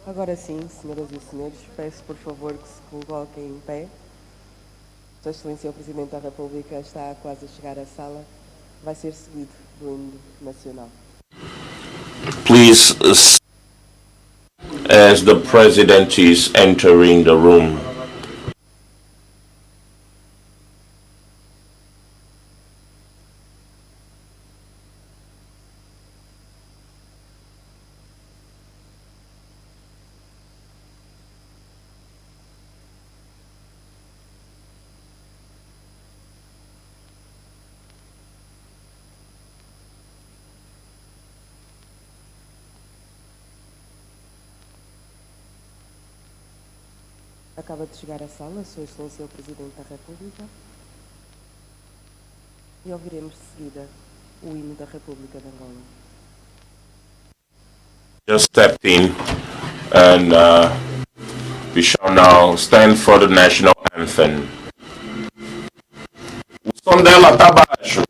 Agora sim, senhoras e senhores, peço por favor que se coloquem em pé. Sua Excelência o Presidente da República está quase a chegar à sala. Vai ser seguido do hino nacional. Please, as the President is entering the room. Acaba de chegar à sala Sua Excelência o Presidente da República e ouviremos de seguida o hino da República de Angola. Just stepped in, and we shall now stand for the national anthem. O som dela tá baixo.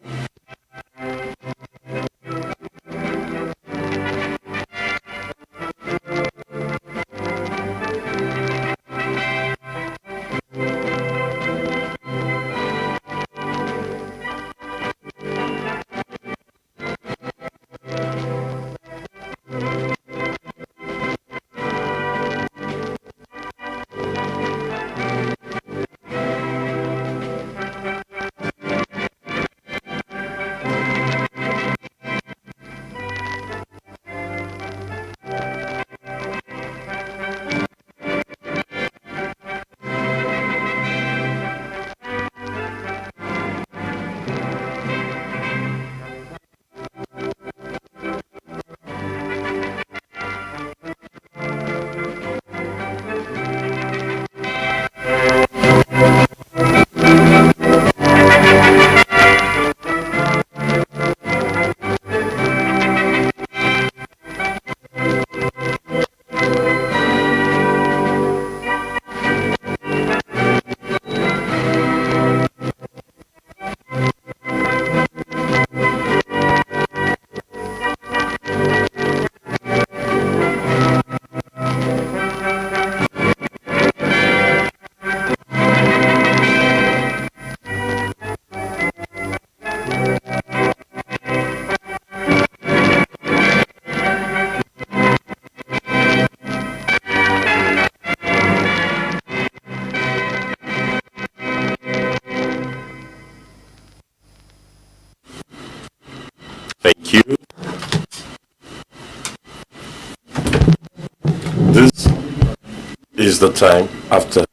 Thank you. This is the time after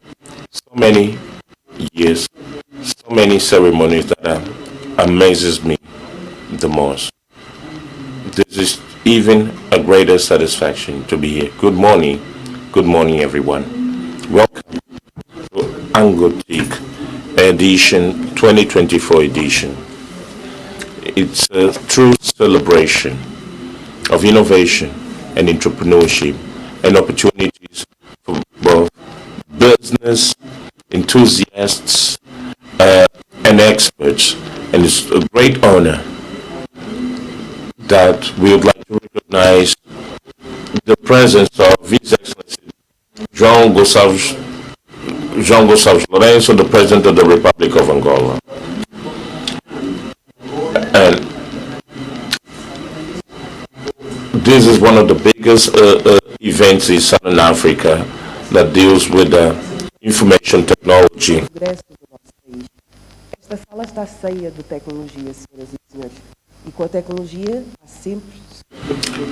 so many years, so many ceremonies that amazes me the most. This is even a greater satisfaction to be here. Good morning everyone. Welcome to ANGOTIC edition 2024 edition. It's a true celebration of innovation and entrepreneurship and opportunities for both business enthusiasts and experts. And it's a great honor that we would like to recognize the presence of His Excellency João Gonçalves Lourenço, the President of the Republic of Angola. And this is one of the biggest events in Southern Africa that deals with information technology. Esta sala está cheia de tecnologia, senhoras e senhores. E com a tecnologia há sempre...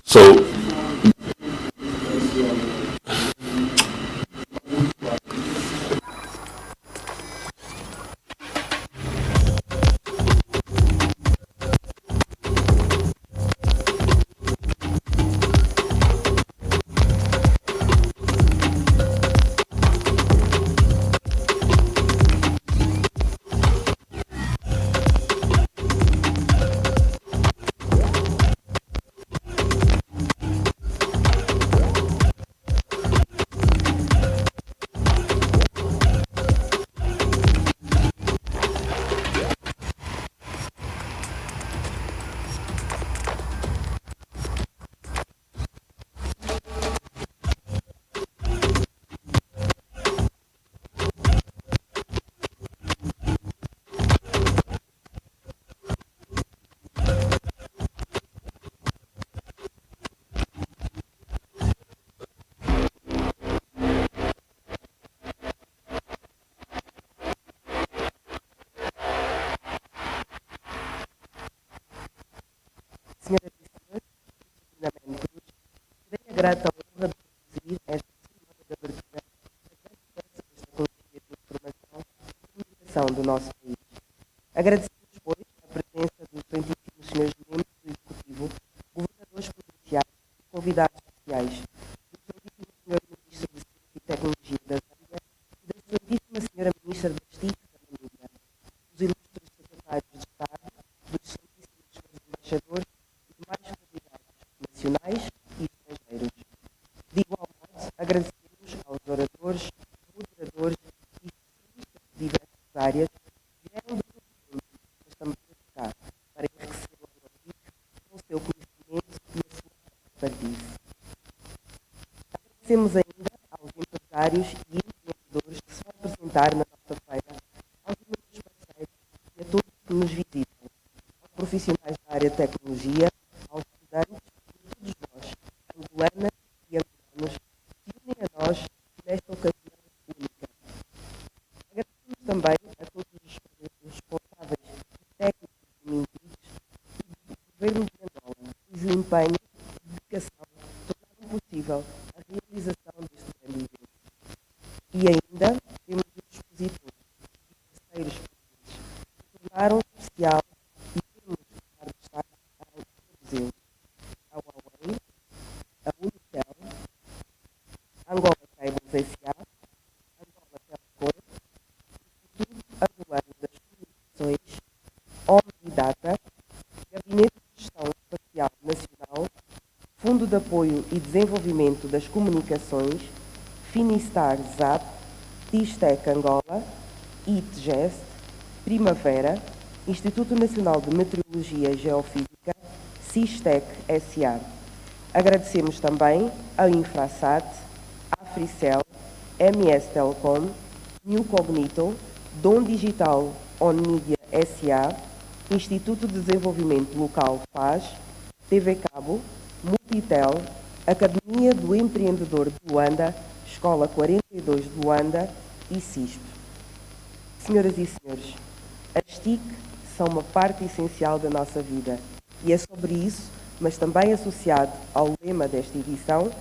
So, grata honra de conduzir esta cerimónia de abertura da grande festa das tecnologias de informação e comunicação do nosso país. Agradecemos, pois, a presença dos excelentíssimos senhores membros do Executivo, governadores provinciais e convidados especiais, do excelentíssimo senhor Ministro de Ciência e Tecnologia da Zâmbia e da excelentíssima senhora Ministra das TIC da Namíbia, dos ilustres secretários de Estado, dos excelentíssimos senhores embaixadores e demais convidados nacionais e estrangeiros. De igual modo, agradecemos aos oradores, moderadores e especialistas de diversas áreas que vieram de todo o mundo, mas também de cá, para enriquecer o ANGOTIC com o seu conhecimento e a sua expertise. Agradecemos ainda aos empresários e empreendedores que se vão apresentar na nossa feira, aos inúmeros parceiros e a todos que nos visitam, aos profissionais da área de tecnologia, aos estudantes e a todos vós, angolanas e angolanos, que se unem a nós nesta ocasião única. Agradecemos também a todos os responsáveis técnicos e ministros do Governo de Angola, cujo empenho e dedicação tornaram possível a realização deste grande evento. E ainda temos os expositores e parceiros presentes, que tornaram especial e temos de dar destaque a todos eles: a Huawei, a Unitel, a Angola Cables S.A., Angola Telecom, o Instituto Angolano das Comunicações, Omnidata, Gabinete de Gestão Espacial Nacional, Fundo de Apoio e Desenvolvimento das Comunicações, Finistar ZAP, Tistec Angola, ITGEST, Primavera, Instituto Nacional de Meteorologia e Geofísica, Sistec S.A. Agradecemos também a Infrasat, Africell, MS Telecom, New Cognito, Dom Digital On Media S.A., Instituto de Desenvolvimento Local FAS, TV Cabo, Multitel, Academia do Empreendedor de Luanda, Escola 42 de Luanda e CISP. Senhoras e senhores, as TIC são uma parte essencial da nossa vida e é sobre isso, mas também associado ao lema desta edição,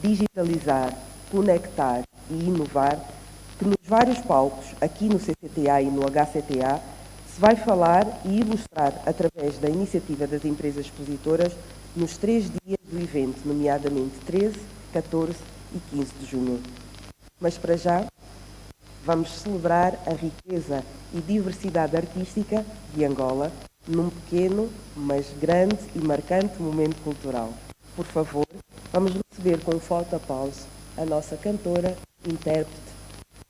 digitalizar, conectar e inovar, que nos vários palcos, aqui no CCTA e no HCTA, se vai falar e ilustrar através da iniciativa das empresas expositoras nos 3 dias do evento, nomeadamente 13, 14 e 15 de junho. Mas para já, vamos celebrar a riqueza e diversidade artística de Angola num pequeno, mas grande e marcante momento cultural. Por favor, vamos receber com um forte aplauso a nossa cantora, intérprete,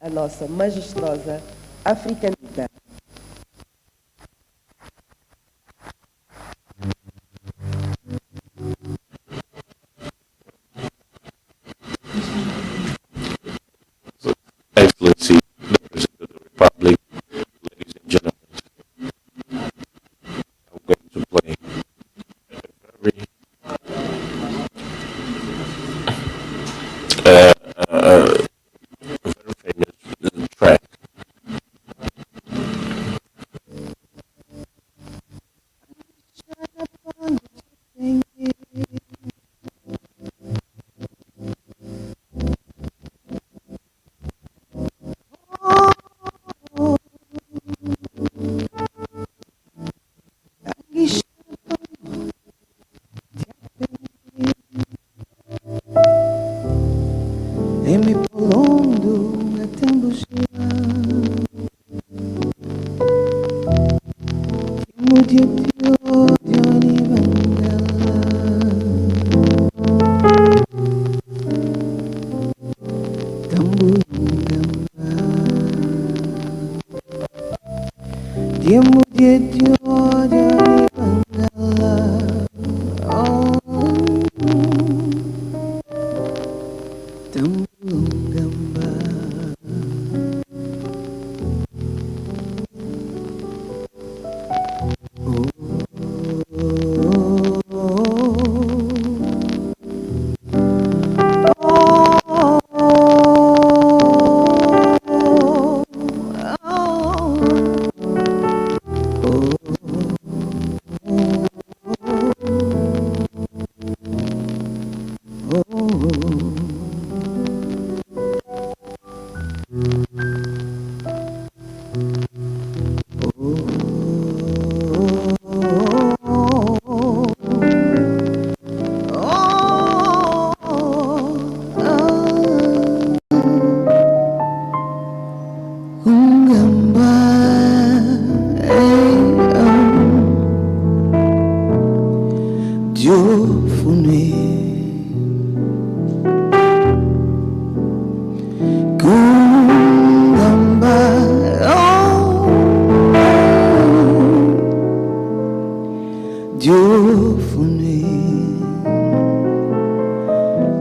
a nossa majestosa africanita. Excellency, the President of the Republic, ladies and gentlemen, I'm going to play a very famous track. Emi polondo atembushia Mudiatio Dioni Vangala Tambungamba Diamudiatio Dioni Vangala Tambungamba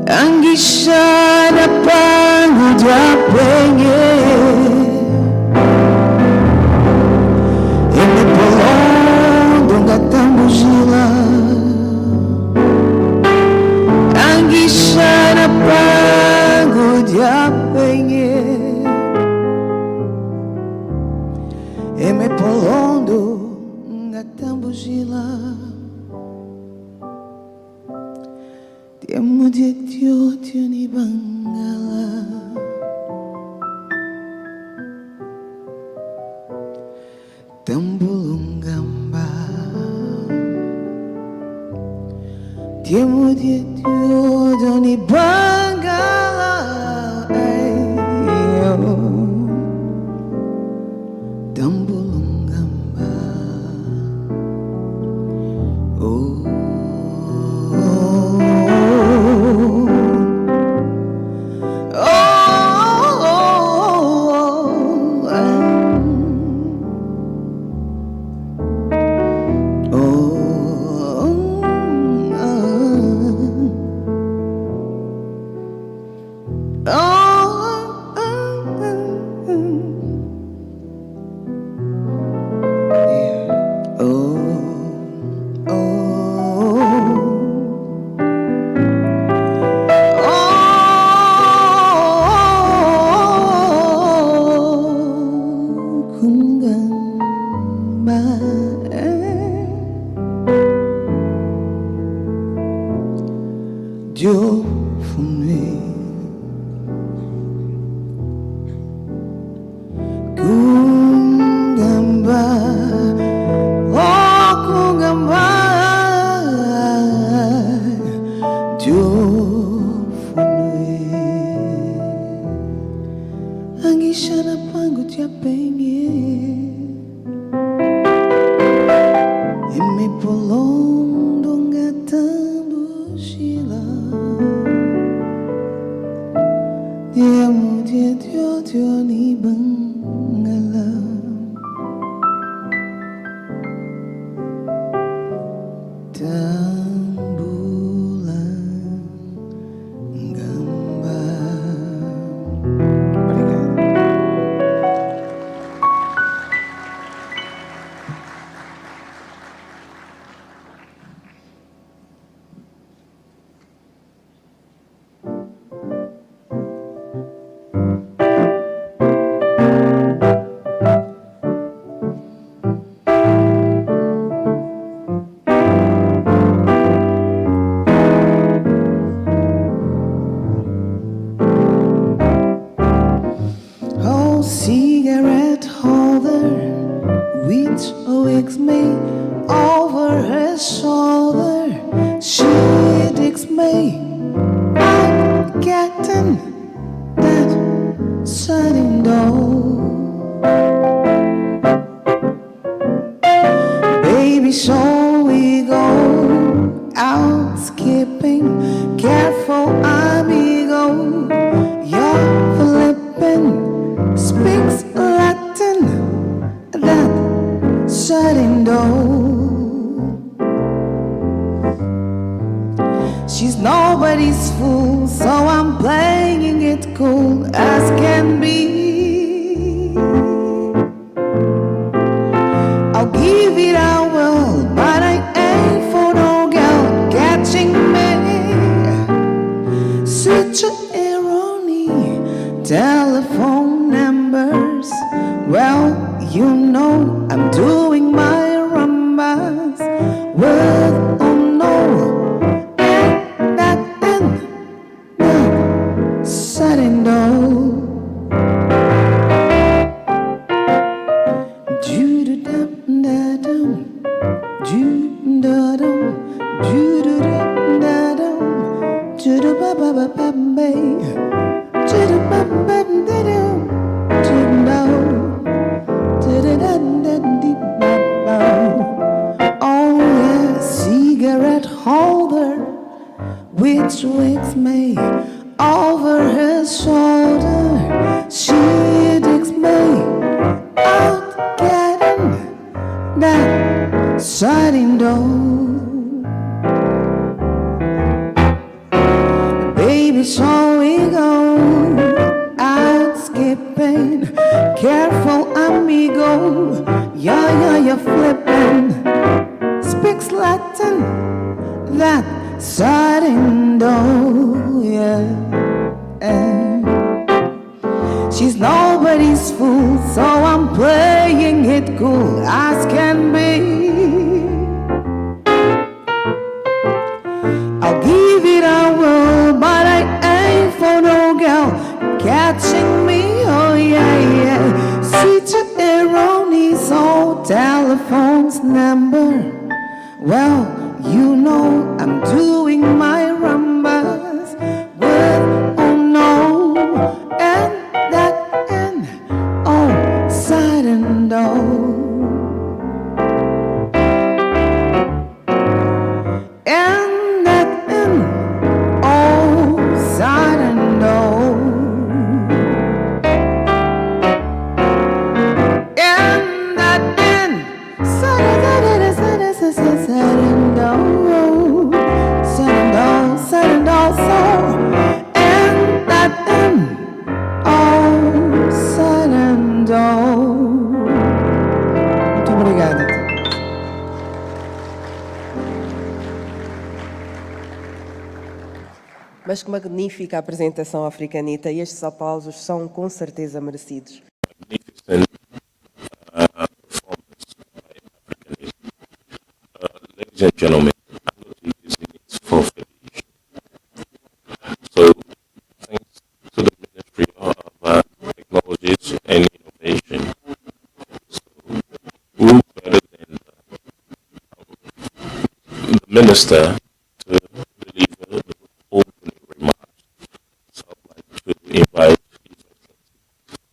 Angishana pangu diapenye Eme polondo ngatambujila Angishana pangu diapenye Eme polondo ngatambujila Tiamo di Dio ni bangala Tambulungamba Tiamo di Dio ni bangala Tambulungamba Oh Dieu fumé Kungamba Oh Kungamba Dieu fumé Angishana pangu tiapenye Eme polondo ngatando shila Diamo di Dio ni bangala Tambulan gamba Obrigado. Oh, cigarette holder, which wakes me over her shoulder. She digs me. I'm getting that sudden door. Baby, so we go out skipping. Careful, amigo. You're flipping. Speaks Latin, that shutting door. She's nobody's fool, so I'm playing it cool as can be. I'll give it a whirl, but I ain't for no girl catching me. Such an irony, telephone numbers. Well, you know I'm doing my rumbas with oh no, ain't nothing, no sudden door. Do-do-dum-da-dum, do-da-dum, do-do-dum-da-dum, do-do-ba-ba-ba-ba-bay, do-do-ba-ba-ba-da-dum. Oh yeah, cigarette holder, which wakes me over her shoulder. She digs me out getting that sliding door. Baby, baby, shall we go out skipping? Careful, amigo. Yeah, you're flipping. Speaks Latin, that sudden dough, yeah. And she's nobody's fool, so I'm playing it cool as can be. I'll give it a whirl, but I ain't for no girl catching me, oh yeah. Switch erroneous old telephone's number. Well, you know I'm doing my rumbas with oh no, and that and oh, sudden dough. And that and oh, sudden dough. And that and sudden dough, sudden dough, so. And that and oh, sudden dough. Muito obrigada. Mas que magnífica apresentação, Africanita, e estes aplausos são com certeza merecidos. Magnificent performance by Africanist. Ladies and gentlemen, ANGOTIC is in its fourth edition. So, thanks to the Ministry of Technologies and Innovation. So, who better than the Minister to deliver the opening remarks? So, I'd like to invite His Excellency,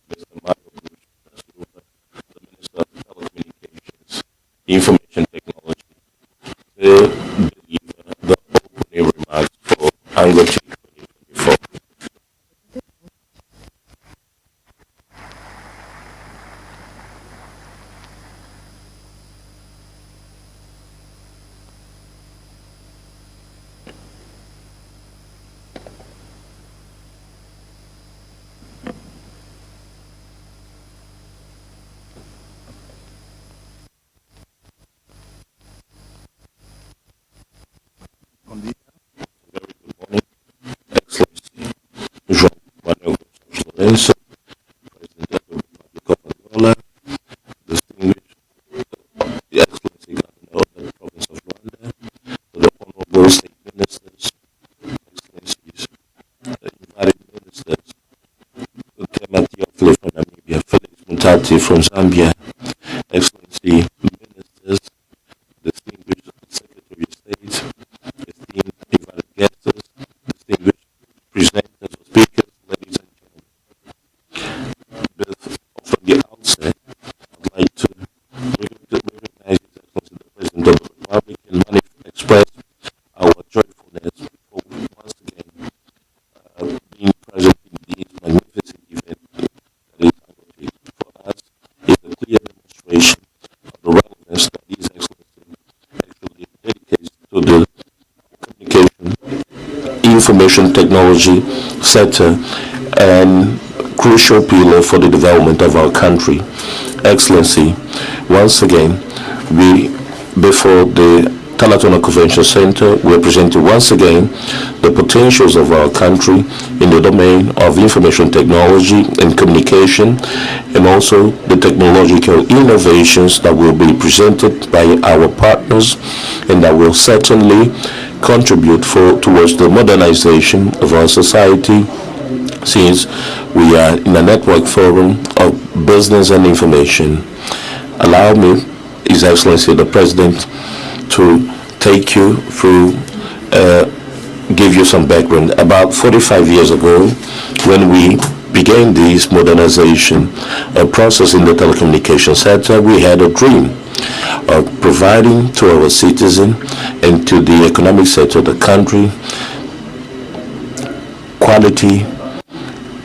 Mr. Mario Bruce da Silva, the Minister of Telecommunications, Information Technology, to deliver the opening remarks for ANGOTIC 2024. Very good morning, Excellency João Manuel Gonçalves Lourenço, President of the Republic of Angola, distinguished the Excellency Governor of the Province of Luanda, the Honorable State Ministers, Excellencies, the invited ministers, Kema Teofilo from Namibia, Felix Mutati from Zambia, Excellency Ministers, distinguished Secretary of State, esteemed invited guests, distinguished presenters or speakers, ladies and gentlemen. From the outset, I'd like to recognize His Excellency the President of the Republic and express our joyfulness for once again being present in this magnificent event that is ANGOTIC. For us, it's a clear demonstration of the relevance that His Excellency actually dedicates to the communication, information technology sector and crucial pillar for the development of our country. Excellency, once again, we, before the Talatona Convention Center, we are presenting once again the potentials of our country in the domain of information technology and communication, and also the technological innovations that will be presented by our partners and that will certainly contribute towards the modernization of our society, since we are in a network forum of business and information. Allow me, His Excellency the President, to take you through, give you some background. About 45 years ago, when we began this modernization process in the telecommunication sector, we had a dream of providing to our citizens and to the economic sector of the country quality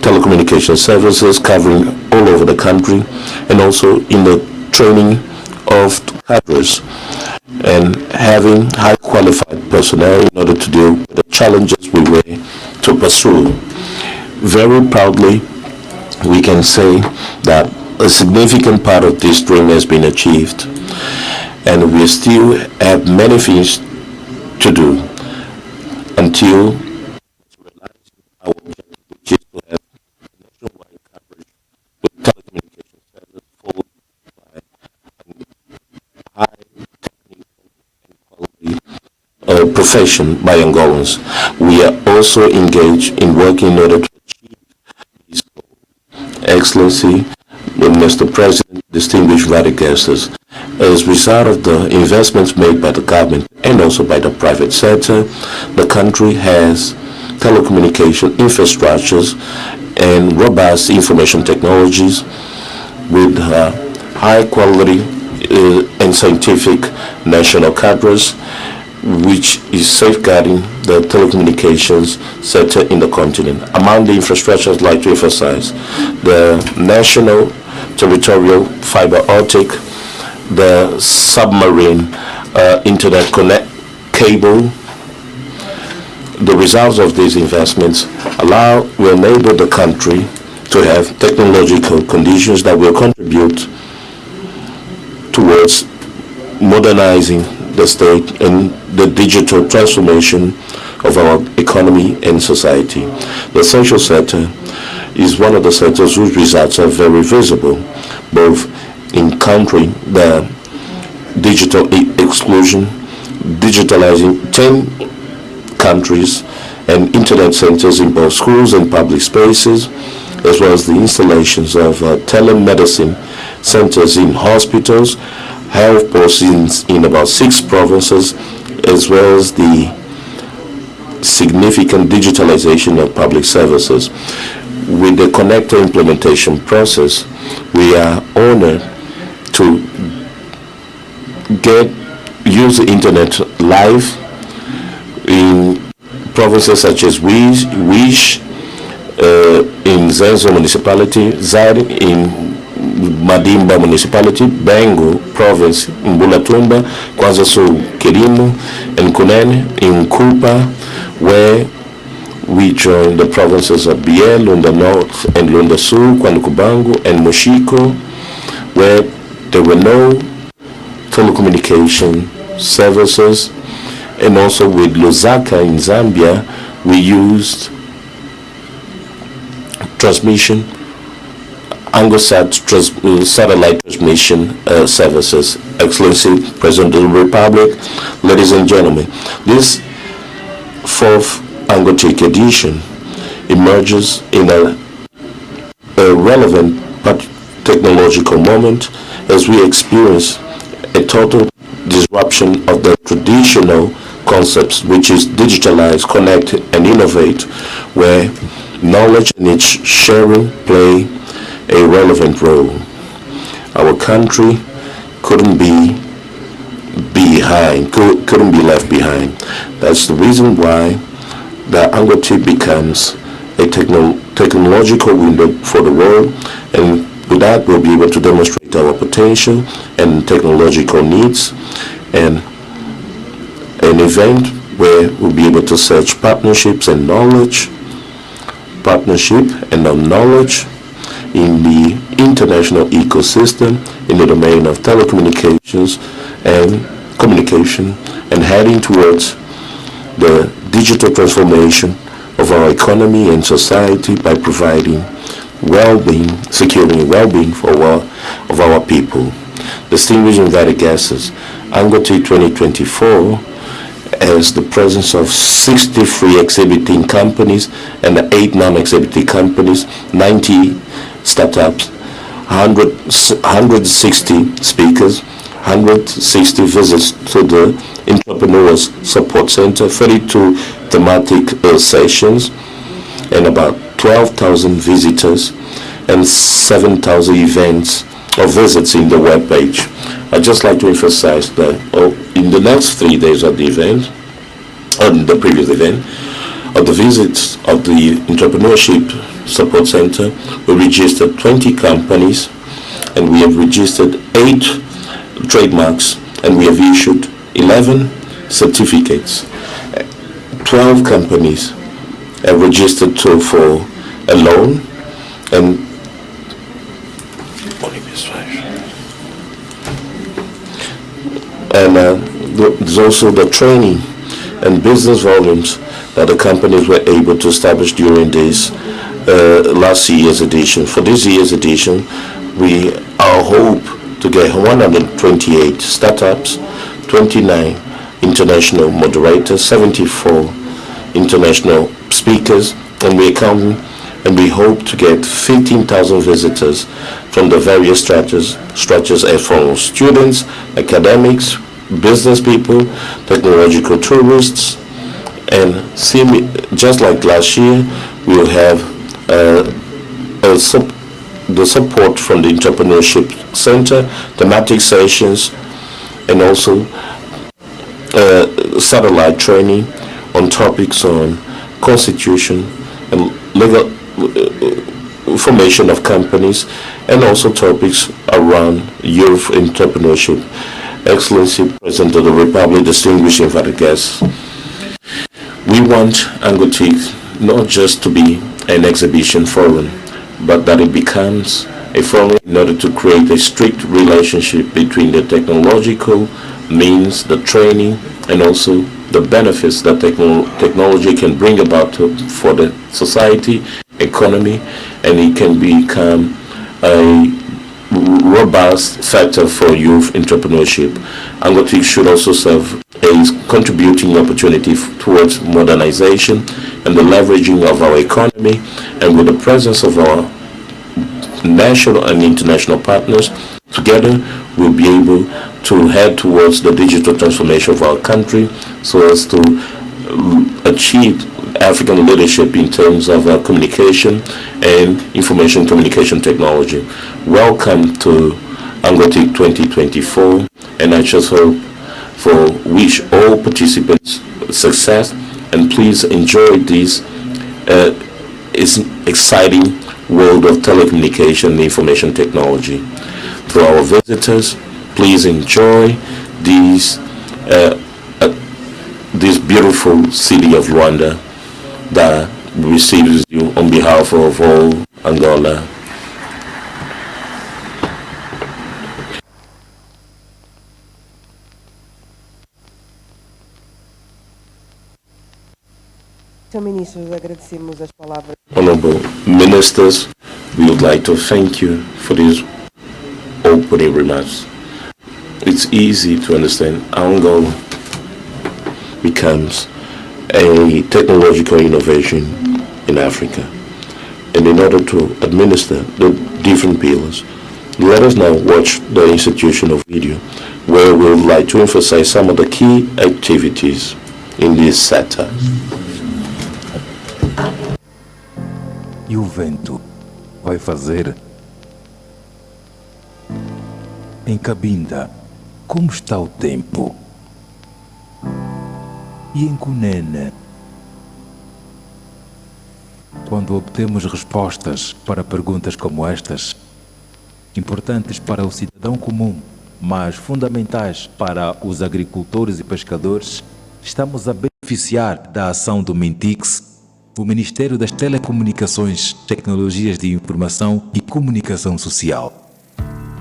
telecommunication services covering all over the country, and also in the training of cadres and having high qualified personnel in order to deal with the challenges we were to pursue. Very proudly, we can say that a significant part of this dream has been achieved, and we still have many things to do until realizing our objective, which is to have nationwide coverage with telecommunication service followed by high technical and quality profession by Angolans. We are also engaged in working in order to achieve this goal. Excellency, Mr. President, distinguished invited guests, as a result of the investments made by the government and also by the private sector, the country has telecommunication infrastructures and robust information technologies with high quality and scientific national cadres, which is safeguarding the telecommunications sector in the continent. Among the infrastructures, I'd like to emphasize the national territorial fiber optic, the submarine internet connect cable. The results of these investments will enable the country to have technological conditions that will contribute towards modernizing the state and the digital transformation of our economy and society. The social sector is one of the sectors whose results are very visible, both in countering the digital exclusion, digitalizing 10 countries and internet centers in both schools and public spaces, as well as the installations of telemedicine centers in hospitals, health posts in about 6 provinces, as well as the significant digitalization of public services. With the connector implementation process, we are honored to use the internet live in provinces such as Wish in Zenzo municipality, Zari in Madimba municipality, Bengo province in Bulatumba, Kwanza Sul Kirimu, and Kunene in Kupa, where we joined the provinces of Biel, Lunda North and Lunda Sul, Kwanukubangu and Moshiko, where there were no telecommunication services, and also with Lusaka in Zambia, we used transmission, ANGOTIC satellite transmission services. Excellency, President of the Republic, ladies and gentlemen, this 4th ANGOTIC edition emerges in a relevant but technological moment as we experience a total disruption of the traditional concepts, which is digitalize, connect, and innovate, where knowledge and its sharing play a relevant role. Our country couldn't be left behind. That's the reason why the ANGOTIC becomes a technological window for the world, and with that we'll be able to demonstrate our potential and technological needs, and an event where we'll be able to search partnership and knowledge in the international ecosystem in the domain of telecommunications and communication, and heading towards the digital transformation of our economy and society by providing well-being, securing well-being of our people. Distinguished invited guests, ANGOTIC 2024 has the presence of 63 exhibiting companies and 8 non-exhibiting companies, 90 startups, 160 speakers, 160 visits to the Entrepreneurs Support Center, 32 thematic sessions, and about 12,000 visitors and 7,000 events or visits in the web page. I'd just like to emphasize that in the next 3 days of the event, on the previous event, of the visits of the Entrepreneurship Support Center, we registered 20 companies, and we have registered 8 trademarks, and we have issued 11 certificates. 12 companies registered for a loan, and there's also the training and business volumes that the companies were able to establish during this last year's edition. For this year's edition, we hope to get 128 startups, 29 international moderators, 74 international speakers, and we hope to get 15,000 visitors from the various structures from students, academics, business people, technological tourists, and just like last year, we'll have the support from the Entrepreneurship Center, thematic sessions, and also satellite training on topics on constitution and legal formation of companies, and also topics around youth entrepreneurship. Excellency, President of the Republic, distinguished invited guests, we want ANGOTIC not just to be an exhibition forum, but that it becomes a forum in order to create a strict relationship between the technological means, the training, and also the benefits that technology can bring about for the society, economy, and it can become a robust factor for youth entrepreneurship. ANGOTIC should also serve a contributing opportunity towards modernization and the leveraging of our economy, and with the presence of our national and international partners, together we'll be able to head towards the digital transformation of our country so as to achieve African leadership in terms of communication and information communication technology. Welcome to ANGOTIC 2024, and I just hope wish all participants success, and please enjoy this exciting world of telecommunication and information technology. To our visitors, please enjoy this beautiful city of Luanda that receives you on behalf of all Angola. Honorable Ministers, we would like to thank you for these opening remarks. It's easy to understand Angola becomes a technological innovation in Africa. And in order to administer the different pillars, let us now watch the institutional video where we would like to emphasize some of the key activities in this sector. E o vento vai fazer? Em Cabinda, como está o tempo? E em Cunene? Quando obtemos respostas para perguntas como estas, importantes para o cidadão comum, mas fundamentais para os agricultores e pescadores, estamos a beneficiar da ação do MINTIX, o Ministério das Telecomunicações, Tecnologias de Informação e Comunicação Social.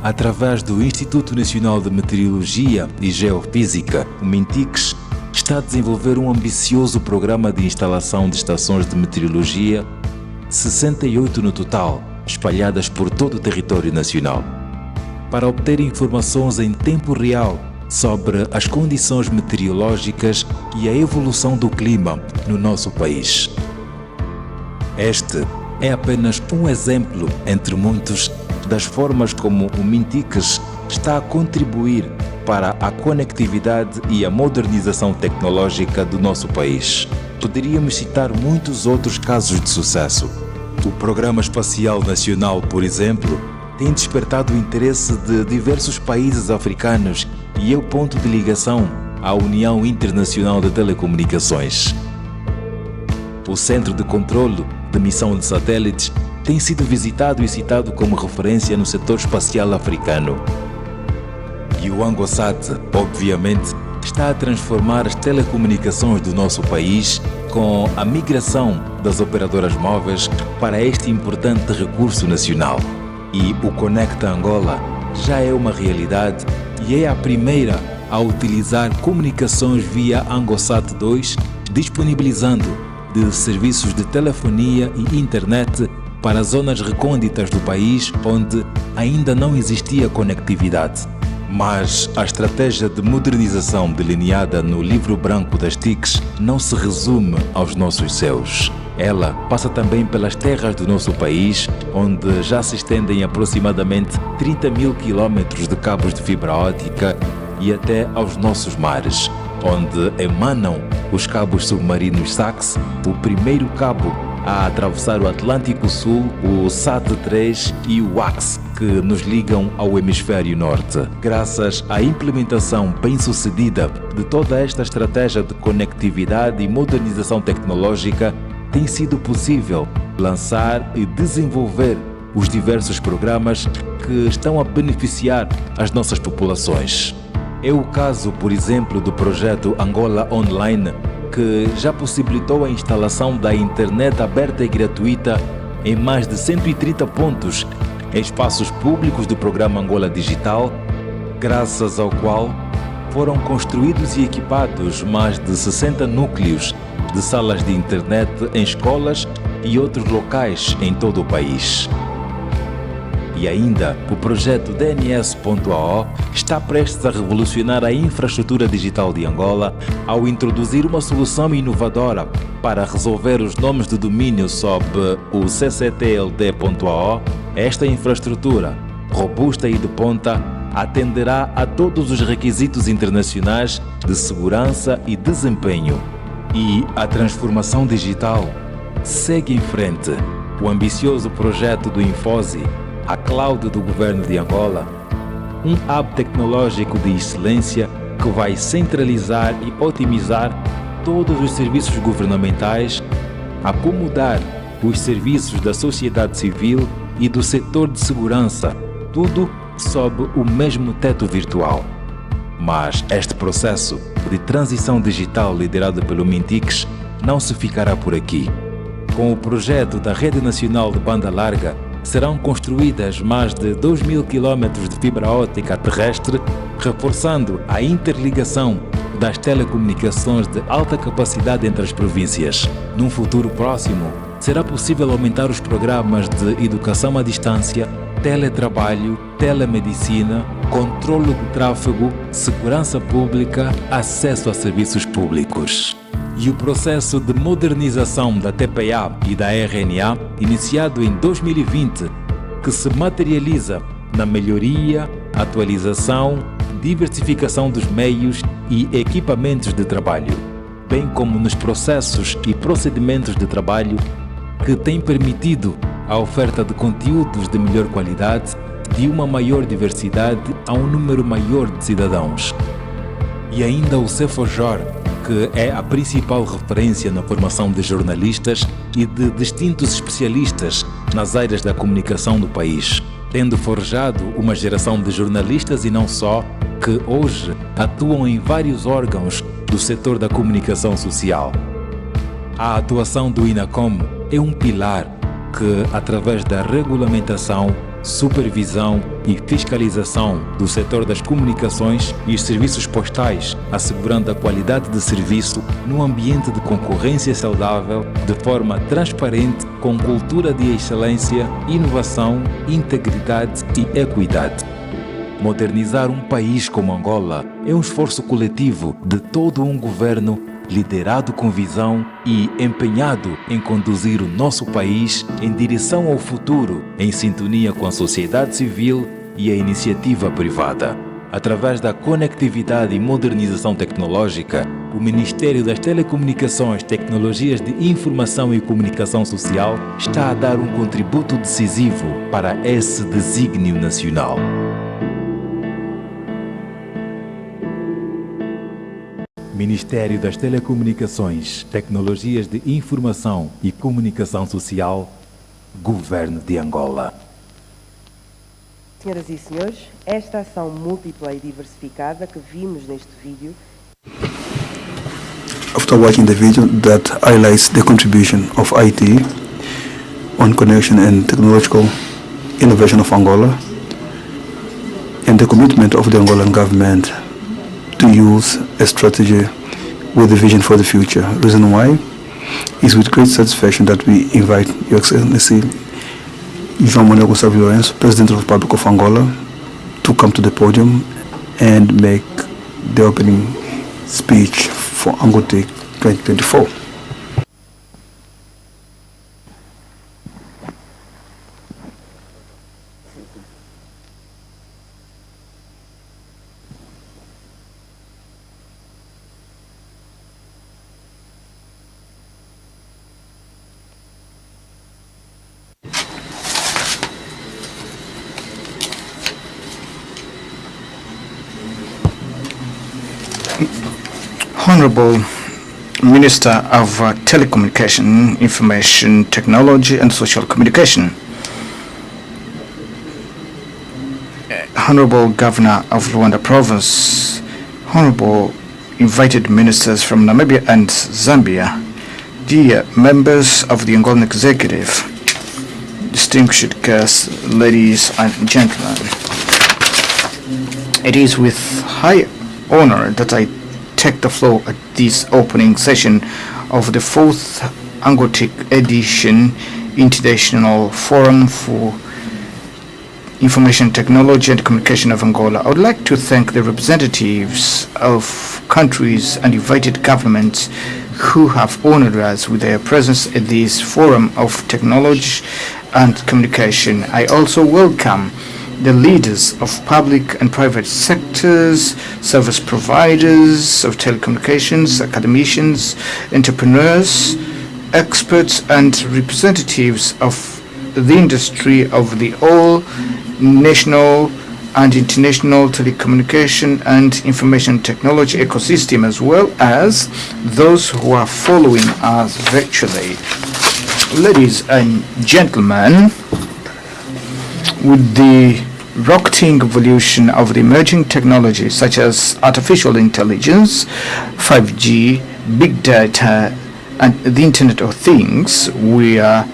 Através do Instituto Nacional de Meteorologia e Geofísica, o MINTIX está a desenvolver um ambicioso programa de instalação de estações de meteorologia, 68 no total, espalhadas por todo o território nacional, para obter informações em tempo real sobre as condições meteorológicas e a evolução do clima no nosso país. Este é apenas um exemplo, entre muitos, das formas como o MINTIX está a contribuir para a conectividade e a modernização tecnológica do nosso país. Poderíamos citar muitos outros casos de sucesso. O Programa Espacial Nacional, por exemplo, tem despertado o interesse de diversos países africanos e é o ponto de ligação à União Internacional de Telecomunicações. O Centro de Controlo de Missão de Satélites tem sido visitado e citado como referência no setor espacial africano. E o ANGOSAT, obviamente, está a transformar as telecomunicações do nosso país, com a migração das operadoras móveis para este importante recurso nacional. E o Conecta Angola já é uma realidade e é a primeira a utilizar comunicações via ANGOSAT 2, disponibilizando de serviços de telefonia e internet para zonas recônditas do país onde ainda não existia conectividade. Mas a estratégia de modernização delineada no livro branco das TICs não se resume aos nossos céus. Ela passa também pelas terras do nosso país, onde já se estendem aproximadamente 30 mil quilómetros de cabos de fibra óptica e até aos nossos mares, onde emanam os cabos submarinos SAX, o primeiro cabo a atravessar o Atlântico Sul, o SAT-3 e o WAX, que nos ligam ao hemisfério norte. Graças à implementação bem-sucedida de toda esta estratégia de conectividade e modernização tecnológica, tem sido possível lançar e desenvolver os diversos programas que estão a beneficiar as nossas populações. É o caso, por exemplo, do projeto Angola Online, que já possibilitou a instalação da internet aberta e gratuita em mais de 130 pontos em espaços públicos do programa Angola Digital, graças ao qual foram construídos e equipados mais de 60 núcleos de salas de internet em escolas e outros locais em todo o país. E ainda, o projeto DNS.ao está prestes a revolucionar a infraestrutura digital de Angola ao introduzir uma solução inovadora para resolver os nomes de domínio sob o cctld.ao. Esta infraestrutura, robusta e de ponta, atenderá a todos os requisitos internacionais de segurança e desempenho. E a transformação digital segue em frente. O ambicioso projeto do Infosi, a cloud do governo de Angola, um hub tecnológico de excelência que vai centralizar e otimizar todos os serviços governamentais, acomodar os serviços da sociedade civil e do setor de segurança, tudo sob o mesmo teto virtual. Mas este processo de transição digital liderado pelo Mintix não se ficará por aqui. Com o projeto da Rede Nacional de Banda Larga, serão construídas mais de 2.000 quilómetros de fibra óptica terrestre, reforçando a interligação das telecomunicações de alta capacidade entre as províncias. Num futuro próximo, será possível aumentar os programas de educação à distância, teletrabalho, telemedicina, controle de tráfego, segurança pública, acesso a serviços públicos. E o processo de modernização da TPA e da RNA, iniciado em 2020, que se materializa na melhoria, atualização, diversificação dos meios e equipamentos de trabalho, bem como nos processos e procedimentos de trabalho que têm permitido a oferta de conteúdos de melhor qualidade, de uma maior diversidade a um número maior de cidadãos. E ainda o Cefojor, que é a principal referência na formação de jornalistas e de distintos especialistas nas áreas da comunicação do país, tendo forjado uma geração de jornalistas e não só, que hoje atuam em vários órgãos do setor da comunicação social. A atuação do INACOM é um pilar que, através da regulamentação, supervisão e fiscalização do setor das comunicações e os serviços postais, assegurando a qualidade de serviço num ambiente de concorrência saudável, de forma transparente, com cultura de excelência, inovação, integridade e equidade. Modernizar um país como Angola é um esforço coletivo de todo um governo liderado com visão e empenhado em conduzir o nosso país em direção ao futuro, em sintonia com a sociedade civil e a iniciativa privada. Através da conectividade e modernização tecnológica, o Ministério das Telecomunicações, Tecnologias de Informação e Comunicação Social está a dar um contributo decisivo para esse desígnio nacional. Ministério das Telecomunicações, Tecnologias de Informação e Comunicação Social, Governo de Angola. Senhoras e senhores, esta ação múltipla e diversificada que vimos neste vídeo after watching the video that highlights the contribution of IT on connection and technological innovation of Angola and the commitment of the Angolan government to use a strategy with a vision for the future. Reason why is with great satisfaction that we invite Your Excellency João Manuel Gonçalves Lourenço, President of the Republic of Angola, to come to the podium and make the opening speech for ANGOTIC 2024. Honorable Minister of Telecommunication, Information Technology and Social Communication, Honorable Governor of Luanda Province, Honorable invited ministers from Namibia and Zambia, dear members of the Angolan Executive, distinguished guests, ladies and gentlemen. It is with high honor that I take the floor at this opening session of the 4th ANGOTIC edition International Forum for Information Technology and Communication of Angola. I would like to thank the representatives of countries and invited governments who have honored us with their presence at this forum of technology and communication. I also welcome the leaders of public and private sectors, service providers of telecommunications, academicians, entrepreneurs, experts, and representatives of the industry of the all national and international telecommunication and information technology ecosystem, as well as those who are following us virtually. Ladies and gentlemen, with the rocketing evolution of the emerging technologies such as artificial intelligence, 5G, big data, and the Internet of Things, we are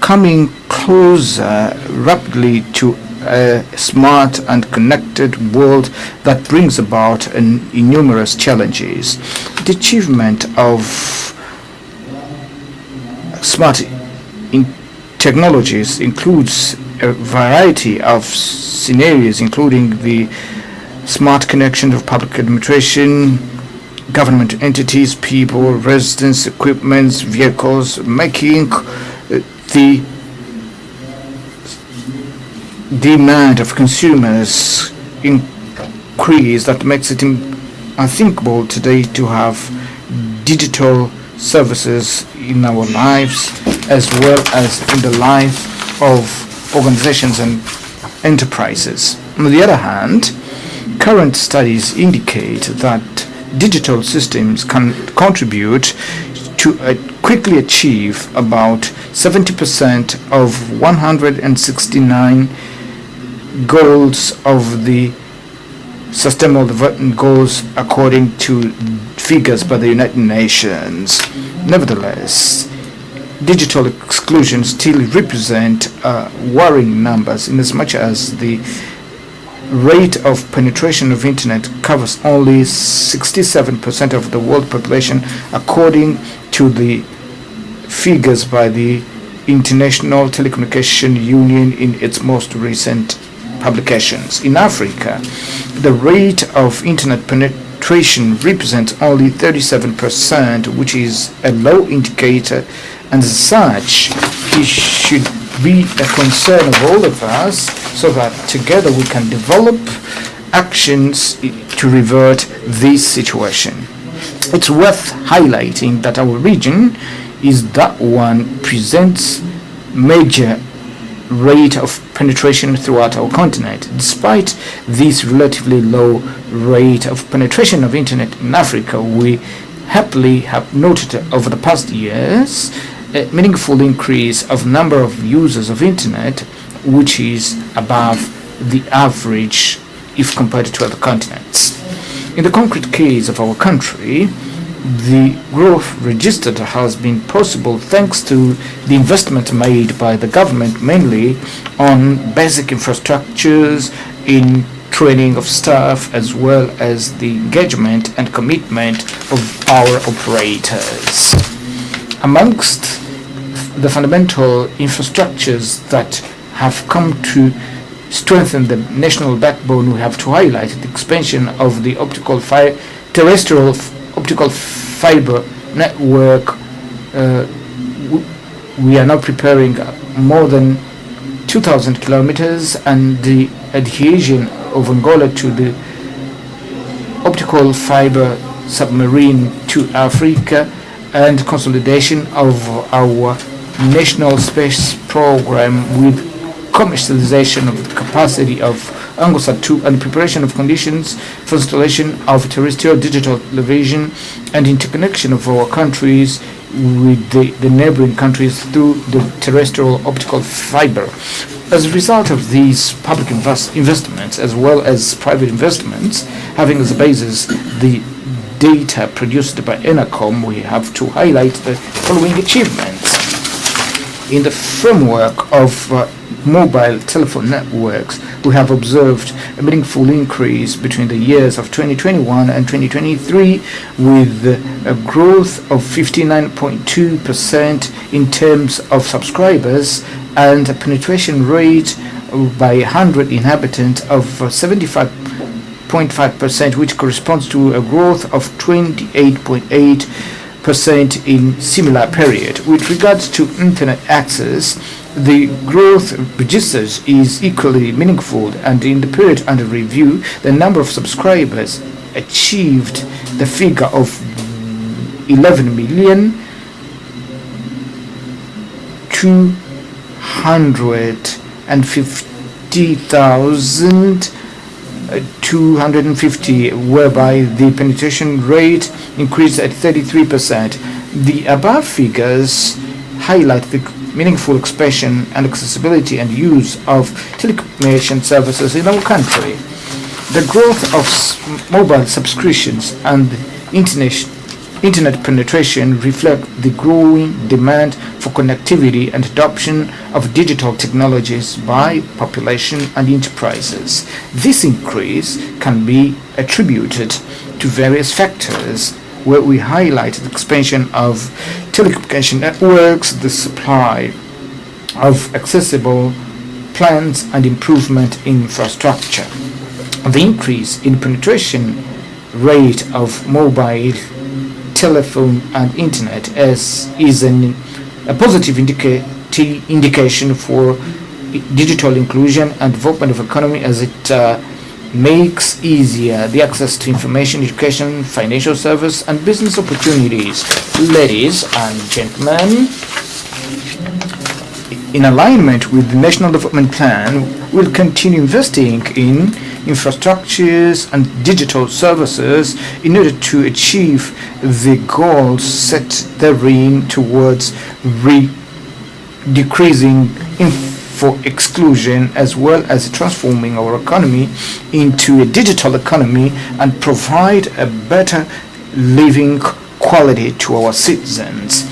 coming closer rapidly to a smart and connected world that brings about numerous challenges. The achievement of smart technologies includes a variety of scenarios, including the smart connection of public administration, government entities, people, residents, equipments, vehicles, making the demand of consumers increase that makes it unthinkable today to have digital services in our lives as well as in the life of organizations and enterprises. On the other hand, current studies indicate that digital systems can contribute to quickly achieve about 70% of 169 goals of the Sustainable Development Goals according to figures by the United Nations. Nevertheless, digital exclusion still represent worrying numbers, in as much as the rate of penetration of internet covers only 67% of the world population according to the figures by the International Telecommunication Union in its most recent publications. In Africa, the rate of internet penetration represents only 37%, which is a low indicator, and as such it should be a concern of all of us, so that together we can develop actions to revert this situation. It's worth highlighting that our region is that one presents major rate of penetration throughout our continent. Despite this relatively low rate of penetration of internet in Africa, we happily have noted over the past years a meaningful increase of number of users of internet, which is above the average if compared to other continents. In the concrete case of our country, The growth registered has been possible thanks to the investment made by the government mainly on basic infrastructures, in training of staff, as well as the engagement and commitment of our operators. Amongst the fundamental infrastructures that have come to strengthen the national backbone, we have to highlight the expansion of the terrestrial optical fiber network. We are now preparing more than 2,000 kilometers, and the adhesion of Angola to the optical fiber submarine to Africa, and consolidation of our national space program with commercialization of the capacity of ANGOTIC 2 and preparation of conditions for installation of terrestrial digital television and interconnection of our countries with the neighboring countries through the terrestrial optical fiber. As a result of these public investments as well as private investments, having as a basis the data produced by ENACOM, we have to highlight the following achievements. In the framework of mobile telephone networks, we have observed a meaningful increase between the years of 2021 and 2023, with a growth of 59.2% in terms of subscribers and a penetration rate by 100 inhabitants of 75.5%, which corresponds to a growth of 28.8% in similar period. With regards to internet access, the growth registered is equally meaningful, and in the period under review, the number of subscribers achieved the figure of 11,250,250, whereby the penetration rate increased at 33%. The above figures highlight the meaningful expansion and accessibility and use of telecommunication services in our country. The growth of mobile subscriptions and internet penetration reflect the growing demand for connectivity and adoption of digital technologies by population and enterprises. This increase can be attributed to various factors, where we highlight the expansion of telecommunication networks, the supply of accessible plans, and improvement in infrastructure. The increase in penetration rate of mobile telephone and internet is a positive indication for digital inclusion and development of economy, as it makes easier the access to information, education, financial service, and business opportunities. Ladies and gentlemen, in alignment with the National Development Plan, we'll continue investing in infrastructures and digital services in order to achieve the goals set therein towards decreasing for exclusion, as well as transforming our economy into a digital economy and provide a better living quality to our citizens.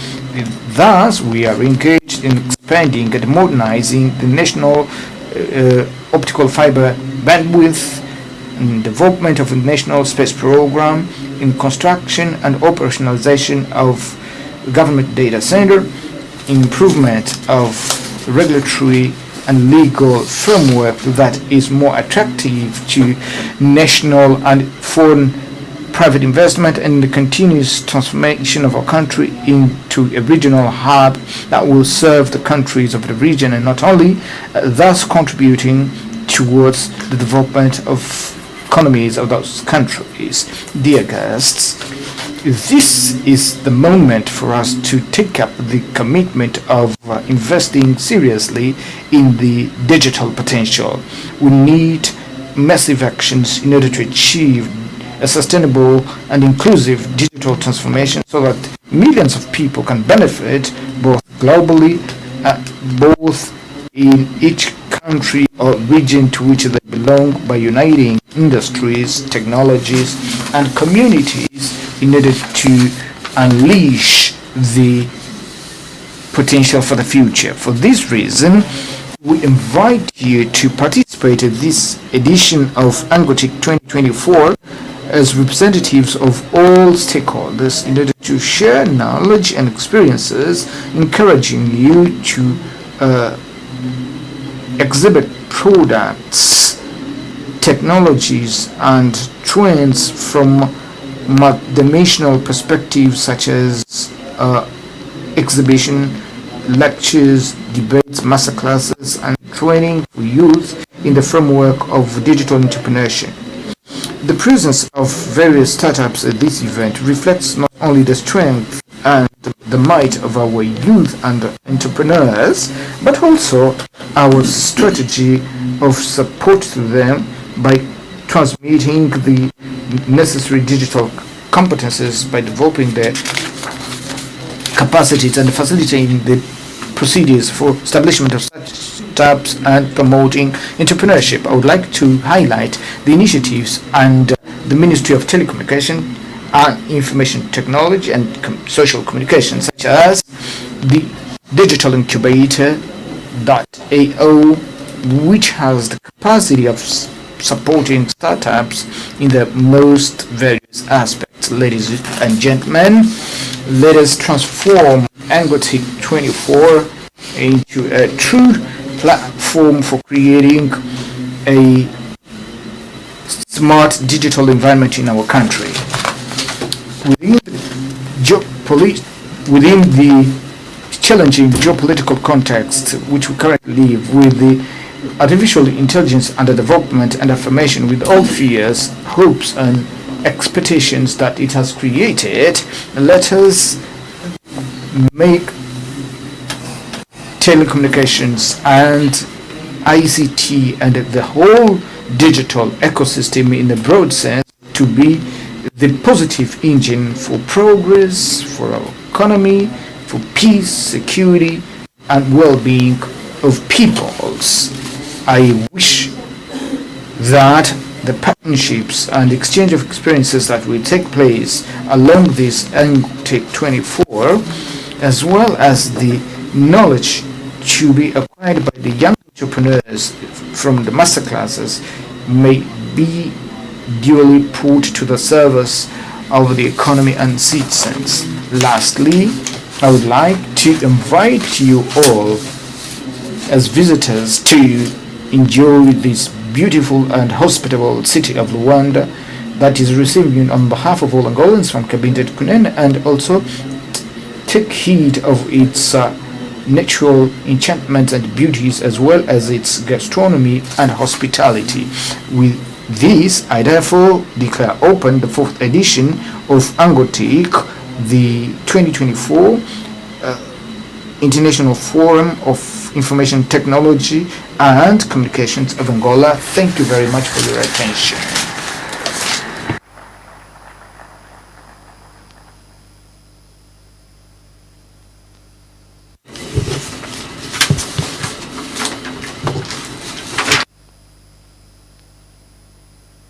Thus, we are engaged in expanding and modernizing the national optical fiber bandwidth, in development of a national space program, in construction and operationalization of government data center, improvement of regulatory and legal framework that is more attractive to national and foreign private investment, and the continuous transformation of our country into a regional hub that will serve the countries of the region, and not only thus contributing towards the development of economies of those countries. Dear guests, this is the moment for us to take up the commitment of investing seriously in the digital potential. We need massive actions in order to achieve a sustainable and inclusive digital transformation, so that millions of people can benefit both globally, both in each country or region to which they belong, by uniting industries, technologies, and communities in order to unleash the potential for the future. For this reason, we invite you to participate in this edition of ANGOTIC 2024 as representatives of all stakeholders in order to share knowledge and experiences, encouraging you to exhibit products, technologies, and trends from multidimensional perspectives such as exhibition, lectures, debates, masterclasses, and training for youth in the framework of digital entrepreneurship. The presence of various startups at this event reflects not only the strength and the might of our youth and entrepreneurs, but also our strategy of support to them by transmitting the necessary digital competences by developing their capacities and facilitating the procedures for establishment of such startups and promoting entrepreneurship. I would like to highlight the initiatives and the Ministry of Telecommunication and Information Technology and Social Communication, such as the Digital Incubator .ao, which has the capacity of supporting startups in the most various aspects. Ladies and gentlemen, let us transform ANGOTIC 24 into a true platform for creating a smart digital environment in our country. Within the challenging geopolitical context which we currently live, with the artificial intelligence under development and affirmation, with all fears, hopes, and expectations that it has created, let us make telecommunications and ICT and the whole digital ecosystem in a broad sense to be the positive engine for progress, for our economy, for peace, security, and well-being of peoples. I wish that the partnerships and exchange of experiences that will take place along this ANGOTIC 24, as well as the knowledge to be acquired by the young entrepreneurs from the masterclasses, may be duly put to the service of the economy and citizens. Lastly, I would like to invite you all as visitors to enjoy this beautiful and hospitable city of Luanda that is receiving on behalf of all Angolans from Cabinda to Cunene, and also take heed of its natural enchantments and beauties, as well as its gastronomy and hospitality. With this, I therefore declare open the 4th edition of ANGOTIC, the 2024 International Forum of Information Technology and Communications of Angola. Thank you very much for your attention.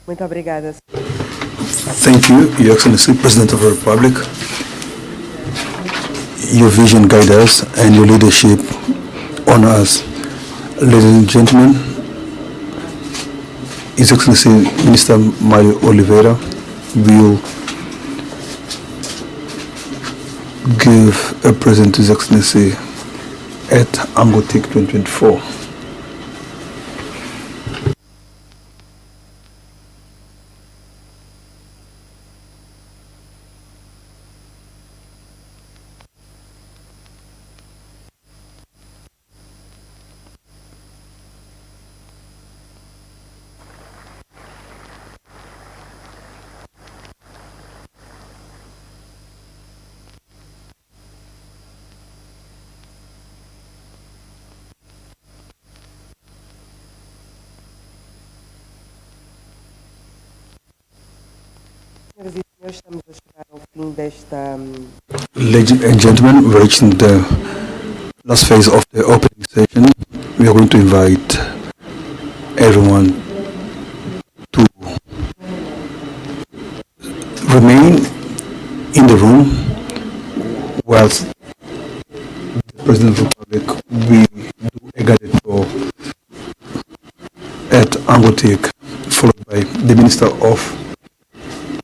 Muito obrigada. Thank you, Your Excellency, President of the Republic. Your vision guides us and your leadership honor us. Ladies and gentlemen, His Excellency Minister Mario Oliveira will give a present to His Excellency at ANGOTIC 2024. Senhoras e senhores, estamos a chegar ao fim desta... Ladies and gentlemen, we're reaching the last phase of the opening session. We are going to invite everyone to remain in the room, whilst the President of the Republic, we do a guided tour at ANGOTIC, followed by the Minister of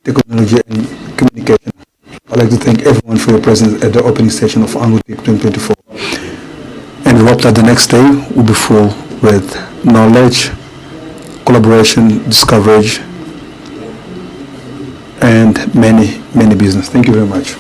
Technology and Communication. I'd like to thank everyone for your presence at the opening session of ANGOTIC 2024. And we hope that the next day will be full with knowledge, collaboration, discovery, and many business. Thank you very much.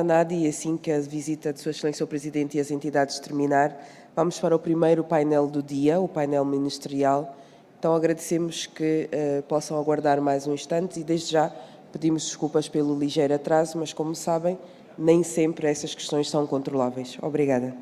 Nada, e assim que a visita de Sua Excelência o Presidente e as entidades terminar, vamos para o primeiro painel do dia, o painel ministerial. Então agradecemos que possam aguardar mais um instante e desde já pedimos desculpas pelo ligeiro atraso, mas como sabem, nem sempre essas questões são controláveis. Obrigada.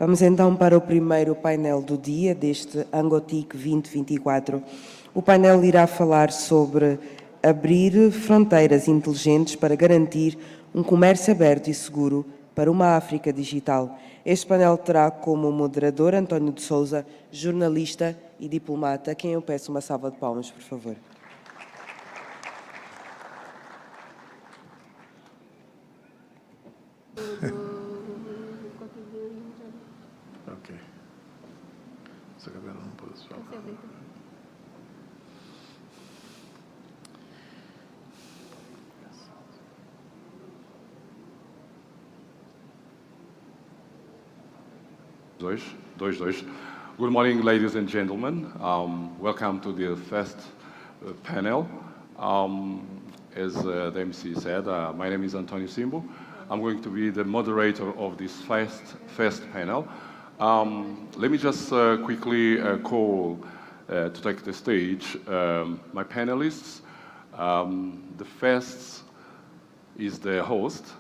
Vamos então para o primeiro painel do dia deste ANGOTIC 2024. O painel irá falar sobre abrir fronteiras inteligentes para garantir um comércio aberto e seguro para uma África digital. Este painel terá como moderador António de Sousa, jornalista e diplomata, a quem eu peço uma salva de palmas, por favor. Ok. Essa cabelo não pode só. Dois. Good morning, ladies and gentlemen. Welcome to the first panel. As the MC said, my name is Antonio Simbo. I'm going to be the moderator of this first panel. Let me just quickly call to take the stage my panelists. The first is the host.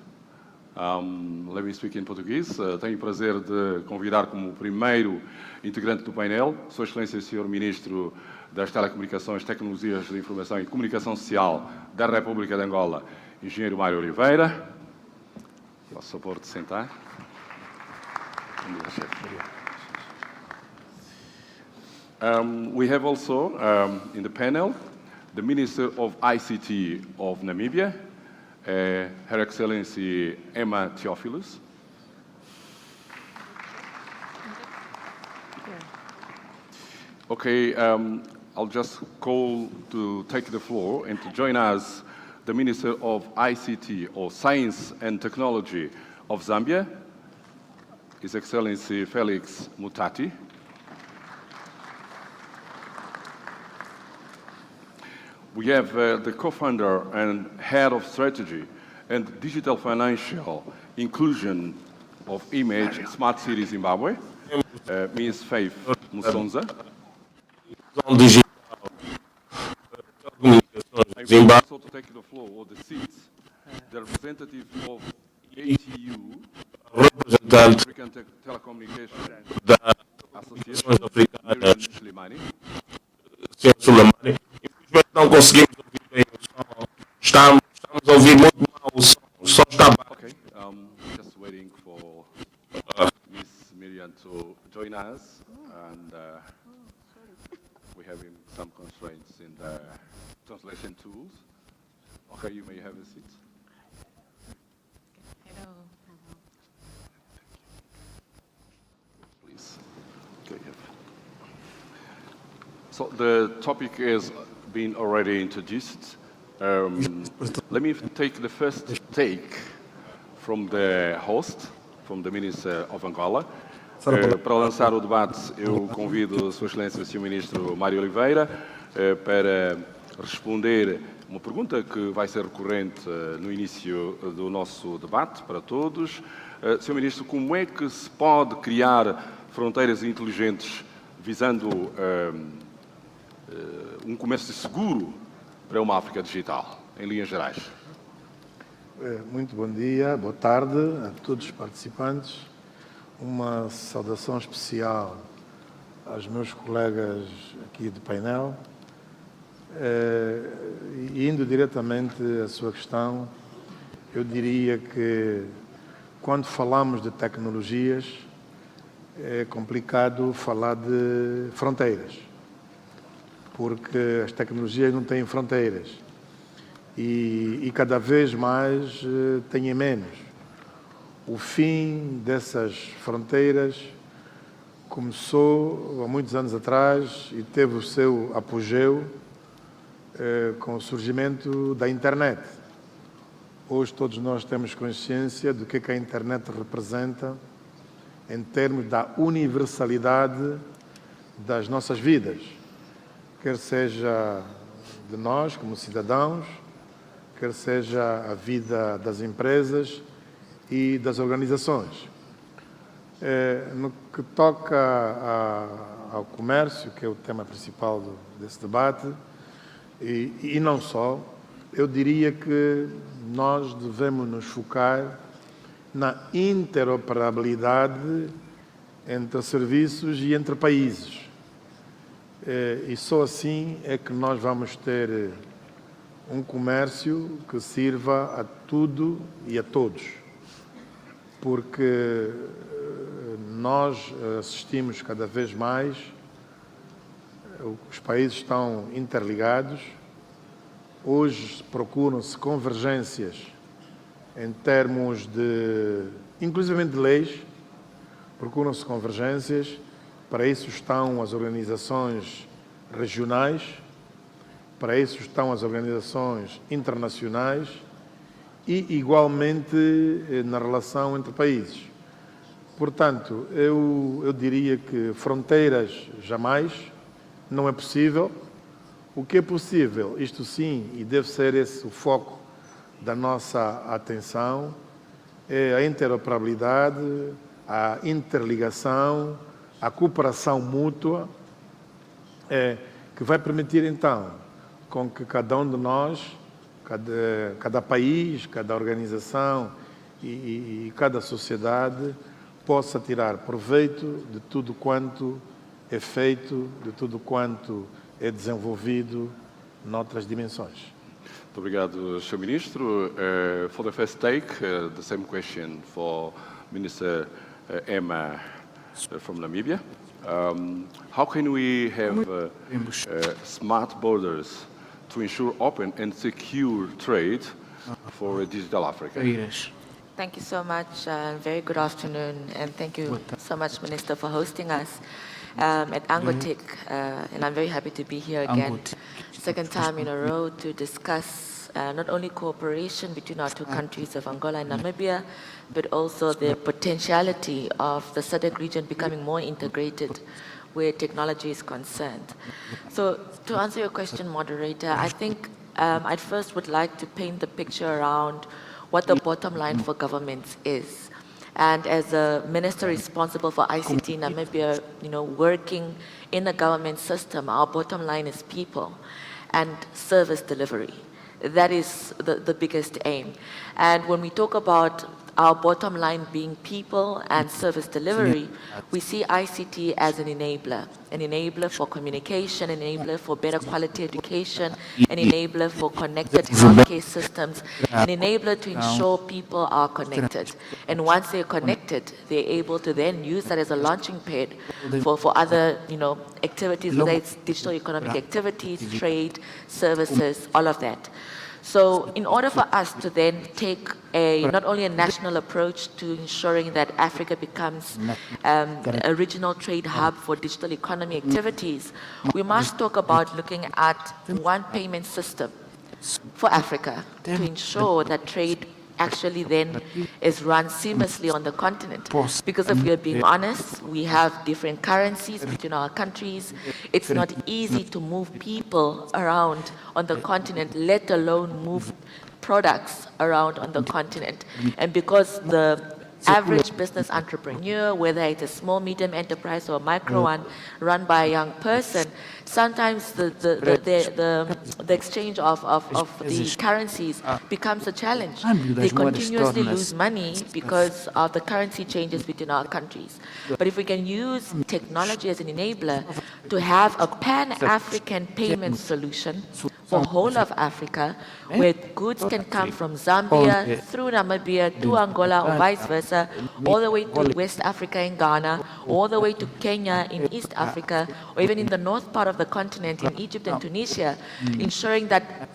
Let me speak in português. Tenho o prazer de convidar como primeiro integrante do painel, Sua Excelência o Sr. Ministro das Telecomunicações, Tecnologias de Informação e Comunicação Social da República de Angola, Engenheiro Mário Oliveira. Posso suporte sentar? We have also in the panel the Minister of ICT of Namibia, Her Excellency Emma Theophilus. Okay, I'll just call to take the floor and to join us the Minister of ICT, or Science and Technology of Zambia, His Excellency Felix Mutati. We have the co-founder and head of strategy and digital financial inclusion of Image Smart City Zimbabwe, Ms. Faith Musonza. I would also to take the floor or the seats, the representative of ATU, African Telecommunications Association, Miriam Slimani. Infelizmente não conseguimos ouvir bem o som. Estamos a ouvir muito mal o som. O som está baixo. Okay, just waiting for Miss Miriam to join us, and we're having some constraints in the translation tools. Okay, you may have a seat. Hello. Please. Okay. So the topic has been already introduced. Let me take the first take from the host, from the Minister of Angola. Para lançar o debate, eu convido Sua Excelência o Sr. Ministro Mário Oliveira para responder uma pergunta que vai ser recorrente no início do nosso debate para todos. Sr. Ministro, como é que se pode criar fronteiras inteligentes visando um comércio seguro para uma África digital, em linhas gerais? Muito bom dia, boa tarde a todos os participantes. Uma saudação especial aos meus colegas aqui de painel. Indo diretamente à sua questão, eu diria que quando falamos de tecnologias é complicado falar de fronteiras, porque as tecnologias não têm fronteiras e cada vez mais têm menos. O fim dessas fronteiras começou há muitos anos atrás e teve o seu apogeu com o surgimento da internet. Hoje todos nós temos consciência do que a internet representa em termos da universalidade das nossas vidas, quer seja de nós como cidadãos, quer seja a vida das empresas e das organizações. No que toca ao comércio, que é o tema principal desse debate, e não só, eu diria que nós devemos nos focar na interoperabilidade entre serviços e entre países. E só assim é que nós vamos ter um comércio que sirva a tudo e a todos. Porque nós assistimos cada vez mais, os países estão interligados, hoje procuram-se convergências em termos de, inclusive de leis, procuram-se convergências, para isso estão as organizações regionais, para isso estão as organizações internacionais e, igualmente, na relação entre países. Portanto, eu diria que fronteiras jamais, não é possível. O que é possível, isto sim, e deve ser esse o foco da nossa atenção, é a interoperabilidade, a interligação, a cooperação mútua, que vai permitir então com que cada um de nós, cada país, cada organização e cada sociedade possa tirar proveito de tudo quanto é feito, de tudo quanto é desenvolvido noutras dimensões. Muito obrigado, Sr. Ministro. For the first take, the same question for Minister Emma from Namibia. How can we have smart borders to ensure open and secure trade for a digital Africa? Thank you so much. Very good afternoon, and thank you so much, Minister, for hosting us at ANGOTIC. And I'm very happy to be here again, second time in a row, to discuss not only cooperation between our two countries of Angola and Namibia, but also the potentiality of the SADC region becoming more integrated where technology is concerned. So to answer your question, moderator, I think I first would like to paint the picture around what the bottom line for governments is. And as a minister responsible for ICT in Namibia, working in the government system, our bottom line is people and service delivery. That is the biggest aim. And when we talk about our bottom line being people and service delivery, we see ICT as an enabler for communication, an enabler for better quality education, an enabler for connected healthcare systems, an enabler to ensure people are connected. And once they're connected, they're able to then use that as a launching pad for other, activities, whether it's digital economic activities, trade, services, all of that. So in order for us to then take not only a national approach to ensuring that Africa becomes a regional trade hub for digital economy activities, we must talk about looking at one payment system for Africa to ensure that trade actually then is run seamlessly on the continent. Because if we are being honest, we have different currencies between our countries. It's not easy to move people around on the continent, let alone move products around on the continent. And because the average business entrepreneur, whether it's a small, medium enterprise or a micro one run by a young person, sometimes the exchange of the currencies becomes a challenge. They continuously lose money because of the currency changes between our countries. But if we can use technology as an enabler to have a pan-African payment solution for whole of Africa, where goods can come from Zambia through Namibia to Angola or vice versa, all the way to West Africa in Ghana, all the way to Kenya in East Africa, or even in the north part of the continent in Egypt and Tunisia, ensuring that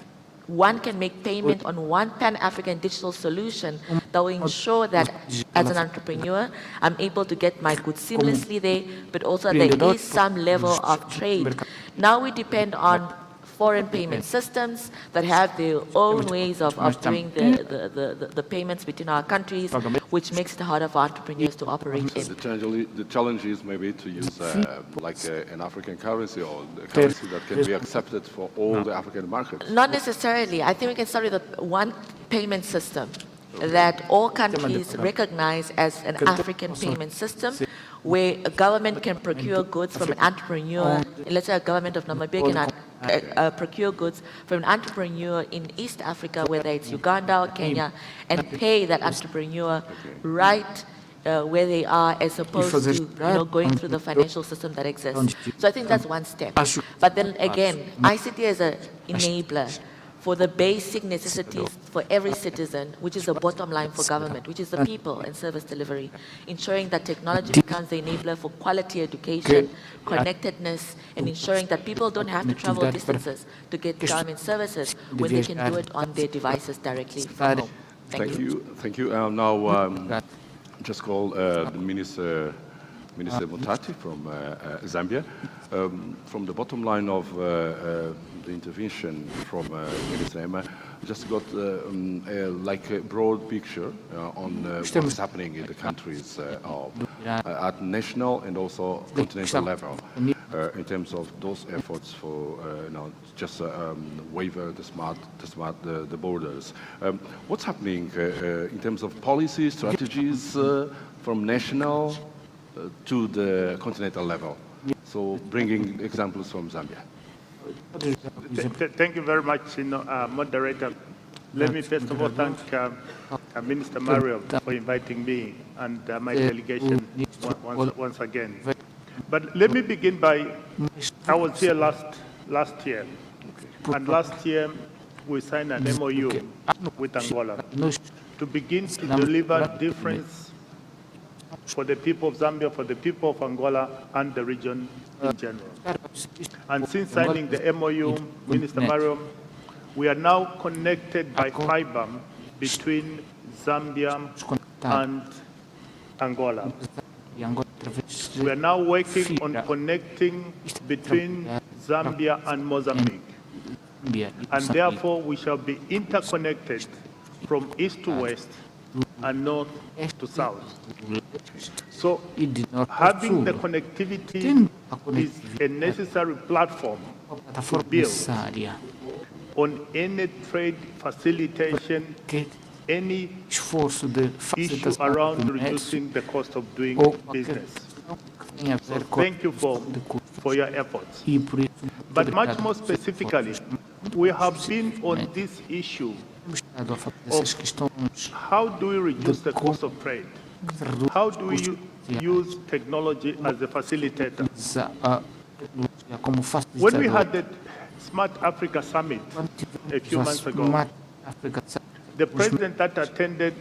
one can make payment on one pan-African digital solution that will ensure that as an entrepreneur, I'm able to get my goods seamlessly there, but also there is some level of trade. Now we depend on foreign payment systems that have their own ways of doing the payments between our countries, which makes it harder for entrepreneurs to operate in. The challenge is maybe to use an African currency or a currency that can be accepted for all the African markets. Not necessarily. I think we can start with one payment system that all countries recognize as an African payment system, where a government can procure goods from an entrepreneur. Let's say a government of Namibia can procure goods from an entrepreneur in East Africa, whether it's Uganda or Kenya, and pay that entrepreneur right where they are as opposed to going through the financial system that exists. So I think that's one step. But then again, ICT is an enabler for the basic necessities for every citizen, which is the bottom line for government, which is the people and service delivery, ensuring that technology becomes the enabler for quality education, connectedness, and ensuring that people don't have to travel distances to get government services when they can do it on their devices directly from home. Thank you. Thank you. Now, just call the Minister Mutati from Zambia. From the bottom line of the intervention from Minister Emma, just got like a broad picture on what is happening in the countries at national and also continental level in terms of those efforts for just waiver the borders. What's happening in terms of policy strategies from national to the continental level? So bringing examples from Zambia. Thank you very much, moderator. Let me first of all thank Minister Mario for inviting me and my delegation once again. But let me begin by, I was here last year, and last year we signed an MOU with Angola to begin to deliver difference for the people of Zambia, for the people of Angola, and the region in general. And since signing the MOU, Minister Mario, we are now connected by fiber between Zambia and Angola. We are now working on connecting between Zambia and Mozambique. And therefore, we shall be interconnected from east to west and north to south. So having the connectivity is a necessary platform to build on any trade facilitation, any issue around reducing the cost of doing business. So thank you for your efforts. But much more specifically, we have been on this issue of how do we reduce the cost of trade? How do we use technology as a facilitator? When we had the Smart Africa Summit a few months ago, the president that attended,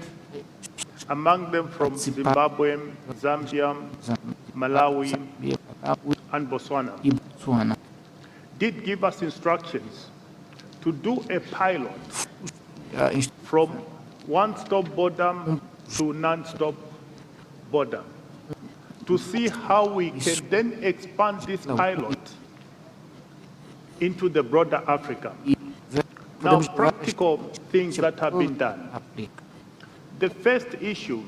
among them from Zimbabwe, Zambia, Malawi, and Botswana, did give us instructions to do a pilot from one-stop border to non-stop border to see how we can then expand this pilot into the broader Africa. Now, practical things that have been done. The first issue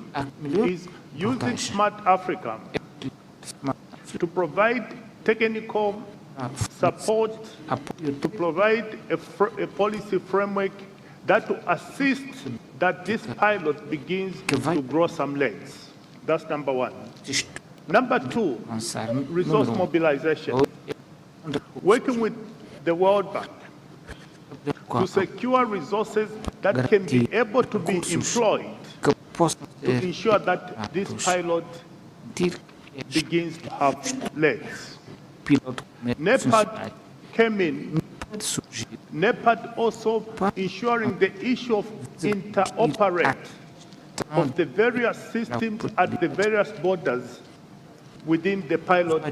is using Smart Africa to provide technical support, to provide a policy framework that will assist that this pilot begins to grow some legs. That's number one. Number two, resource mobilization. Working with the World Bank to secure resources that can be able to be employed to ensure that this pilot begins to have legs. NEPAD came in, NEPAD also ensuring the issue of interoperate of the various systems at the various borders within the pilot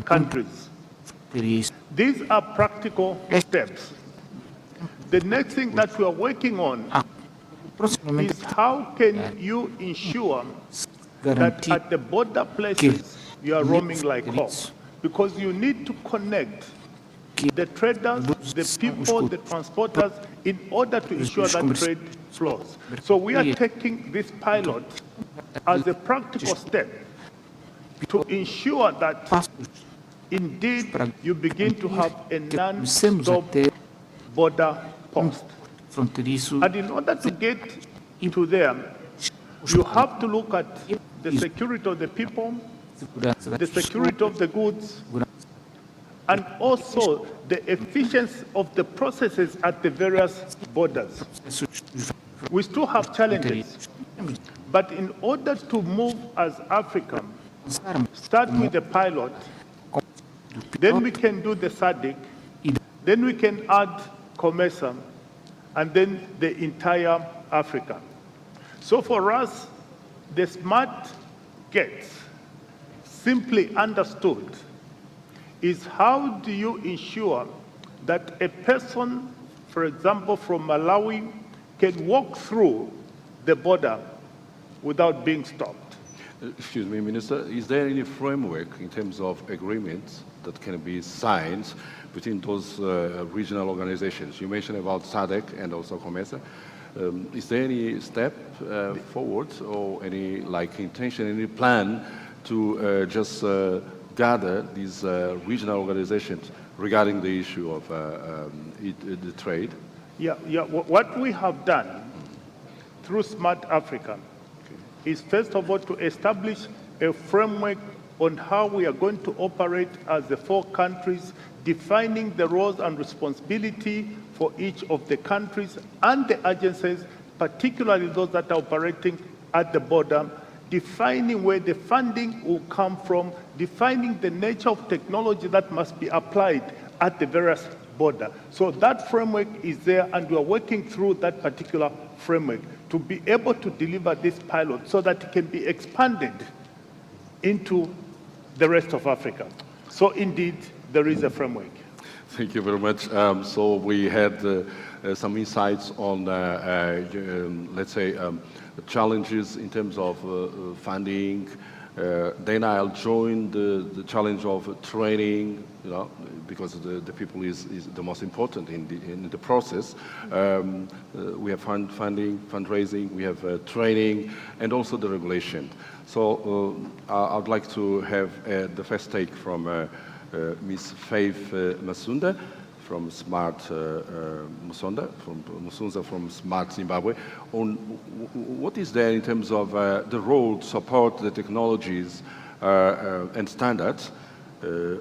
countries. These are practical steps. The next thing that we are working on is how can you ensure that at the border places you are roaming like hawk, because you need to connect the traders, the people, the transporters, in order to ensure that trade flows. So we are taking this pilot as a practical step to ensure that indeed you begin to have a non-stop border post. And in order to get to there, you have to look at the security of the people, the security of the goods, and also the efficiency of the processes at the various borders. We still have challenges. But in order to move as Africa, start with the pilot, then we can do the SADC, then we can add COMESA, and then the entire Africa. So for us, the smart gates, simply understood, is how do you ensure that a person, for example, from Malawi, can walk through the border without being stopped? Excuse me, Minister, is there any framework in terms of agreements that can be signed between those regional organizations? You mentioned about SADC and also COMESA. Is there any step forward or any intention, any plan to just gather these regional organizations regarding the issue of the trade? Yeah. What we have done through Smart Africa is first of all to establish a framework on how we are going to operate as the 4 countries, defining the roles and responsibility for each of the countries and the agencies, particularly those that are operating at the border, defining where the funding will come from, defining the nature of technology that must be applied at the various border. So that framework is there, and we are working through that particular framework to be able to deliver this pilot so that it can be expanded into the rest of Africa. So indeed, there is a framework. Thank you very much. So we had some insights on, let's say, challenges in terms of funding. Then I'll join the challenge of training, because the people is the most important in the process. We have funding, fundraising, we have training, and also the regulation. So I'd like to have the first take from Ms. Faith Masunda from Smart Musonza from Smart Zimbabwe, on what is there in terms of the role to support the technologies and standards,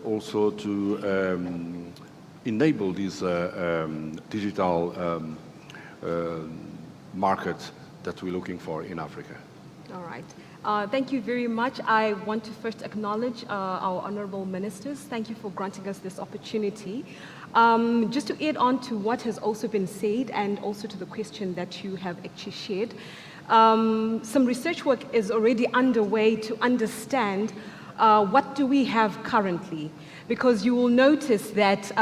also to enable this digital market that we're looking for in Africa. All right. Thank you very much. I want to first acknowledge our honorable ministers. Thank you for granting us this opportunity. Just to add on to what has also been said and also to the question that you have actually shared, some research work is already underway to understand what do we have currently, because you will notice that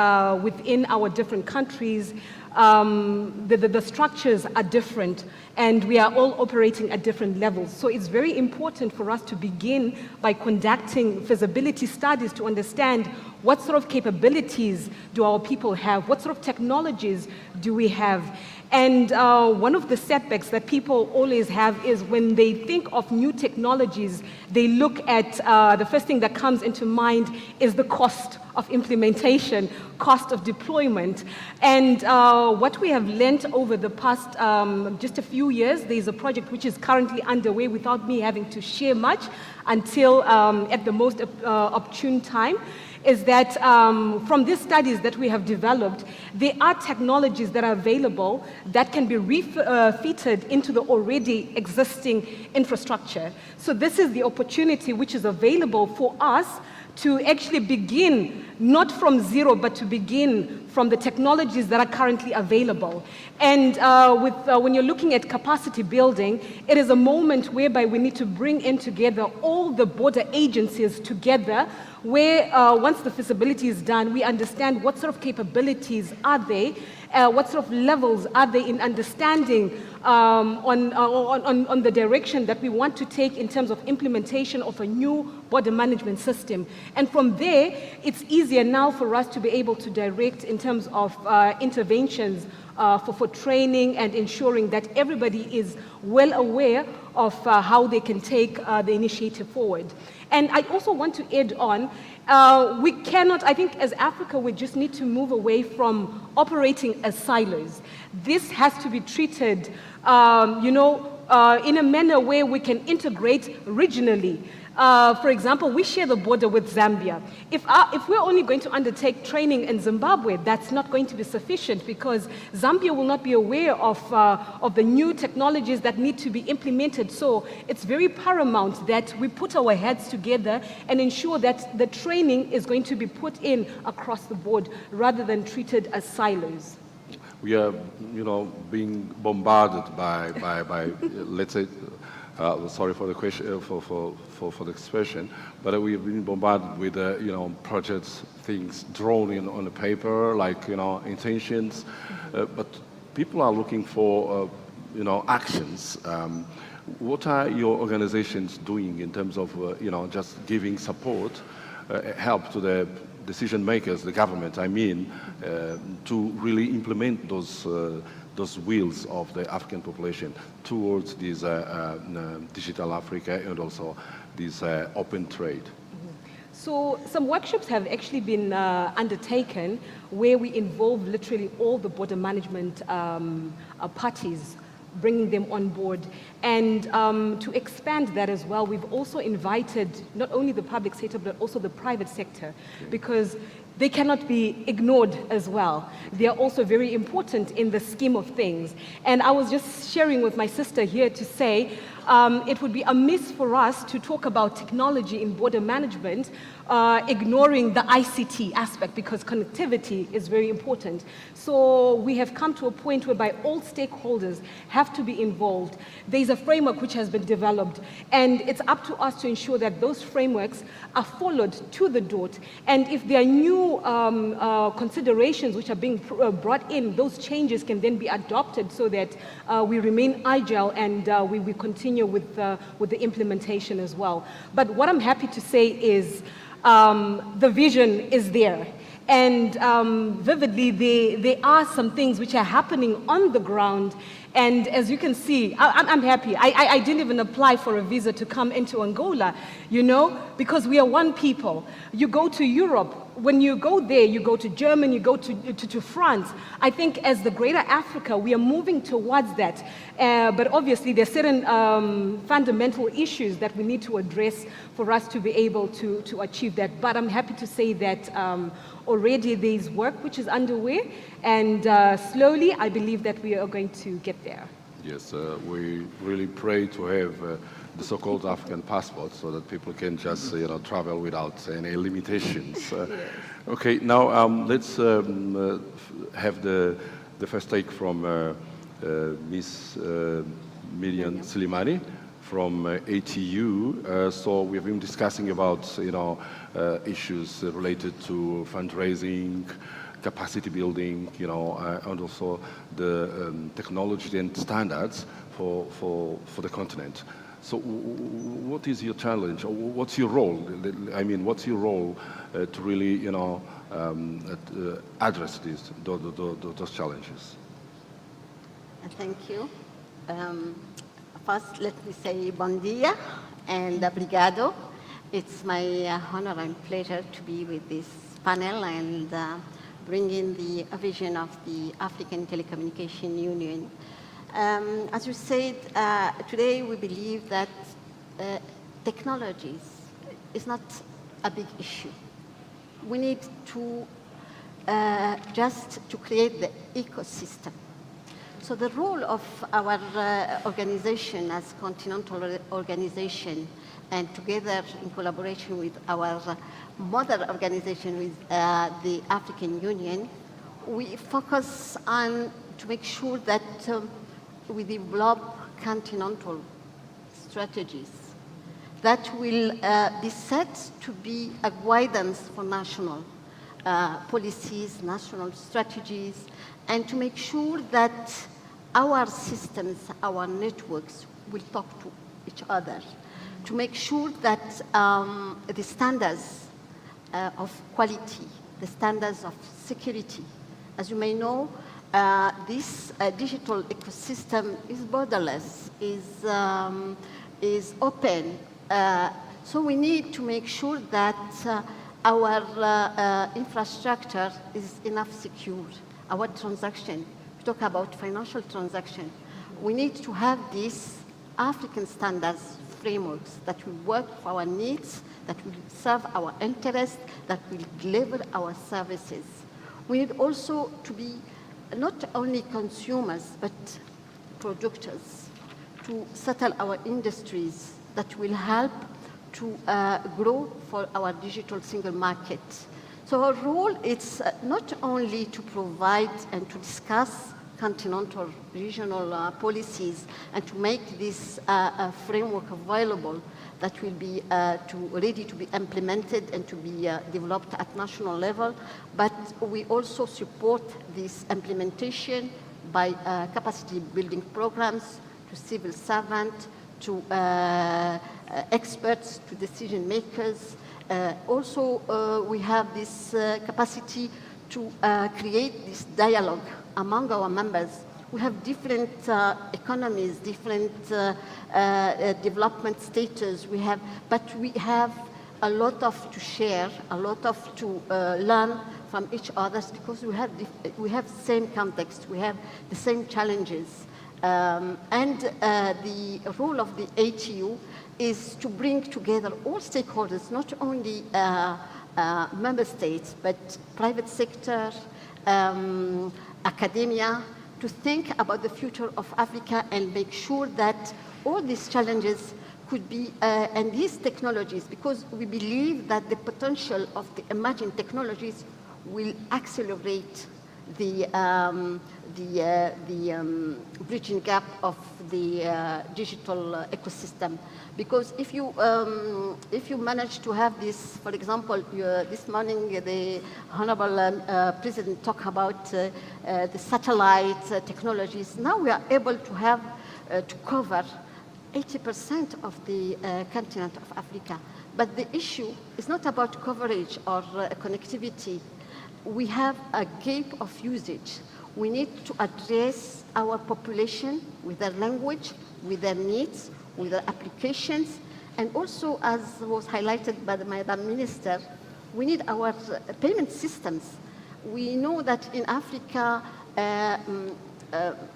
within our different countries, the structures are different and we are all operating at different levels. So it's very important for us to begin by conducting feasibility studies to understand what sort of capabilities do our people have, what sort of technologies do we have. And one of the setbacks that people always have is when they think of new technologies, they look at the first thing that comes into mind is the cost of implementation, cost of deployment. And what we have learned over the past just a few years, there's a project which is currently underway without me having to share much until at the most opportune time, is that from these studies that we have developed, there are technologies that are available that can be refitted into the already existing infrastructure. So this is the opportunity which is available for us to actually begin not from zero, but to begin from the technologies that are currently available. And when you're looking at capacity building, it is a moment whereby we need to bring in together all the border agencies together, where once the feasibility is done, we understand what sort of capabilities are they, what sort of levels are they in understanding on the direction that we want to take in terms of implementation of a new border management system. And from there, it's easier now for us to be able to direct in terms of interventions for training and ensuring that everybody is well aware of how they can take the initiative forward. And I also want to add on, we cannot, I think as Africa, we just need to move away from operating as silos. This has to be treated, in a manner where we can integrate regionally. For example, we share the border with Zambia. If we're only going to undertake training in Zimbabwe, that's not going to be sufficient because Zambia will not be aware of the new technologies that need to be implemented. So it's very paramount that we put our heads together and ensure that the training is going to be put in across the board rather than treated as silos. We are, being bombarded by let's say, sorry for the question, for the expression, but we have been bombarded with, projects, things drawn in on the paper, like, intentions, but people are looking for, actions. What are your organizations doing in terms of, just giving support, help to the decision makers, the government, to really implement those wills of the African population towards this digital Africa and also this open trade? So some workshops have actually been undertaken where we involve literally all the border management parties, bringing them on board. And to expand that as well, we've also invited not only the public sector, but also the private sector, because they cannot be ignored as well. They are also very important in the scheme of things. And I was just sharing with my sister here to say, it would be amiss for us to talk about technology in border management, ignoring the ICT aspect, because connectivity is very important. So we have come to a point whereby all stakeholders have to be involved. There's a framework which has been developed, and it's up to us to ensure that those frameworks are followed to the dot. And if there are new considerations which are being brought in, those changes can then be adopted so that we remain agile and we continue with the implementation as well. But what I'm happy to say is the vision is there. And vividly, there are some things which are happening on the ground. And as you can see, I'm happy. I didn't even apply for a visa to come into Angola, because we are one people. You go to Europe. When you go there, you go to Germany, you go to France. I think as the greater Africa, we are moving towards that. But obviously, there are certain fundamental issues that we need to address for us to be able to achieve that. But I'm happy to say that already there's work which is underway, and slowly I believe that we are going to get there. Yes, we really pray to have the so-called African passport so that people can just travel without any limitations. Yes. Okay, now let's have the first take from Ms. Miriam Slimani from ATU. So we've been discussing about issues related to fundraising, capacity building, and also the technology and standards for the continent. So what is your challenge? Or what's your role? What's your role to really, address those challenges? Thank you. First, let me say bon dia and obrigado. It's my honor and pleasure to be with this panel and bring in the vision of the African Telecommunication Union. As you said, today we believe that technologies is not a big issue. We need to just to create the ecosystem. So the role of our organization as continental organization, and together in collaboration with our mother organization with the African Union, we focus on to make sure that we develop continental strategies that will be set to be a guidance for national policies, national strategies, and to make sure that our systems, our networks will talk to each other, to make sure that the standards of quality, the standards of security, as you may know, this digital ecosystem is borderless, is open. So we need to make sure that our infrastructure is enough secure. Our transaction, we talk about financial transaction. We need to have these African standards frameworks that will work for our needs, that will serve our interests, that will deliver our services. We need also to be not only consumers, but producers, to settle our industries that will help to grow for our digital single market. So our role is not only to provide and to discuss continental regional policies and to make this framework available that will be ready to be implemented and to be developed at national level, but we also support this implementation by capacity building programs to civil servants, to experts, to decision makers. Also, we have this capacity to create this dialogue among our members. We have different economies, different development status. But we have a lot of to share, a lot of to learn from each other because we have the same context, we have the same challenges. And the role of the ATU is to bring together all stakeholders, not only member states, but private sector, academia, to think about the future of Africa and make sure that all these challenges could be, and these technologies, because we believe that the potential of the emerging technologies will accelerate the bridging gap of the digital ecosystem. Because if you manage to have this, for example, this morning the Honorable President talked about the satellite technologies. Now we are able to have to cover 80% of the continent of Africa. But the issue is not about coverage or connectivity. We have a gap of usage. We need to address our population with their language, with their needs, with their applications, and also, as was highlighted by the Madam Minister, we need our payment systems. We know that in Africa,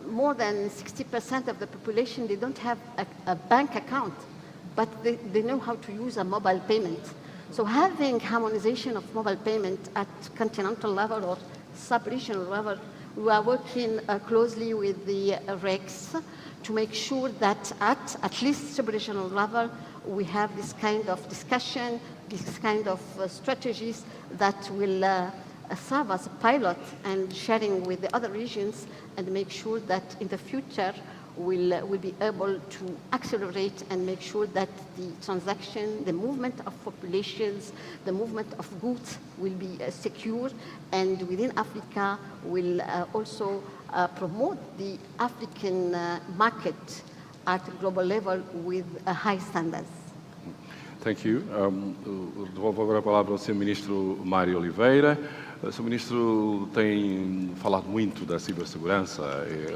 more than 60% of the population, they don't have a bank account, but they know how to use a mobile payment. So having harmonization of mobile payment at continental level or sub-regional level, we are working closely with the REX to make sure that at least sub-regional level, we have this kind of discussion, this kind of strategies that will serve as a pilot and sharing with the other regions and make sure that in the future we'll be able to accelerate and make sure that the transaction, the movement of populations, the movement of goods will be secure, and within Africa will also promote the African market at global level with high standards. Thank you. Devolvo agora a palavra ao Sr. Ministro Mário Oliveira. O Sr. Ministro tem falado muito da cibersegurança,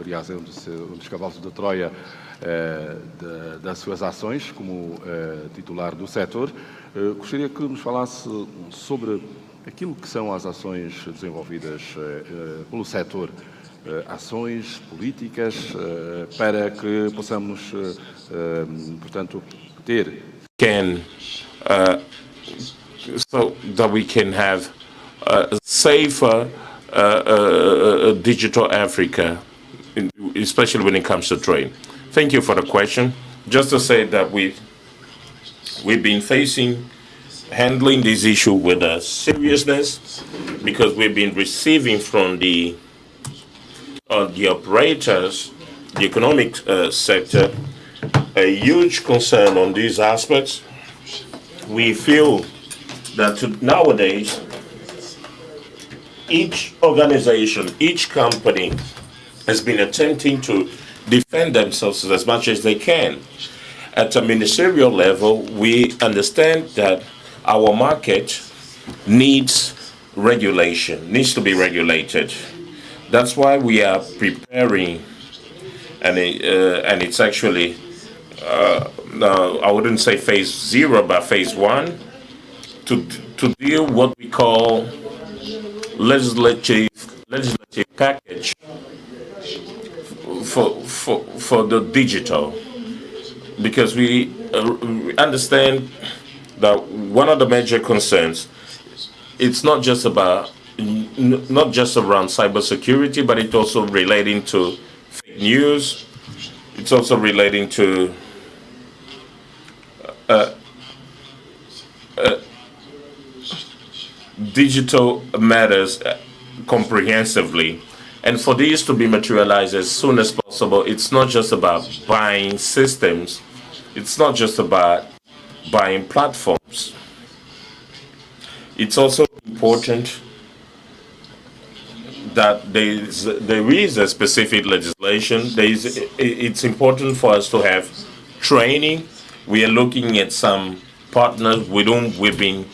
aliás, é um dos cavalos da Troia das suas ações como titular do setor. Gostaria que nos falasse sobre aquilo que são as ações desenvolvidas pelo setor, ações políticas para que possamos, portanto, ter so that we can have a safer digital Africa, especially when it comes to trade. Thank you for the question. Just to say that we've been handling this issue with a seriousness, because we've been receiving from the operators, the economic sector, a huge concern on these aspects. We feel that nowadays, each organization, each company has been attempting to defend themselves as much as they can. At a ministerial level, we understand that our market needs regulation, needs to be regulated. That's why we are preparing, and it's actually, I wouldn't say phase 0, but phase 1, to deal what we call legislative package for the digital, because we understand that one of the major concerns, it's not just about, not just around cybersecurity, but it's also relating to fake news. It's also relating to digital matters comprehensively. And for these to be materialized as soon as possible, it's not just about buying systems. It's not just about buying platforms. It's also important that there is a specific legislation. It's important for us to have training. We are looking at some partners with whom we've been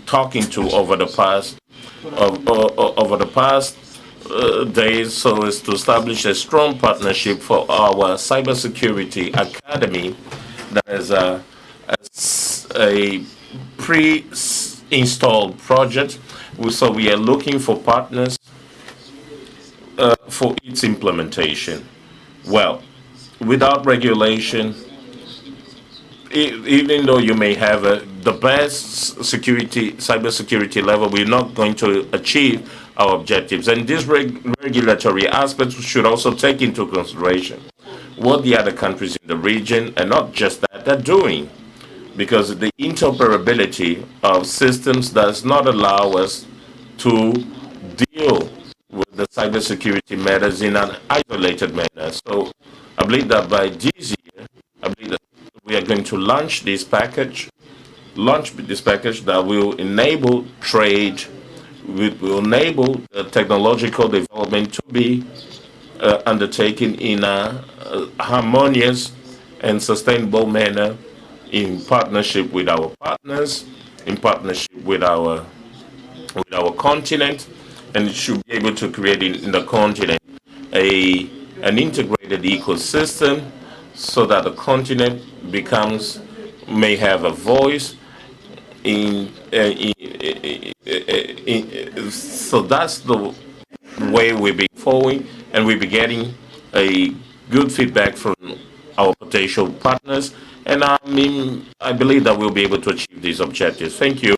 talking to over the past days, so as to establish a strong partnership for our cybersecurity academy that is a pre-installed project. So we are looking for partners for its implementation. Well, without regulation, even though you may have the best cybersecurity level, we're not going to achieve our objectives. And these regulatory aspects should also take into consideration what the other countries in the region, and not just that, are doing. Because the interoperability of systems does not allow us to deal with the cybersecurity matters in an isolated manner. So I believe that by this year, we are going to launch this package that will enable trade, will enable technological development to be undertaken in a harmonious and sustainable manner, in partnership with our partners, in partnership with our continent, and it should be able to create in the continent an integrated ecosystem, so that the continent may have a voice so that's the way we've been following, and we'll be getting a good feedback from our potential partners, and I believe that we'll be able to achieve these objectives. Thank you,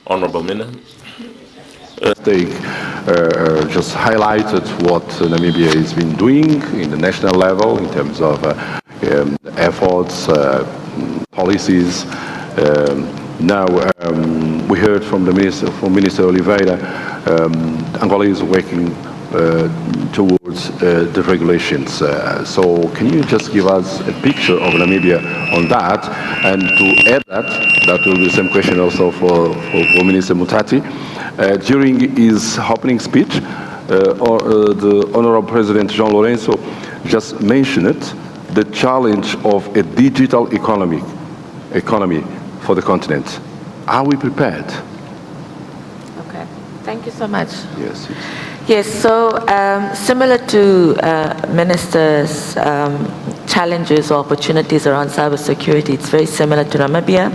Honorable Minister. They just highlighted what Namibia has been doing in the national level in terms of efforts, policies. Now we heard from Minister Oliveira, Angola is working towards the regulations. So can you just give us a picture of Namibia on that? And to add that will be the same question also for Minister Mutati. During his opening speech, the Honorable President João Lourenço just mentioned the challenge of a digital economy for the continent. Are we prepared? Okay, thank you so much. Yes. Yes, so similar to Minister's challenges or opportunities around cybersecurity, it's very similar to Namibia.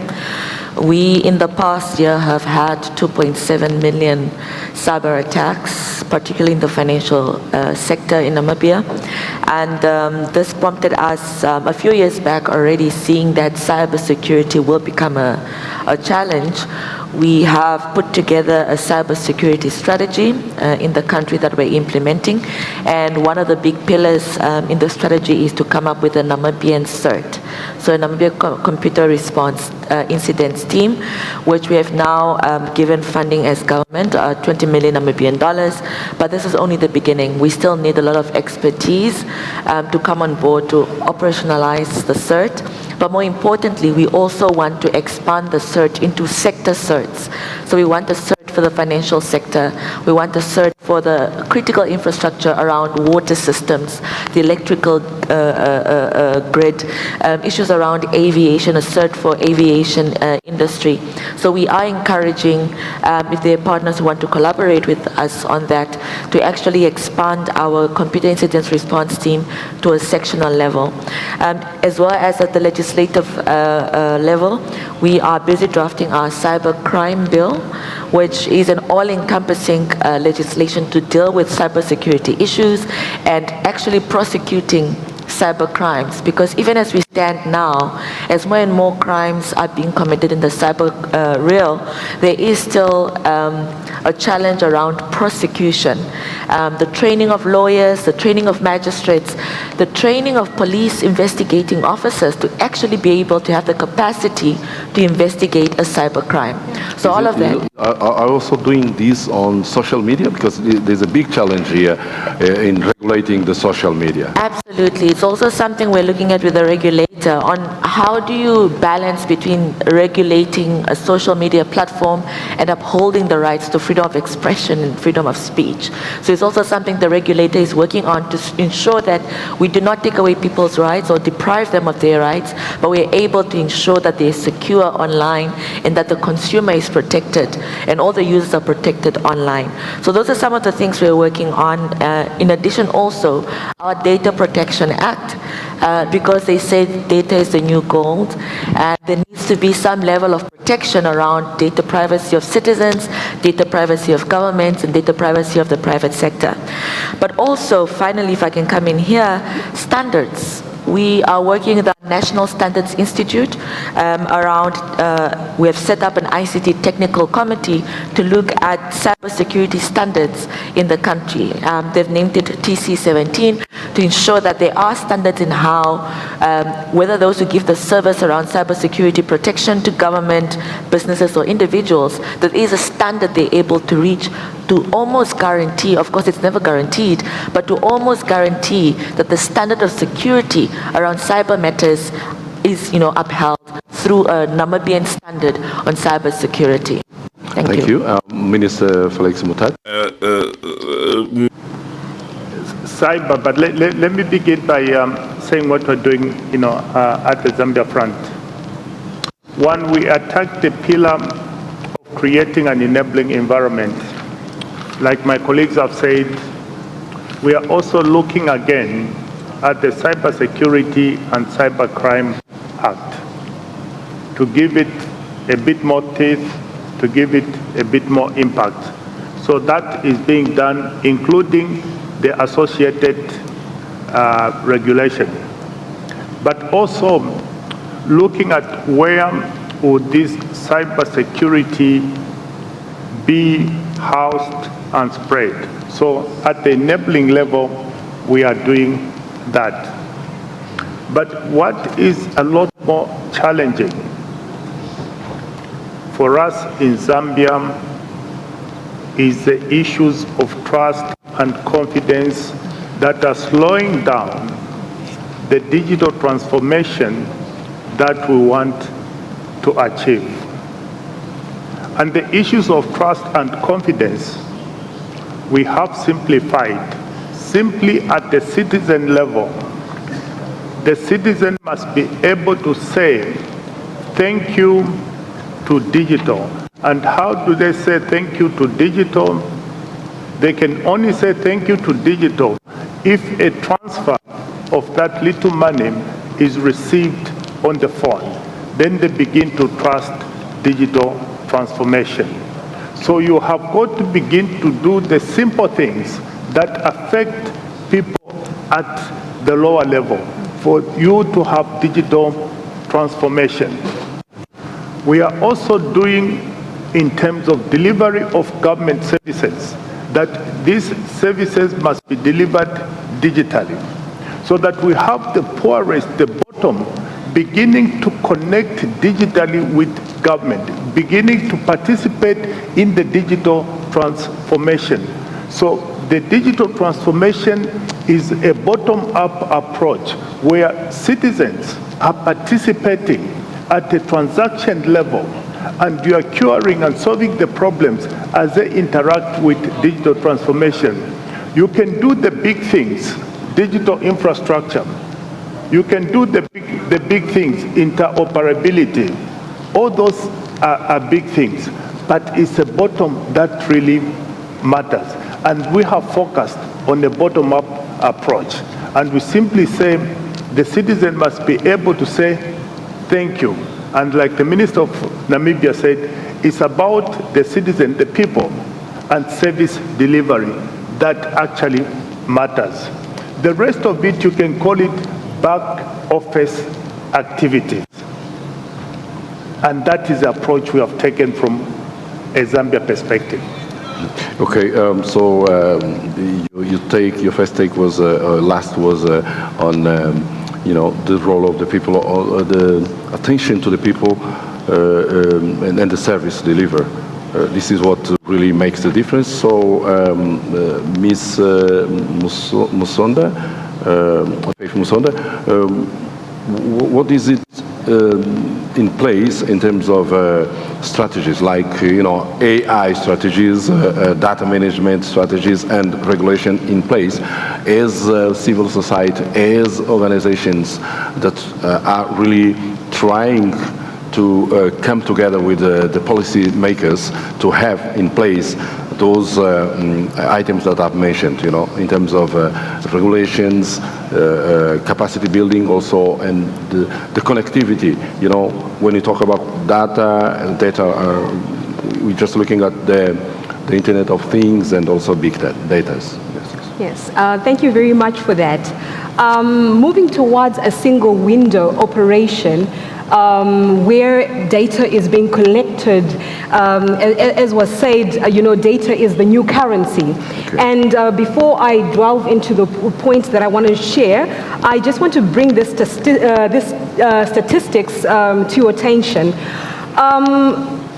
We, in the past year, have had 2.7 million cyber attacks, particularly in the financial sector in Namibia. And this prompted us a few years back already seeing that cybersecurity will become a challenge. We have put together a cybersecurity strategy in the country that we're implementing. And one of the big pillars in the strategy is to come up with a Namibian CERT. So a Namibia Computer Response Incidents Team, which we have now given funding as government, 20 million Namibian dollars. But this is only the beginning. We still need a lot of expertise to come on board to operationalize the CERT. But more importantly, we also want to expand the CERT into sector CERTs. So we want a CERT for the financial sector. We want a CERT for the critical infrastructure around water systems, the electrical grid, issues around aviation, a CERT for aviation industry. So we are encouraging, if there are partners who want to collaborate with us on that, to actually expand our computer incident response team to a sectional level. As well as at the legislative level, we are busy drafting our cyber crime bill, which is an all-encompassing legislation to deal with cybersecurity issues and actually prosecuting cyber crimes, because even as we stand now, as more and more crimes are being committed in the cyber realm, there is still a challenge around prosecution. The training of lawyers, the training of magistrates, the training of police investigating officers to actually be able to have the capacity to investigate a cyber crime. So all of that. Are also doing this on social media? Because there's a big challenge here in regulating the social media. Absolutely. It's also something we're looking at with the regulator on how do you balance between regulating a social media platform and upholding the rights to freedom of expression and freedom of speech. So it's also something the regulator is working on to ensure that we do not take away people's rights or deprive them of their rights, but we're able to ensure that they're secure online and that the consumer is protected and all the users are protected online. So those are some of the things we're working on. In addition, also our Data Protection Act, because they say data is the new gold, and there needs to be some level of protection around data privacy of citizens, data privacy of governments, and data privacy of the private sector. But also, finally, if I can come in here, standards. We are working with the National Standards Institute around, we have set up an ICT technical committee to look at cybersecurity standards in the country. They've named it TC17 to ensure that there are standards in how, whether those who give the service around cybersecurity protection to government, businesses or individuals, that there is a standard they're able to reach to almost guarantee, of course it's never guaranteed, but to almost guarantee that the standard of security around cyber matters is, upheld through a Namibian standard on cyber security. Thank you. Minister Felix Mutat. Cyber, but let me begin by saying what we're doing, at the Zambia front. One, we attacked the pillar of creating an enabling environment. Like my colleagues have said, we are also looking again at the Cybersecurity and Cybercrime Act to give it a bit more teeth, to give it a bit more impact. So that is being done, including the associated regulation. But also looking at where would this cybersecurity be housed and spread. So at the enabling level, we are doing that. But what is a lot more challenging for us in Zambia is the issues of trust and confidence that are slowing down the digital transformation that we want to achieve. And the issues of trust and confidence we have simplified simply at the citizen level. The citizen must be able to say thank you to digital. And how do they say thank you to digital? They can only say thank you to digital if a transfer of that little money is received on the phone. Then they begin to trust digital transformation. So you have got to begin to do the simple things that affect people at the lower level for you to have digital transformation. We are also doing, in terms of delivery of government services, that these services must be delivered digitally, so that we have the poorest, the bottom, beginning to connect digitally with government, beginning to participate in the digital transformation. So the digital transformation is a bottom-up approach where citizens are participating at the transaction level, and you are curing and solving the problems as they interact with digital transformation. You can do the big things, digital infrastructure. You can do the big things, interoperability. All those are big things, but it's the bottom that really matters. And we have focused on the bottom-up approach. And we simply say the citizen must be able to say thank you. And like the Minister of Namibia said, it's about the citizen, the people, and service delivery that actually matters. The rest of it, you can call it back office activities. And that is the approach we have taken from a Zambia perspective. Okay, your first take was last was on the role of the people, or the attention to the people, and the service delivered. This is what really makes the difference. So, Ms. Musonda, what is it in place in terms of strategies like AI strategies, data management strategies, and regulation in place as civil society, as organizations that are really trying to come together with the policy makers to have in place those items that I've mentioned, in terms of regulations, capacity building also, and the connectivity. When you talk about data, we're just looking at the Internet of Things and also big data. Yes, thank you very much for that. Moving towards a single window operation, where data is being collected, as was said, data is the new currency. Okay. And before I delve into the points that I want to share, I just want to bring this statistics to your attention.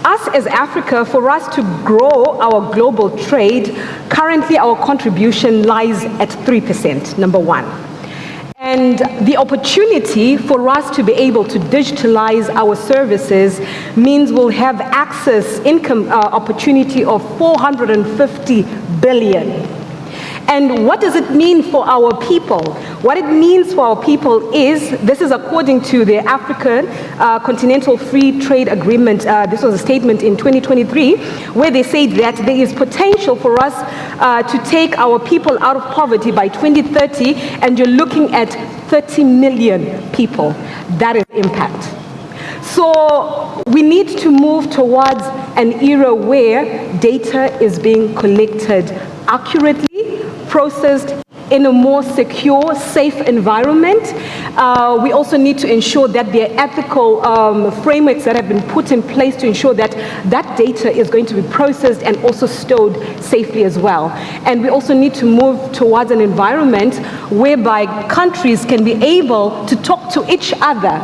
Us as Africa, for us to grow our global trade, currently our contribution lies at 3%, number one. And the opportunity for us to be able to digitalize our services means we'll have income opportunity of 450 billion. And what does it mean for our people? What it means for our people is, this is according to the African Continental Free Trade Agreement. This was a statement in 2023, where they say that there is potential for us to take our people out of poverty by 2030, and you're looking at 30 million people. That is impact. So we need to move towards an era where data is being collected accurately, processed in a more secure, safe environment. We also need to ensure that there are ethical frameworks that have been put in place to ensure that that data is going to be processed and also stored safely as well. And we also need to move towards an environment whereby countries can be able to talk to each other.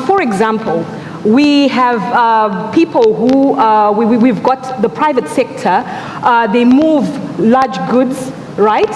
For example, we have people who, we've got the private sector, they move large goods, right?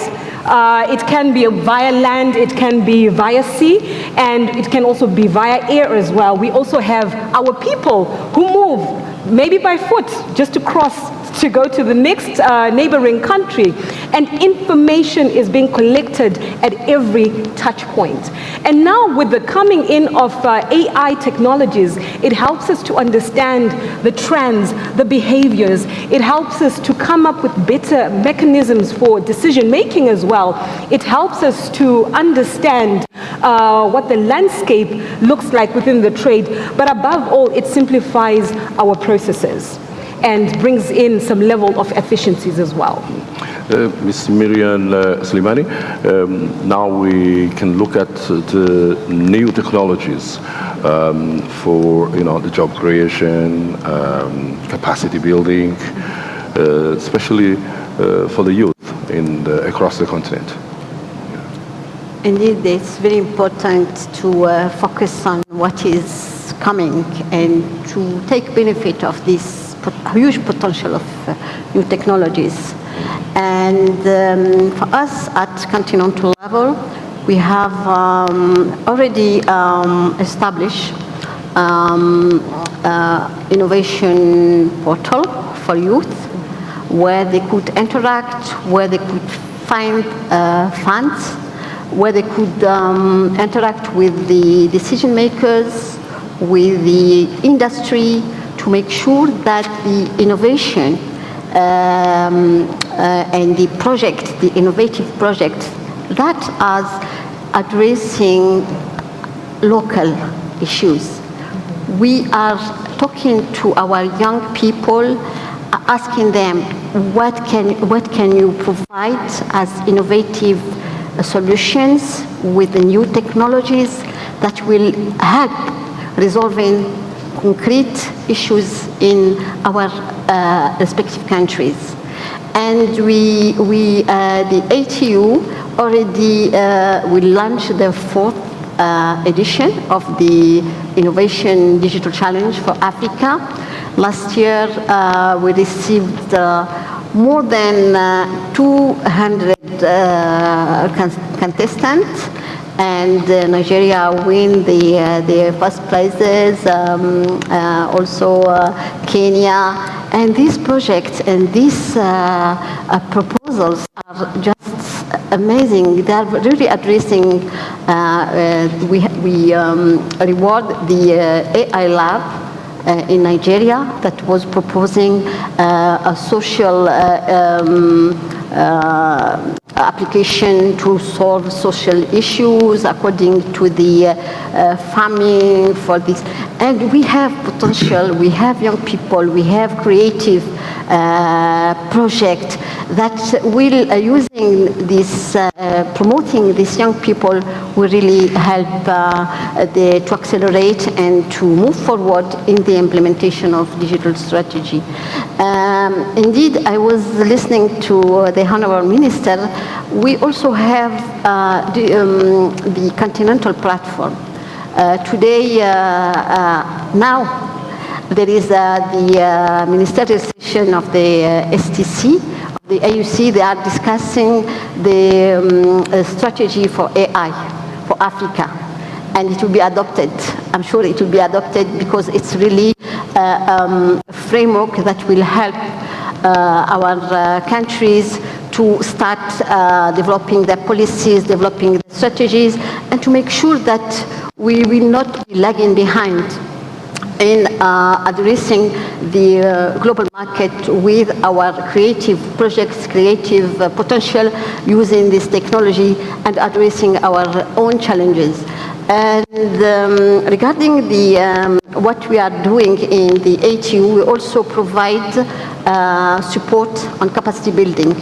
It can be via land, it can be via sea, and it can also be via air as well. We also have our people who move, maybe by foot, just to cross, to go to the next neighboring country. And information is being collected at every touch point. And now with the coming in of AI technologies, it helps us to understand the trends, the behaviors. It helps us to come up with better mechanisms for decision making as well. It helps us to understand what the landscape looks like within the trade. But above all, it simplifies our processes and brings in some level of efficiencies as well. Ms. Miriam Slimani, now we can look at the new technologies for the job creation, capacity building, especially for the youth across the continent. Indeed, it's very important to focus on what is coming and to take benefit of this huge potential of new technologies. And for us at continental level, we have already established innovation portal for youth, where they could interact, where they could find funds, where they could interact with the decision makers, with the industry, to make sure that the innovation and the project, the innovative project that are addressing local issues. We are talking to our young people, asking them, what can you provide as innovative solutions with the new technologies that will help resolving concrete issues in our respective countries. And the ATU already will launch the 4th edition of the Innovation Digital Challenge for Africa. Last year, we received more than 200 contestants, and Nigeria win the first prizes, also Kenya. And these projects and these proposals are just amazing. They are really addressing, we reward the AI lab in Nigeria that was proposing a social application to solve social issues according to the farming for this. And we have potential, we have young people, we have creative project that will, using this, promoting these young people will really help to accelerate and to move forward in the implementation of digital strategy. Indeed, I was listening to the Honorable Minister. We also have the Continental Platform. Today, now, there is the ministerial session of the STC, of the AUC. They are discussing the strategy for AI for Africa, and it will be adopted. I'm sure it will be adopted because it's really a framework that will help our countries to start developing their policies, developing the strategies, and to make sure that we will not be lagging behind in addressing the global market with our creative projects, creative potential using this technology and addressing our own challenges. And regarding the what we are doing in the ATU, we also provide support on capacity building.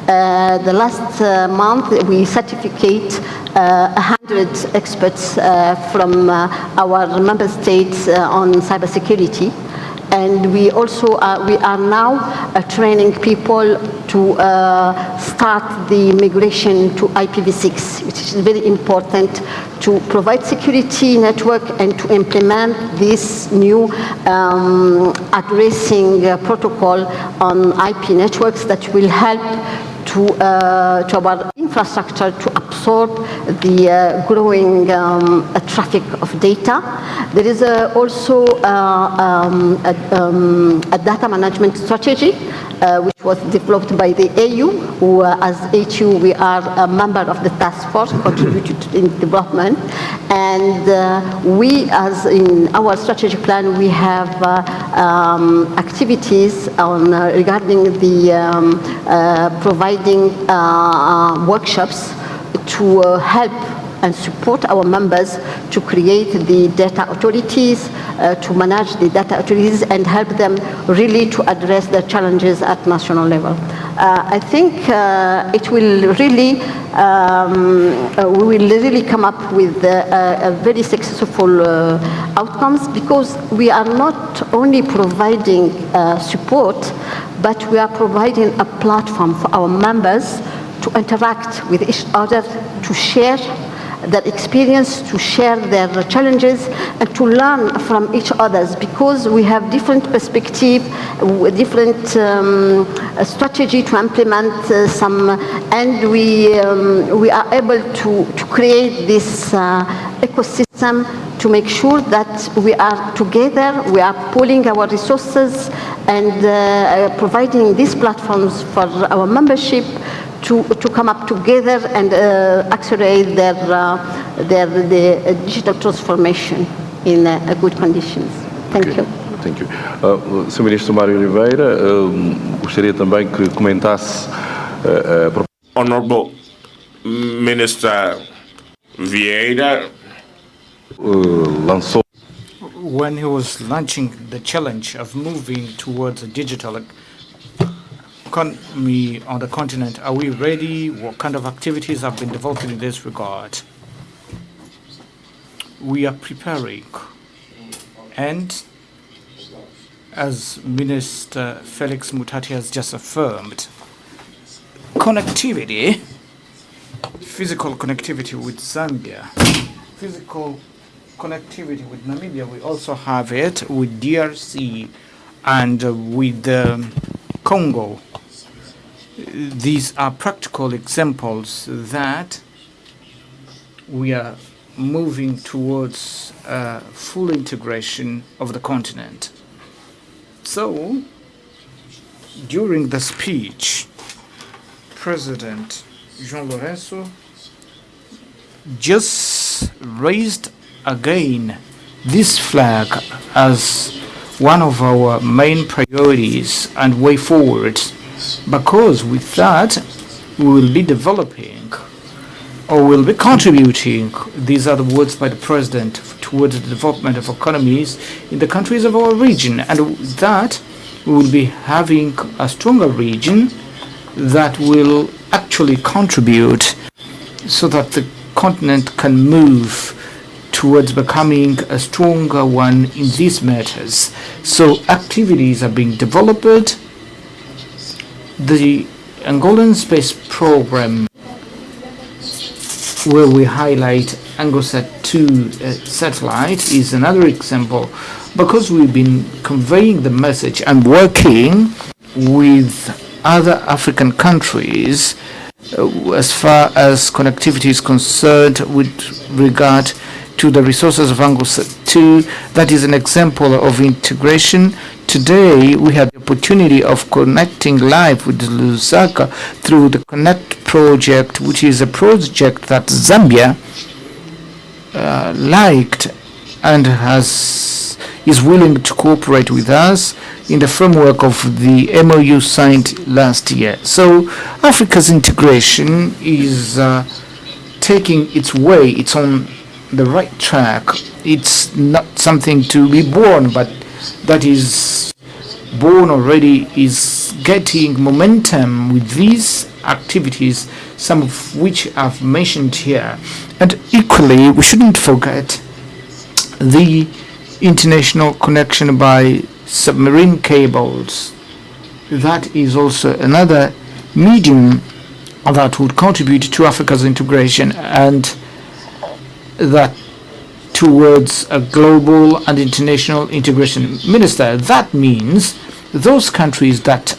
The last month, we certificate 100 experts from our member states on cybersecurity. And we also we are now training people to start the migration to IPv6, which is very important to provide security network and to implement this new addressing protocol on IP networks that will help to our infrastructure to absorb the growing traffic of data. There is also a data management strategy which was developed by the AU, who as AU we are a member of the task force contributed in development. And we, as in our strategic plan, we have activities on regarding the providing workshops to help and support our members to create the data authorities, to manage the data authorities and help them really to address the challenges at national level. I think it will really, we will really come up with a very successful outcomes, because we are not only providing support, but we are providing a platform for our members to interact with each other, to share their experience, to share their challenges, and to learn from each other, because we have different perspective, different strategy to implement some, and we are able to create this ecosystem to make sure that we are together, we are pooling our resources and providing these platforms for our membership to come up together and accelerate their digital transformation in good conditions. Thank you. Thank you. Sr. Ministro Mário Oliveira, gostaria também que comentasse Honorable Minister Vieira lançou. When he was launching the challenge of moving towards a digital economy on the continent, are we ready? What kind of activities have been developed in this regard? we are preparing, and as Minister Felix Mutati has just affirmed, connectivity, physical connectivity with Zambia, physical connectivity with Namibia, we also have it with DRC and with Congo. These are practical examples that we are moving towards full integration of the continent. So, during the speech, President João Lourenço just raised again this flag as one of our main priorities and way forward, because with that we will be developing or will be contributing, these are the words by the President, towards the development of economies in the countries of our region, and with that we will be having a stronger region that will actually contribute so that the continent can move towards becoming a stronger one in these matters. So activities are being developed. The Angolan space program, where we highlight ANGOSAT 2 satellite, is another example, because we've been conveying the message and working with other African countries as far as connectivity is concerned with regard to the resources of ANGOSAT 2. That is an example of integration. Today we had the opportunity of connecting live with Lusaka through the Connect project, which is a project that Zambia liked and is willing to cooperate with us in the framework of the MOU signed last year. So Africa's integration is taking its way. It's on the right track. It's not something to be born, but that is born already, is getting momentum with these activities, some of which I've mentioned here. And equally, we shouldn't forget the international connection by submarine cables. That is also another medium that would contribute to Africa's integration and that towards a global and international integration. Minister, that means those countries that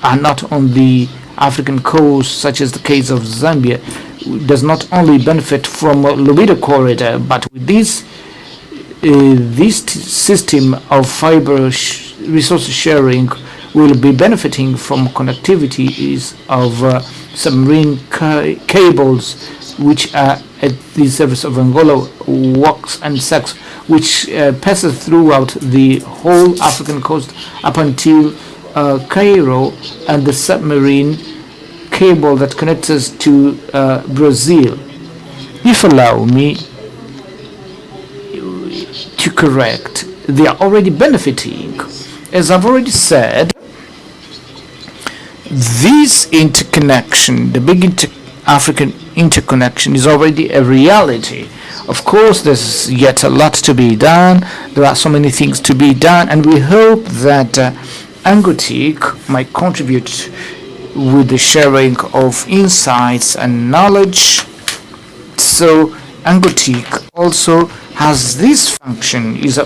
are not on the African coast, such as the case of Zambia, does not only benefit from Lobito corridor, but with this system of fiber resource sharing will be benefiting from connectivities of submarine cables, which are at the service of Angola, WOX and SAX, which passes throughout the whole African coast up until Cairo, and the submarine cable that connects us to Brazil. If allow me to correct, they are already benefiting. As I've already said, this interconnection, the big African interconnection, is already a reality. Of course, there's yet a lot to be done. There are so many things to be done, and we hope that ANGOTIC might contribute with the sharing of insights and knowledge. So ANGOTIC also has this function, is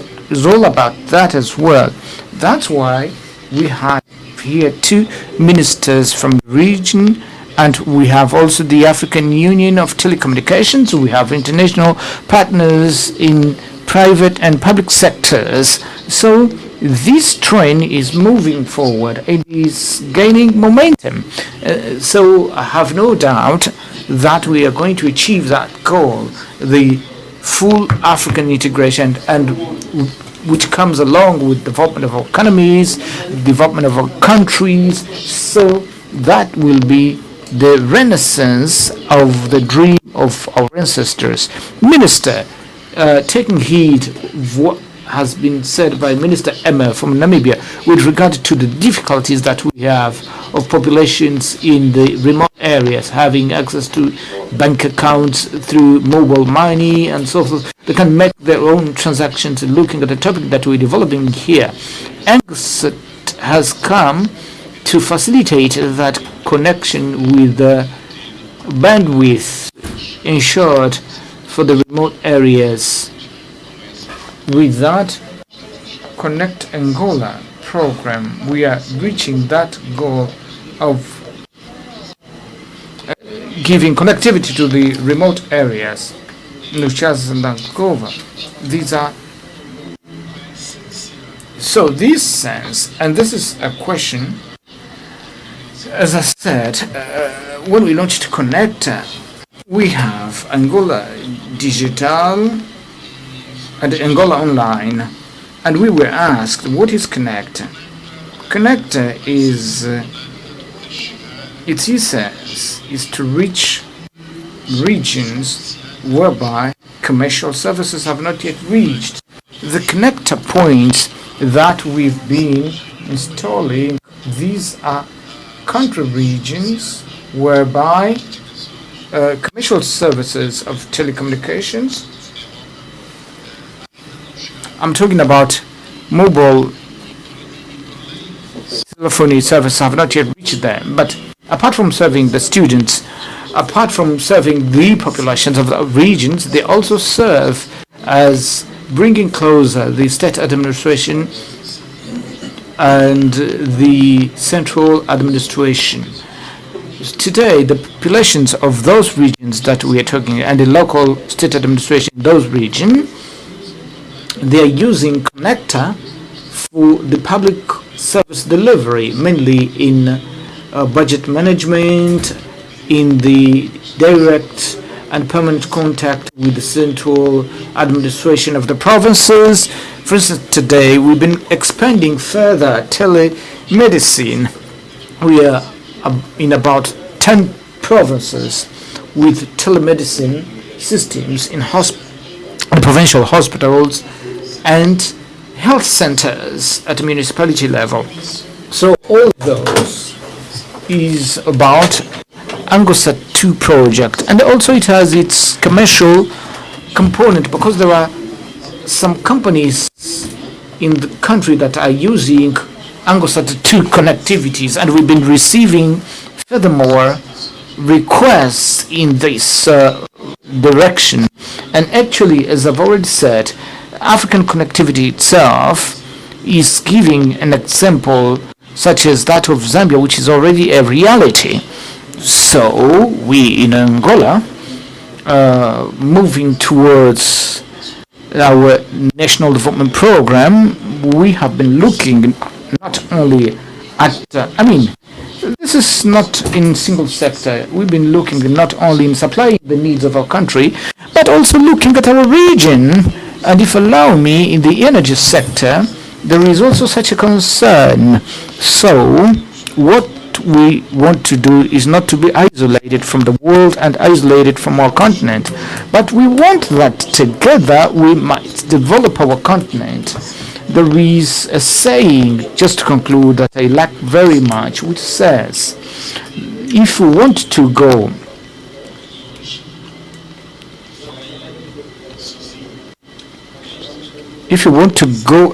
all about that as well. That's why we have here two ministers from the region, and we have also the African Union of Telecommunications. We have international partners in private and public sectors. So this trend is moving forward. It is gaining momentum. So I have no doubt that we are going to achieve that goal, the full African integration, and which comes along with development of our economies, development of our countries. So that will be the renaissance of the dream of our ancestors. Minister, taking heed of what has been said by Minister Emma from Namibia with regard to the difficulties that we have of populations in the remote areas having access to bank accounts through mobile money and so forth. They can make their own transactions. Looking at the topic that we're developing here, ANGOTIC has come to facilitate that connection with the bandwidth ensured for the remote areas. With that Connect Angola program, we are reaching that goal of giving connectivity to the remote areas, Nuchas and Angola. These are so this sense, and this is a question, as I said, when we launched Connect, we have Angola Digital and Angola Online, and we were asked, what is Connect? Connect is, its essence is to reach regions whereby commercial services have not yet reached. The connector points that we've been installing, these are country regions whereby commercial services of telecommunications, I'm talking about mobile telephony services have not yet reached there. But apart from serving the students, apart from serving the populations of the regions, they also serve as bringing closer the state administration and the central administration. Today, the populations of those regions that we are talking and the local state administration in those regions, they are using Connector for the public service delivery, mainly in budget management, in the direct and permanent contact with the central administration of the provinces. For instance, today we've been expanding further telemedicine. We are in about 10 provinces with telemedicine systems in provincial hospitals and health centers at municipality level. So all of those is about ANGOSA 2 project, and also it has its commercial component because there are some companies in the country that are using ANGOSA 2 connectivities, and we've been receiving furthermore requests in this direction. And actually, as I've already said, African connectivity itself is giving an example such as that of Zambia, which is already a reality. So we in Angola, moving towards our national development program, we have been looking not only at, this is not in single sector. We've been looking not only in supplying the needs of our country, but also looking at our region. And if allow me, in the energy sector, there is also such a concern. So what we want to do is not to be isolated from the world and isolated from our continent, but we want that together we might develop our continent. There is a saying, just to conclude, that I like very much, which says, if we want to go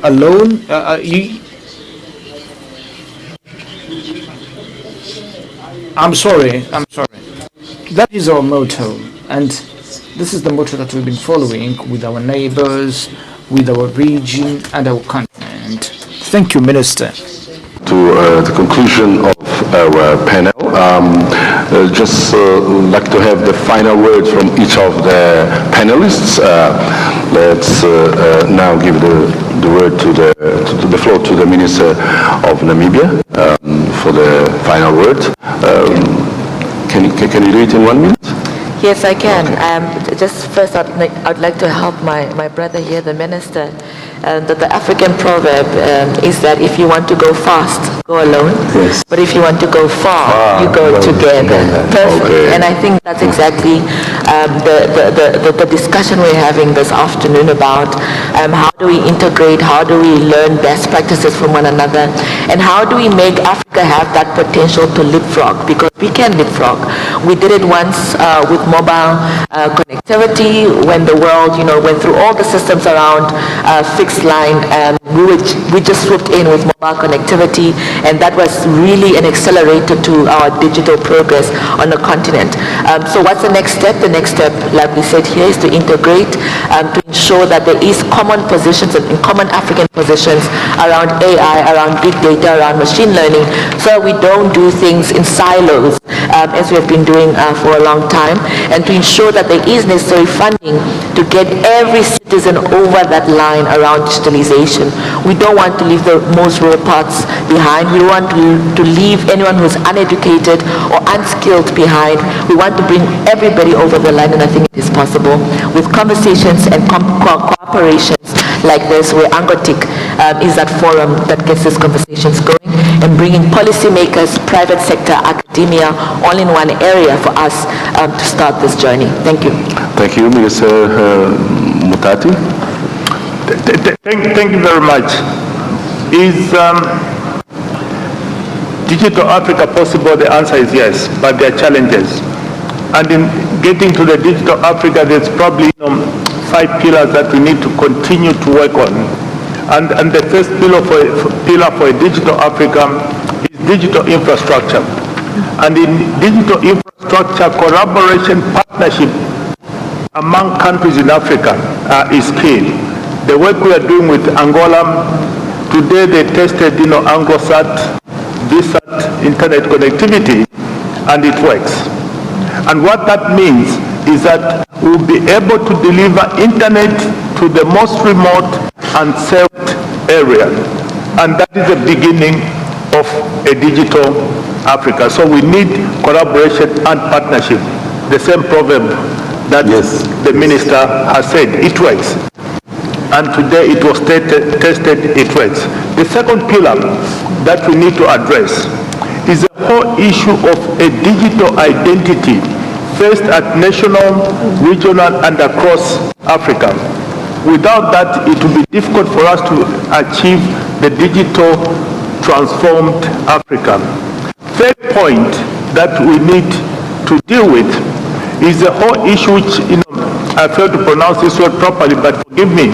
alone, I'm sorry. That is our motto, and this is the motto that we've been following with our neighbors, with our region and our continent. Thank you, Minister. To the conclusion of our panel, just like to have the final words from each of the panelists. Let's now give the word to the floor to the Minister of Namibia for the final word. Can you do it in 1 minute? Yes, I can. Okay. Just first, I'd like to help my brother here, the Minister. The African proverb is that if you want to go fast, go alone. Yes. But if you want to go far, you go together. Perfect. Okay. And I think that's exactly the discussion we're having this afternoon about how do we integrate, how do we learn best practices from one another, and how do we make Africa have that potential to leapfrog, because we can leapfrog. We did it once with mobile connectivity when the world, went through all the systems around fixed line. We just swooped in with mobile connectivity, and that was really an accelerator to our digital progress on the continent. So what's the next step? The next step, like we said here, is to integrate, to ensure that there is common positions and common African positions around AI, around big data, around machine learning, so we don't do things in silos as we have been doing for a long time, and to ensure that there is necessary funding to get every citizen over that line around digitalization. We don't want to leave the most rural parts behind. We want to leave anyone who's uneducated or unskilled behind. We want to bring everybody over the line, and I think it is possible with conversations and cooperations like this, where ANGOTIC is that forum that gets these conversations going, and bringing policymakers, private sector, academia, all in one area for us to start this journey. Thank you. Thank you, Mr. Mutati. Thank you very much. Is Digital Africa possible? The answer is yes, but there are challenges. And in getting to the Digital Africa, there's probably 5 pillars that we need to continue to work on. And the first pillar for a Digital Africa is digital infrastructure. And in digital infrastructure, collaboration, partnership among countries in Africa is key. The work we are doing with Angola, today they tested ANGOSAT, VSAT internet connectivity, and it works. And what that means is that we'll be able to deliver internet to the most remote and served area. And that is the beginning of a digital Africa. So we need collaboration and partnership. The same proverb that the minister has said, it works. And today it was tested, it works. The second pillar that we need to address is the whole issue of a digital identity, first at national, regional, and across Africa. Without that, it will be difficult for us to achieve the digital transformed Africa. Third point that we need to deal with is the whole issue which, I failed to pronounce this word properly, but forgive me,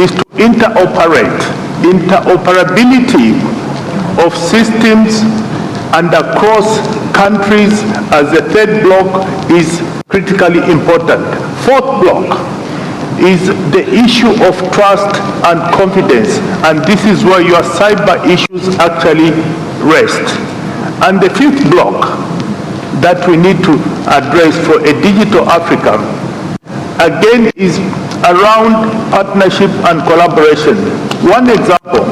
is to interoperate. Interoperability of systems and across countries as the third block is critically important. Fourth block is the issue of trust and confidence, and this is where your cyber issues actually rest. And the fifth block that we need to address for a digital Africa, again, is around partnership and collaboration. One example,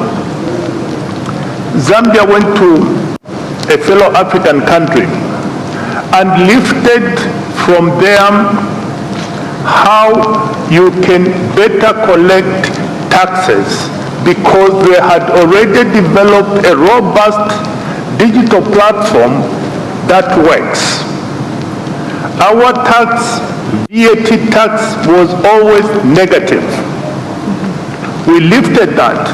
Zambia went to a fellow African country and lifted from them how you can better collect taxes, because they had already developed a robust digital platform that works. Our tax, VAT tax, was always negative. We lifted that,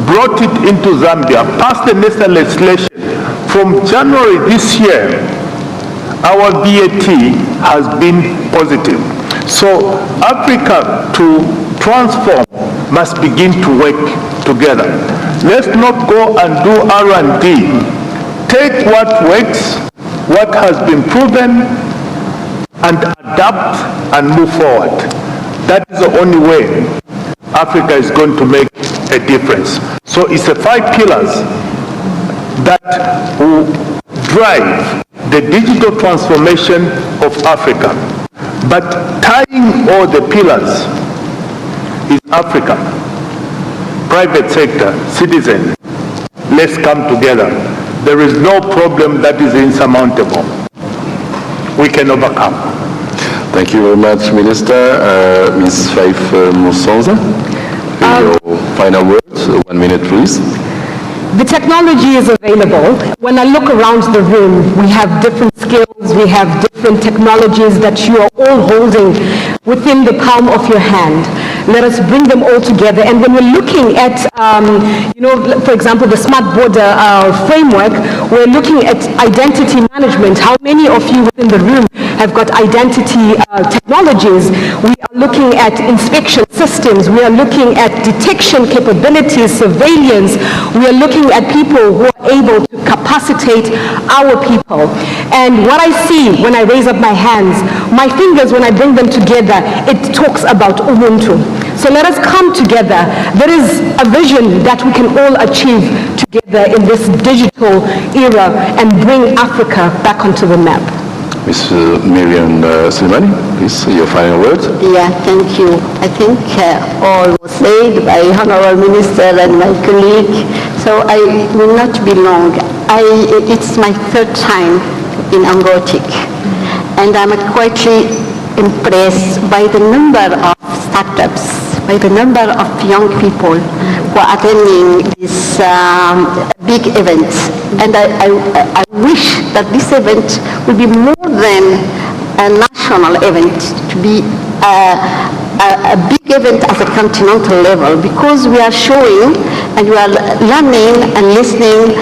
brought it into Zambia, passed the necessary legislation. From January this year, our VAT has been positive. So Africa, to transform, must begin to work together. Let's not go and do R&D. Take what works, what has been proven, and adapt and move forward. That is the only way Africa is going to make a difference. So it's the 5 pillars that will drive the digital transformation of Africa. But tying all the pillars is Africa. Private sector, citizen, let's come together. There is no problem that is insurmountable. We can overcome. Thank you very much, Minister. Ms. Faith Musonza, your final words. 1 minute, please. The technology is available. When I look around the room, we have different skills, because we have different technologies that you are all holding within the palm of your hand. Let us bring them all together. And when we're looking at, for example, the Smart Border framework, we're looking at identity management. How many of you within the room have got identity technologies? We are looking at inspection systems. We are looking at detection capabilities, surveillance. We are looking at people who are able to capacitate our people. And what I see when I raise up my hands, my fingers, when I bring them together, it talks about Ubuntu. So let us come together. There is a vision that we can all achieve together in this digital era and bring Africa back onto the map. Ms. Miriam Slimani, please, your final word. Yeah, thank you. I think all was said by Honorable Minister and my colleague, so I will not be long. It's my third time in ANGOTIC, and I'm quite impressed by the number of startups, by the number of young people who are attending this big event. And I wish that this event will be more than a national event, to be a big event at a continental level, because we are showing and we are learning and listening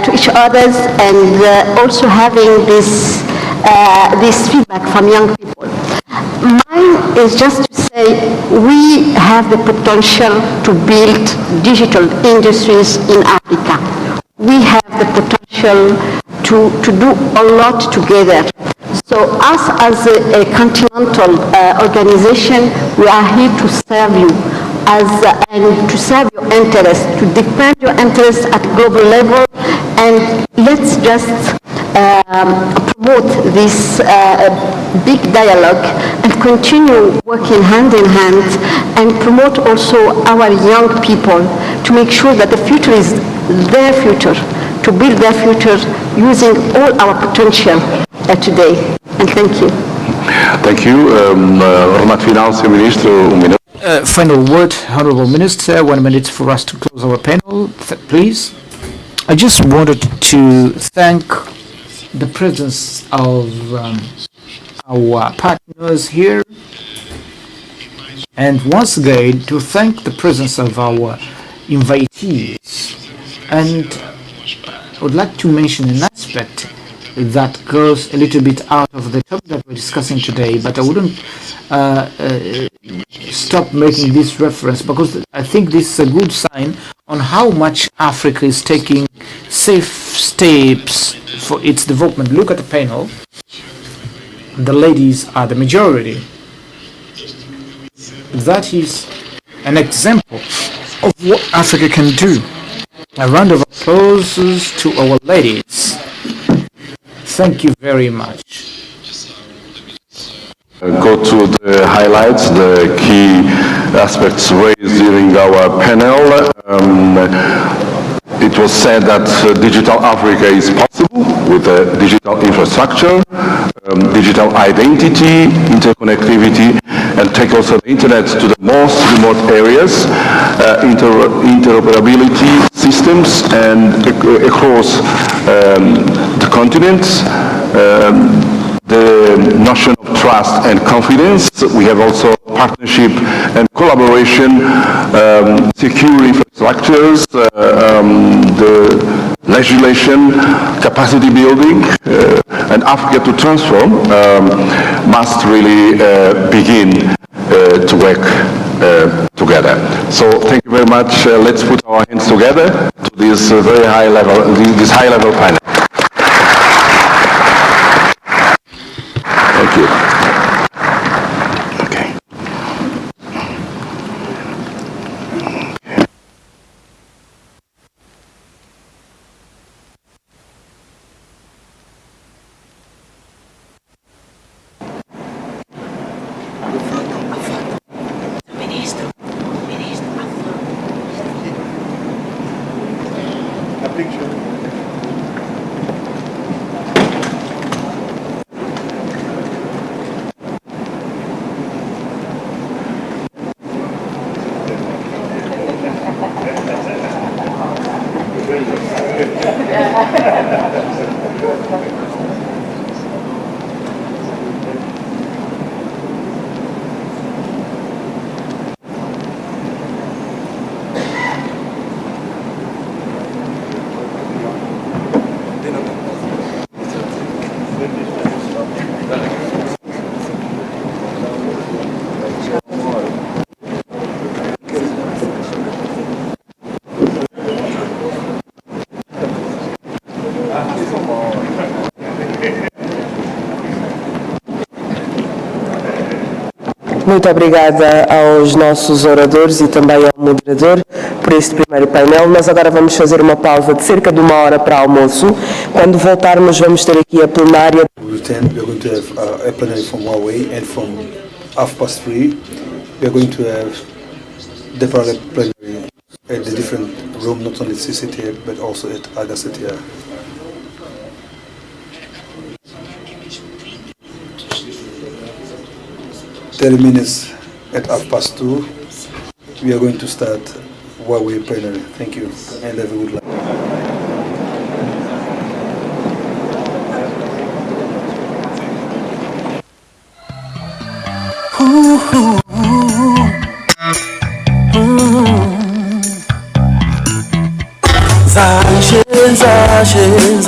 to each other, and also having this feedback from young people. Mine is just to say we have the potential to build digital industries in Africa. We have the potential to do a lot together. So us as a continental organization, we are here to serve you and to serve your interests, to defend your interests at global level, and let's just promote this big dialogue and continue working hand in hand, and promote also our young people to make sure that the future is their future, to build their future using all our potential today. And thank you. Thank you. Final word, Honorable Minister, 1 minute for us to close our panel, please. I just wanted to thank the presence of our partners here, and once again to thank the presence of our invitees. And I would like to mention an aspect that goes a little bit out of the topic that we're discussing today, but I wouldn't stop making this reference, because I think this is a good sign on how much Africa is taking safe steps for its development. Look at the panel. The ladies are the majority. That is an example of what Africa can do. A round of applause to our ladies. Thank you very much. Go to the highlights, the key aspects raised during our panel. It was said that digital Africa is possible with digital infrastructure, digital identity, interconnectivity, and take also the internet to the most remote areas, interoperability systems, and across the continents. The notion of trust and confidence. We have also partnership and collaboration, secure infrastructures, the legislation, capacity building, and Africa to transform must really begin to work together. So thank you very much. Let's put our hands together to this very high level, this high level panel. Thank you. Okay. A picture. Muito obrigada aos nossos oradores e também ao moderador por este primeiro painel. Nós agora vamos fazer uma pausa de cerca de 1 hora para almoço. Quando voltarmos, vamos ter aqui a plenária. We are going to have a plenary from Huawei, and from 3:30 we are going to have the plenary at the different room, not only CCTR but also at other CTR. Minutes at 2:30 we are going to start Huawei plenary. Thank you and have a good night. Zajin,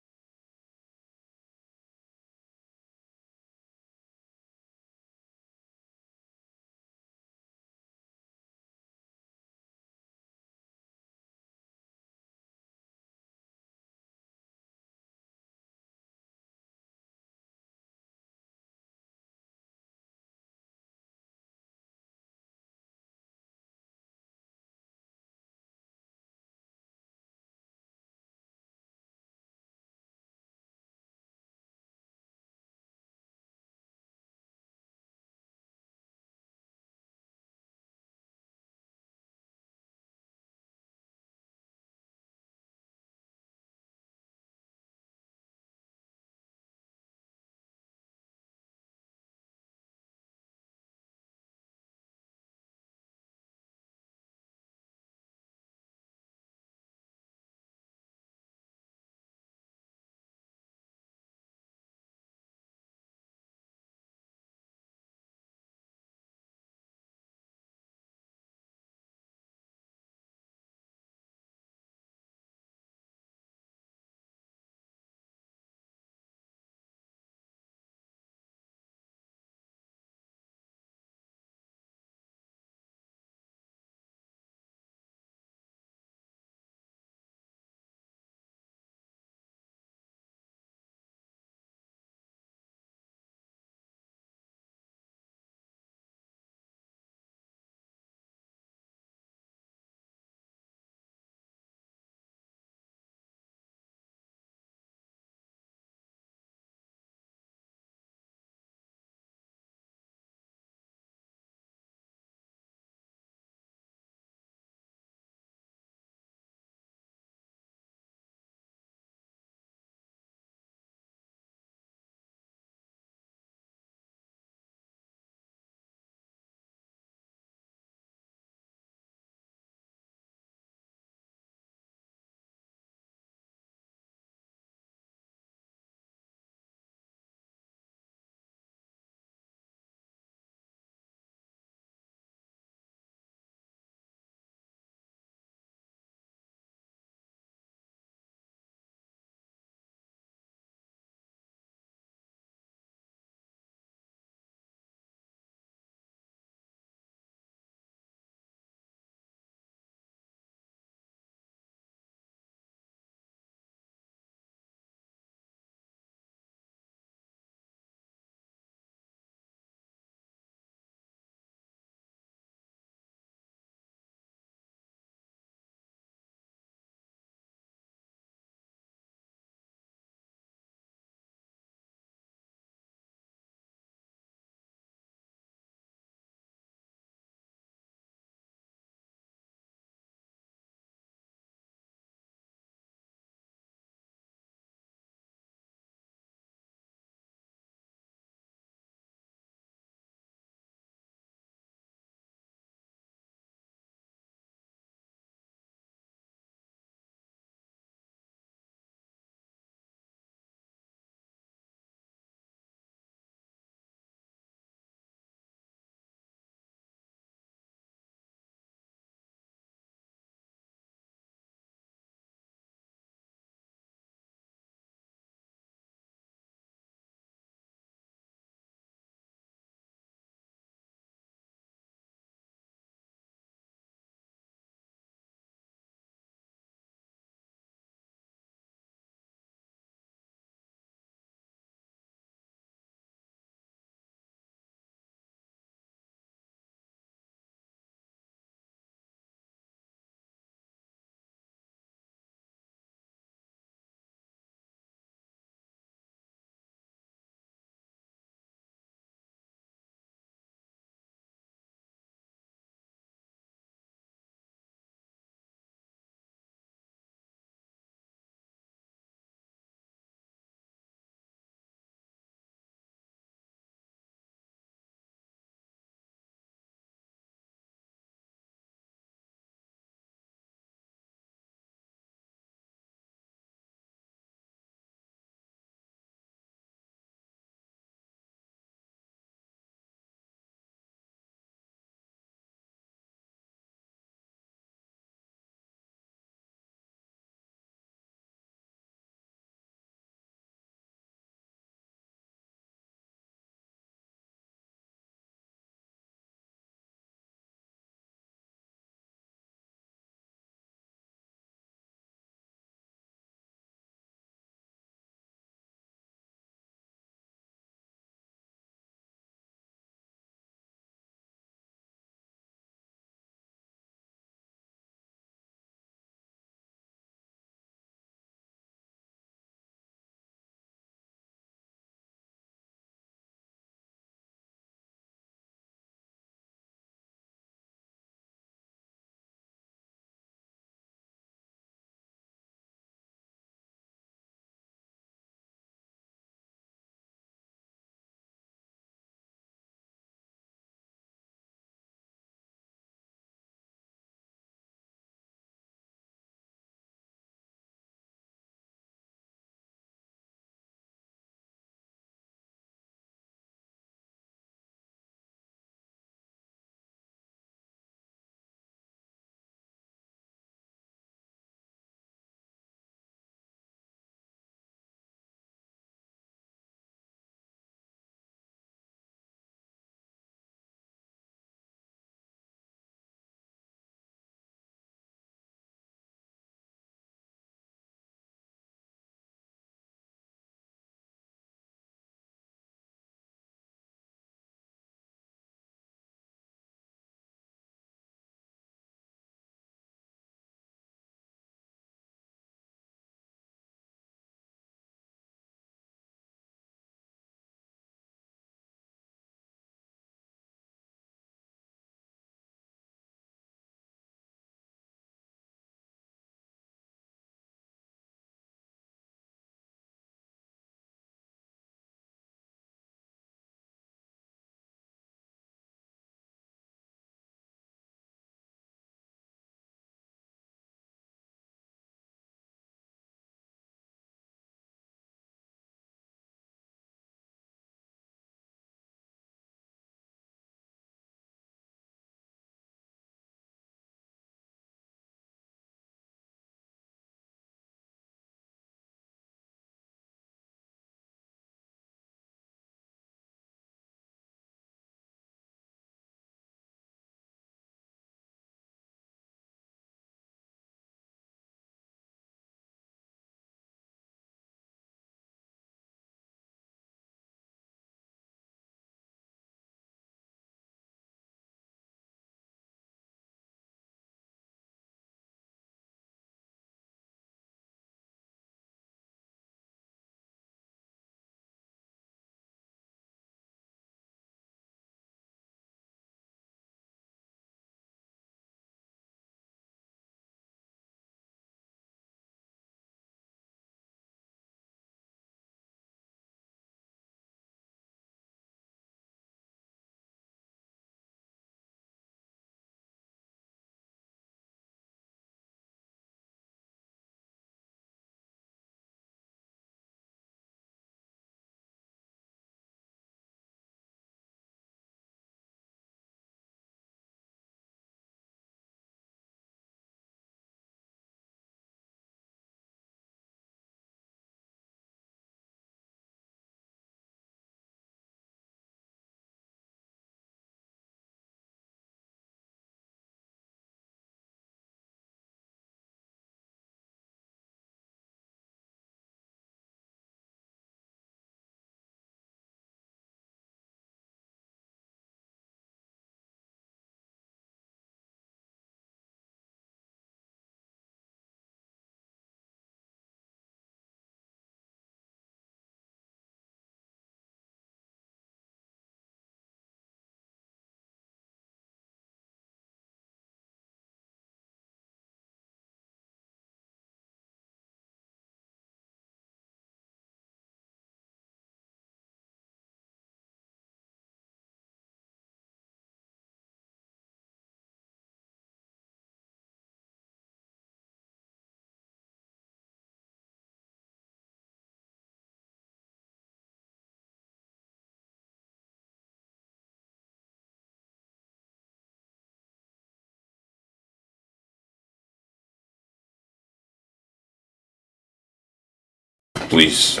please.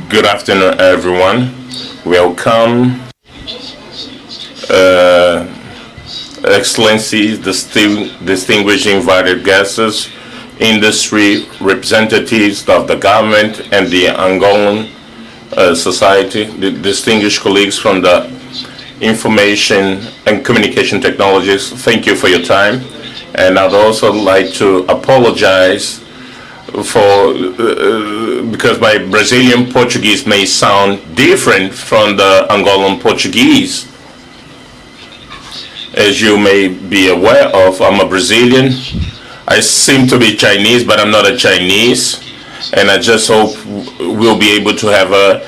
Good afternoon, everyone. Welcome, Excellencies, distinguished invited guests, industry representatives of the government and the Angolan society, the distinguished colleagues from the information and communication technologies. Thank you for your time. And I'd also like to apologize for because my Brazilian Portuguese may sound different from the Angolan Portuguese. As you may be aware of, I'm a Brazilian. I seem to be Chinese, but I'm not a Chinese. And I just hope we'll be able to have a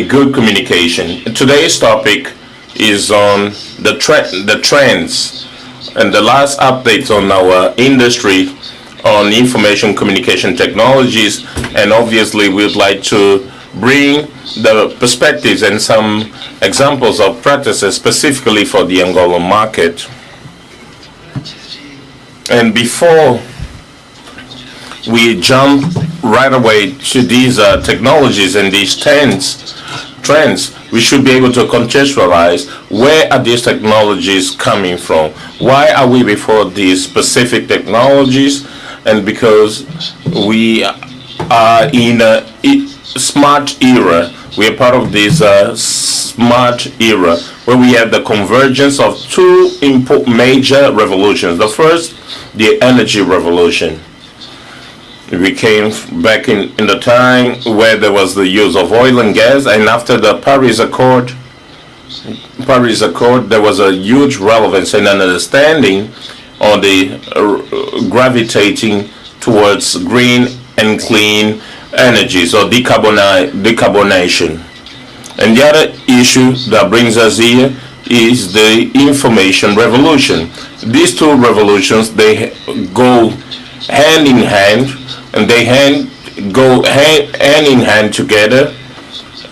good communication. Today's topic is on the trends and the last updates on our industry on information communication technologies, and obviously we'd like to bring the perspectives and some examples of practices specifically for the Angolan market. And before we jump right away to these technologies and these trends, we should be able to contextualize where are these technologies coming from? Why are we before these specific technologies? And because we are in a smart era, we are part of this smart era where we have the convergence of two major revolutions. The first, the energy revolution. We came back in the time where there was the use of oil and gas, and after the Paris Accord, there was a huge relevance and an understanding on the gravitating towards green and clean energies or decarbonation. And the other issue that brings us here is the information revolution. These two revolutions, they go hand in hand, and they go hand in hand together,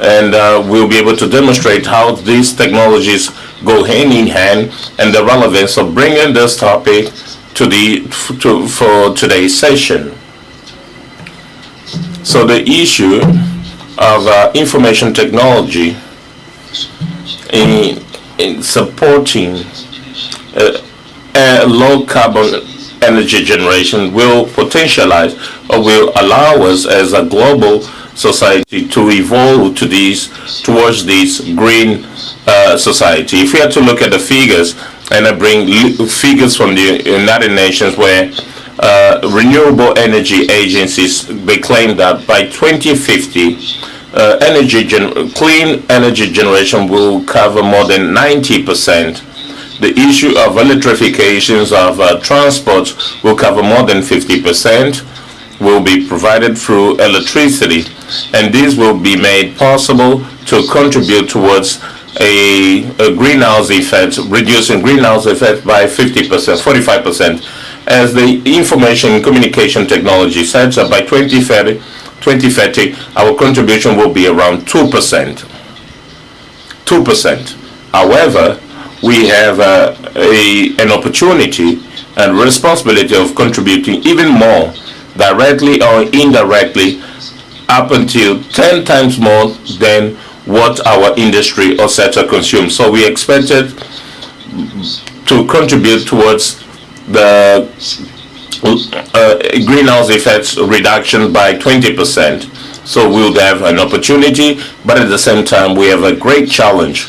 and we'll be able to demonstrate how these technologies go hand in hand and the relevance of bringing this topic for today's session. So the issue of information technology in supporting low carbon energy generation will potentialize or will allow us as a global society to evolve towards this green society. If we have to look at the figures, and I bring figures from the United Nations where renewable energy agencies, they claim that by 2050 clean energy generation will cover more than 90%. The issue of electrifications of transport will cover more than 50%, will be provided through electricity, and this will be made possible to contribute towards a greenhouse effect, reducing greenhouse effect by 50%, 45%. As the information and communication technology said, so by 2030, our contribution will be around 2%. 2%. However, we have an opportunity and responsibility of contributing even more, directly or indirectly, up until 10 times more than what our industry or sector consumes. So we expected to contribute towards the greenhouse effects reduction by 20%. So we'll have an opportunity, but at the same time we have a great challenge.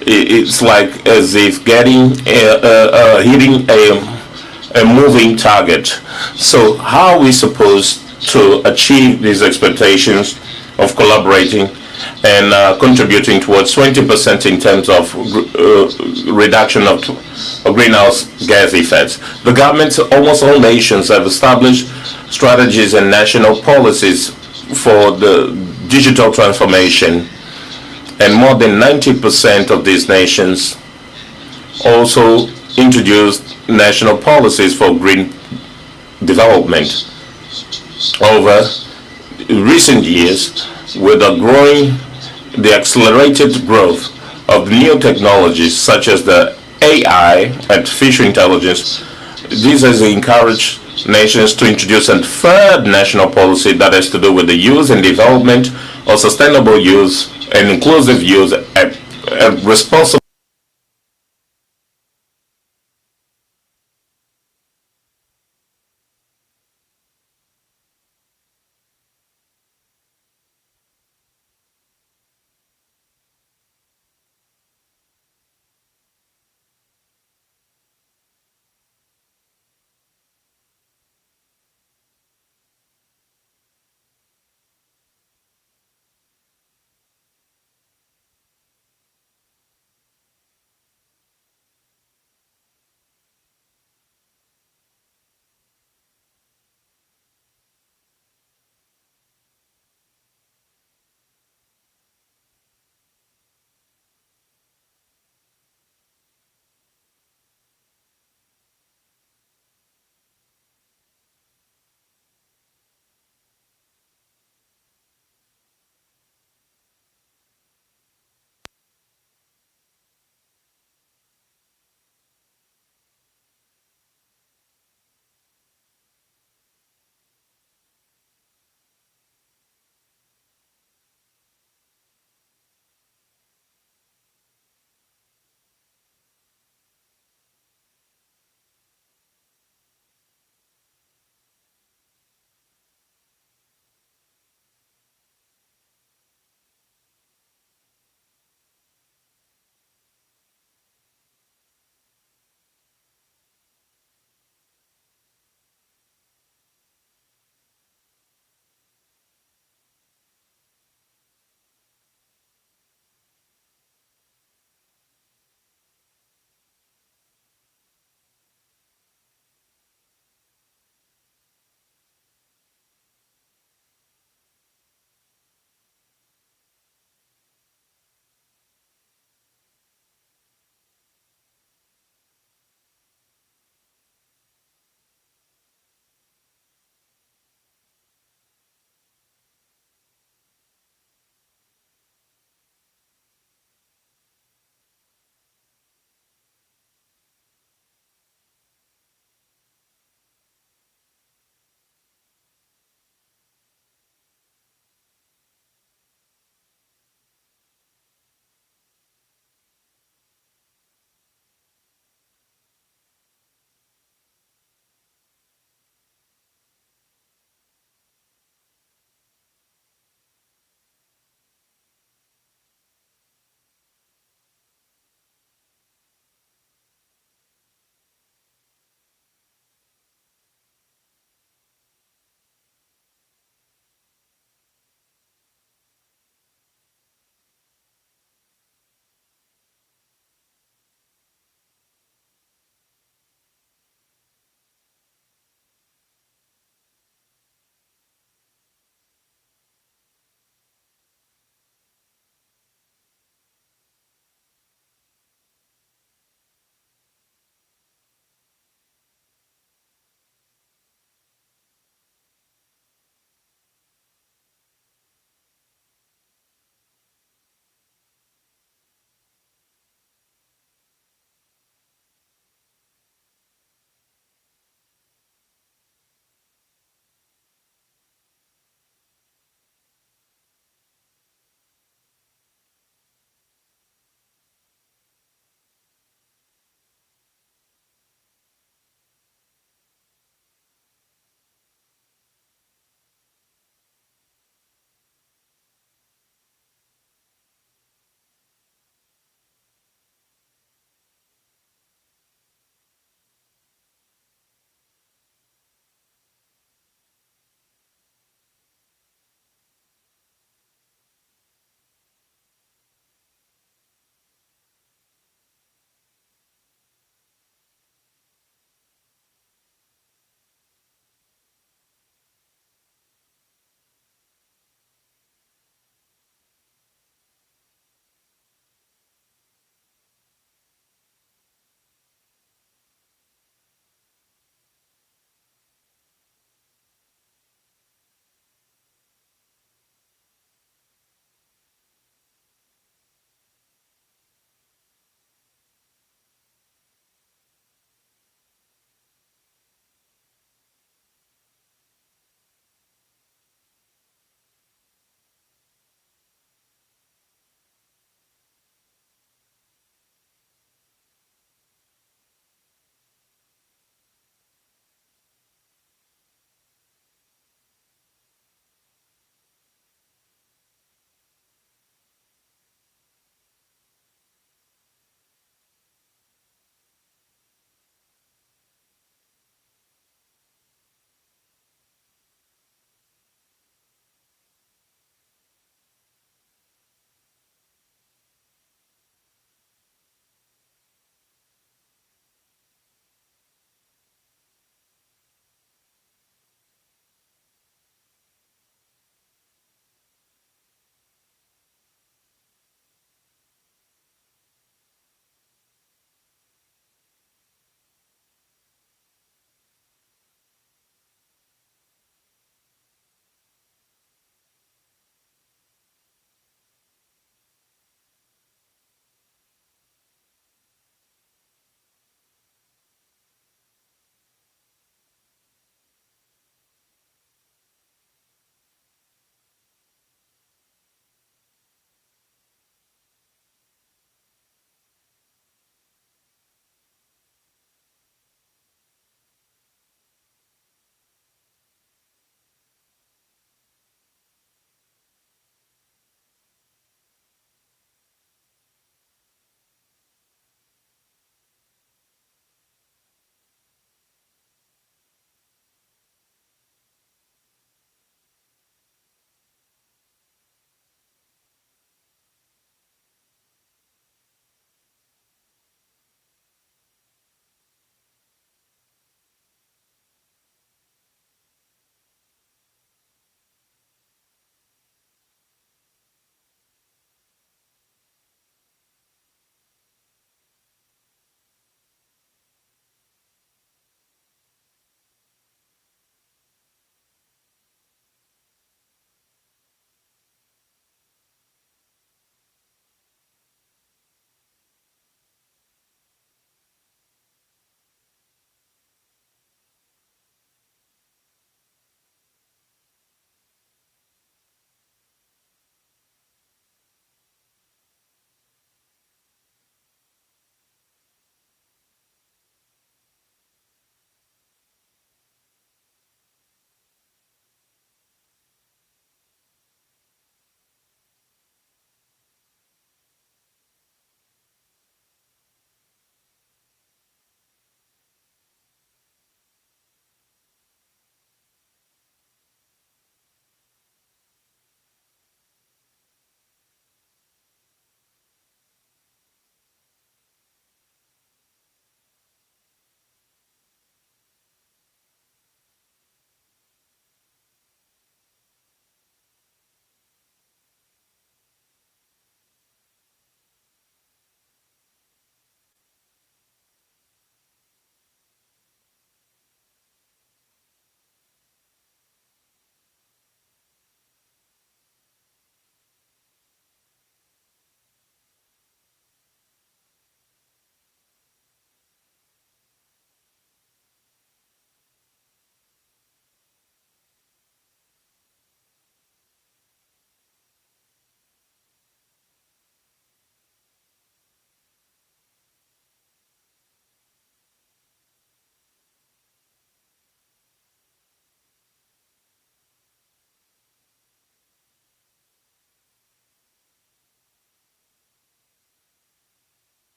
It's like as if hitting a moving target. So how are we supposed to achieve these expectations of collaborating and contributing towards 20% in terms of reduction of greenhouse gas effects? The governments, almost all nations, have established strategies and national policies for the digital transformation. and more than 90% of these nations also introduced national policies for green development. Over recent years, with the accelerated growth of new technologies such as the AI, artificial intelligence, this has encouraged nations to introduce a third national policy that has to do with the use and development of sustainable use and inclusive use, responsible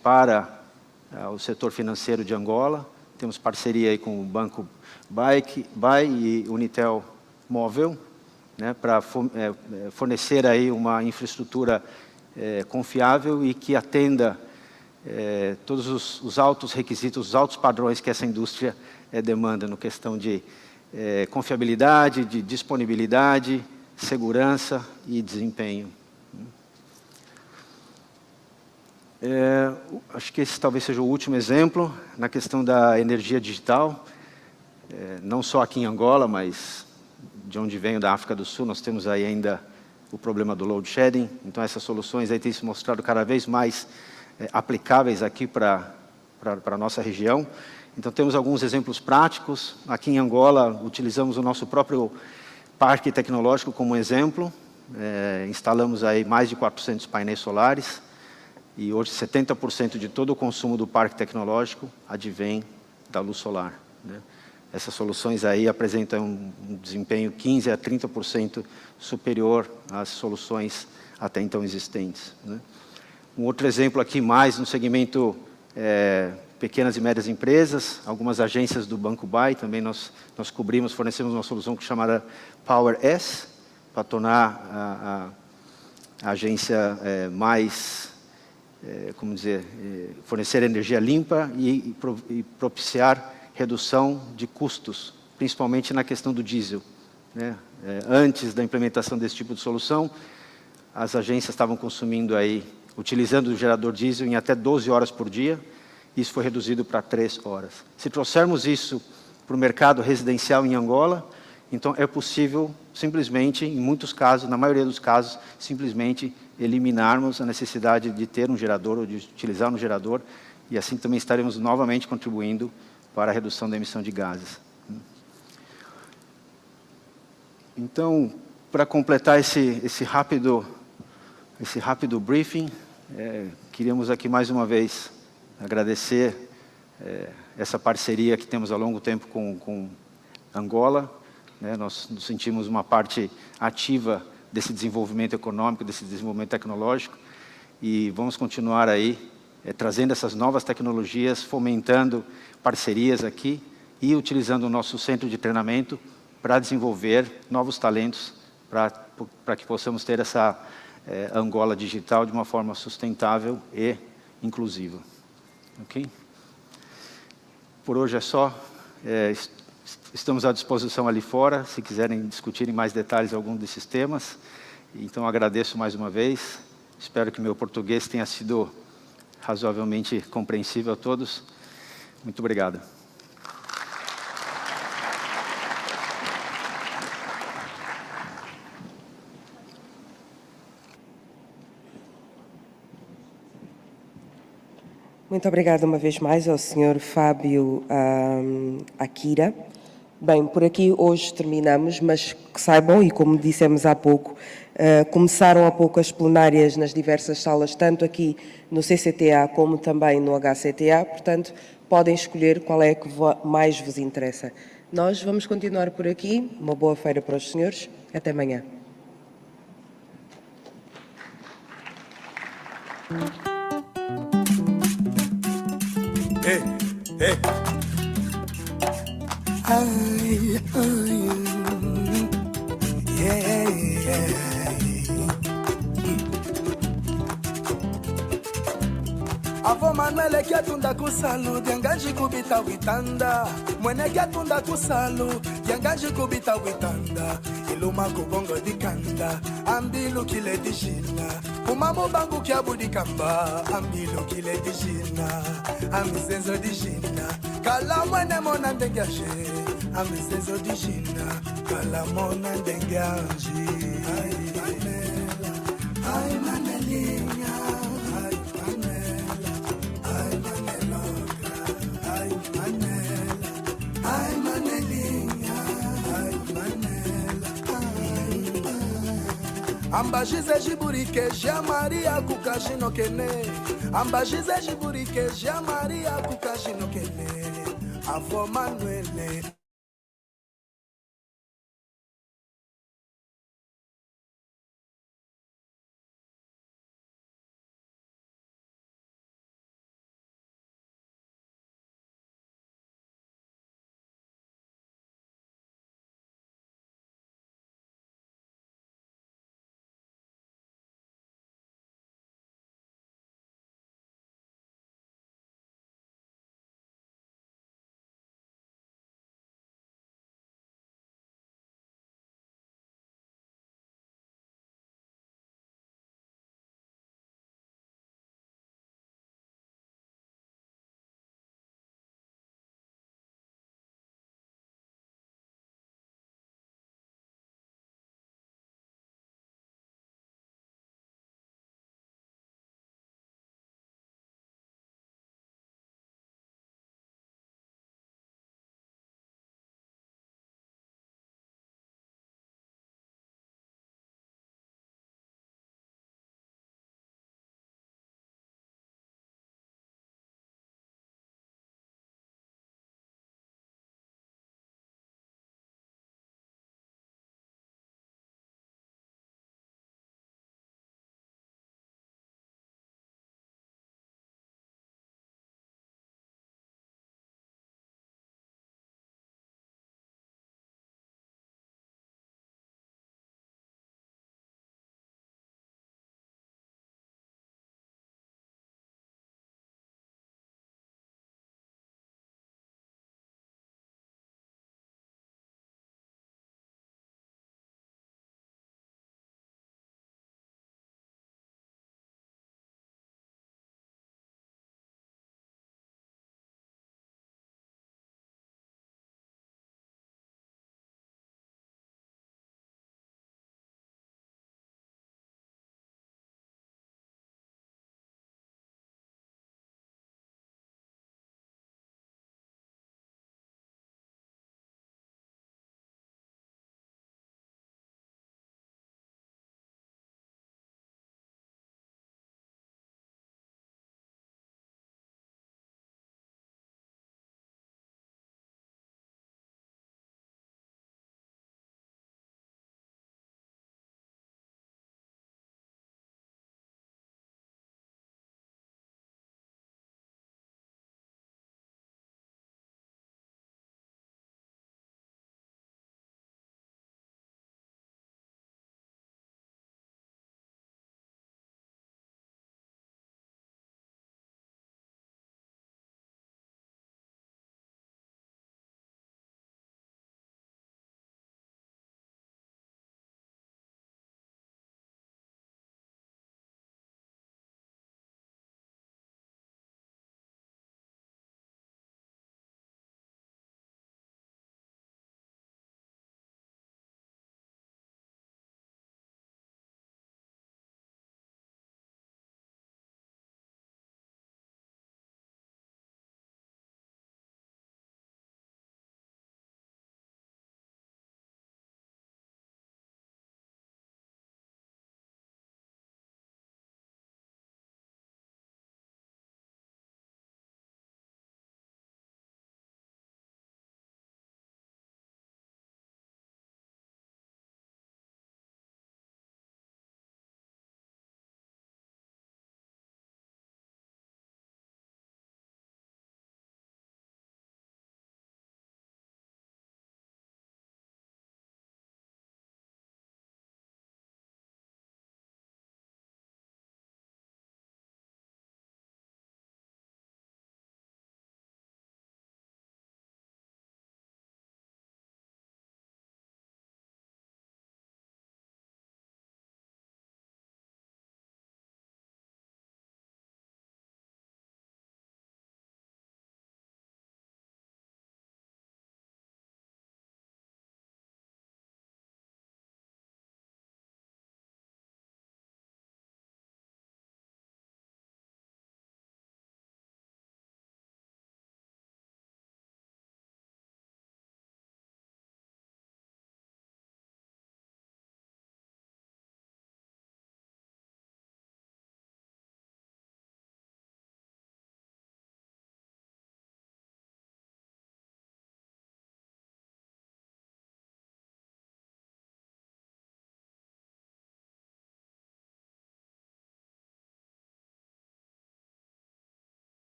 para o setor financeiro de Angola. Temos parceria aí com o Banco BAE e Unitel Móvel, né, para fornecer aí uma infraestrutura confiável e que atenda todos os altos requisitos, os altos padrões que essa indústria demanda no questão de confiabilidade, de disponibilidade, segurança e desempenho. Acho que esse talvez seja o último exemplo na questão da energia digital, não só aqui em Angola, mas de onde venho, da África do Sul, nós temos aí ainda o problema do load shedding. Então essas soluções aí têm se mostrado cada vez mais aplicáveis aqui para a nossa região. Então temos alguns exemplos práticos. Aqui em Angola utilizamos o nosso próprio parque tecnológico como exemplo. Instalamos aí mais de 400 painéis solares. E hoje 70% de todo o consumo do parque tecnológico advém da luz solar, né? Essas soluções aí apresentam um desempenho 15% a 30% superior às soluções até então existentes, né? Um outro exemplo aqui mais no segmento pequenas e médias empresas, algumas agências do Banco BAE também nós cobrimos, fornecemos uma solução que chamada Power S, para tornar a agência mais... como dizer, fornecer energia limpa e propiciar redução de custos, principalmente na questão do diesel, né? Antes da implementação desse tipo de solução, as agências estavam consumindo aí, utilizando o gerador diesel em até 12 horas por dia, isso foi reduzido para 3 horas. Se trouxermos isso para o mercado residencial em Angola, então é possível simplesmente, em muitos casos, na maioria dos casos, simplesmente eliminarmos a necessidade de ter um gerador ou de utilizar um gerador, e assim também estaremos novamente contribuindo para a redução da emissão de gases. Então, para completar esse rápido briefing, queríamos aqui mais uma vez agradecer essa parceria que temos há longo tempo com Angola, né? Nós nos sentimos uma parte ativa desse desenvolvimento econômico, desse desenvolvimento tecnológico, e vamos continuar aí trazendo essas novas tecnologias, fomentando parcerias aqui e utilizando o nosso centro de treinamento para desenvolver novos talentos, para que possamos ter essa Angola digital de uma forma sustentável e inclusiva. Ok? Por hoje é só. Estamos à disposição ali fora, se quiserem discutir em mais detalhes algum desses temas. Então, agradeço mais uma vez. Espero que meu português tenha sido razoavelmente compreensível a todos. Muito obrigado. Muito obrigada uma vez mais ao Sr. Fábio Akira. Bem, por aqui hoje terminamos, mas que saibam, e como dissemos há pouco, começaram há pouco as plenárias nas diversas salas, tanto aqui no CCTA como também no HCTA, portanto, podem escolher qual é que mais vos interessa. Nós vamos continuar por aqui. Uma boa feira para os senhores. Até amanhã. Hey, hey. Ai, ai, yeah, yeah. Avo Manuele kia tunda kusalu Dianganji kubita witanda Mwene kia tunda kusalu Dianganji kubita witanda Iluma kubongo dikanda Ambilu kile dijina Umamu bangu kia budikamba Ambilu kile dijina Amizenzo dijina Kala mwene mona ndengaje Amizenzo dijina Kala mona ndengaje Ay Manela Ay Manelinha Ay Manela Ay Manelogra Ay Manela Ay Manelinha Ay Manela Ambajize jiburike Jia Maria kukashino kene Ambajize jiburike Jia Maria kukashino kene Avo Manuele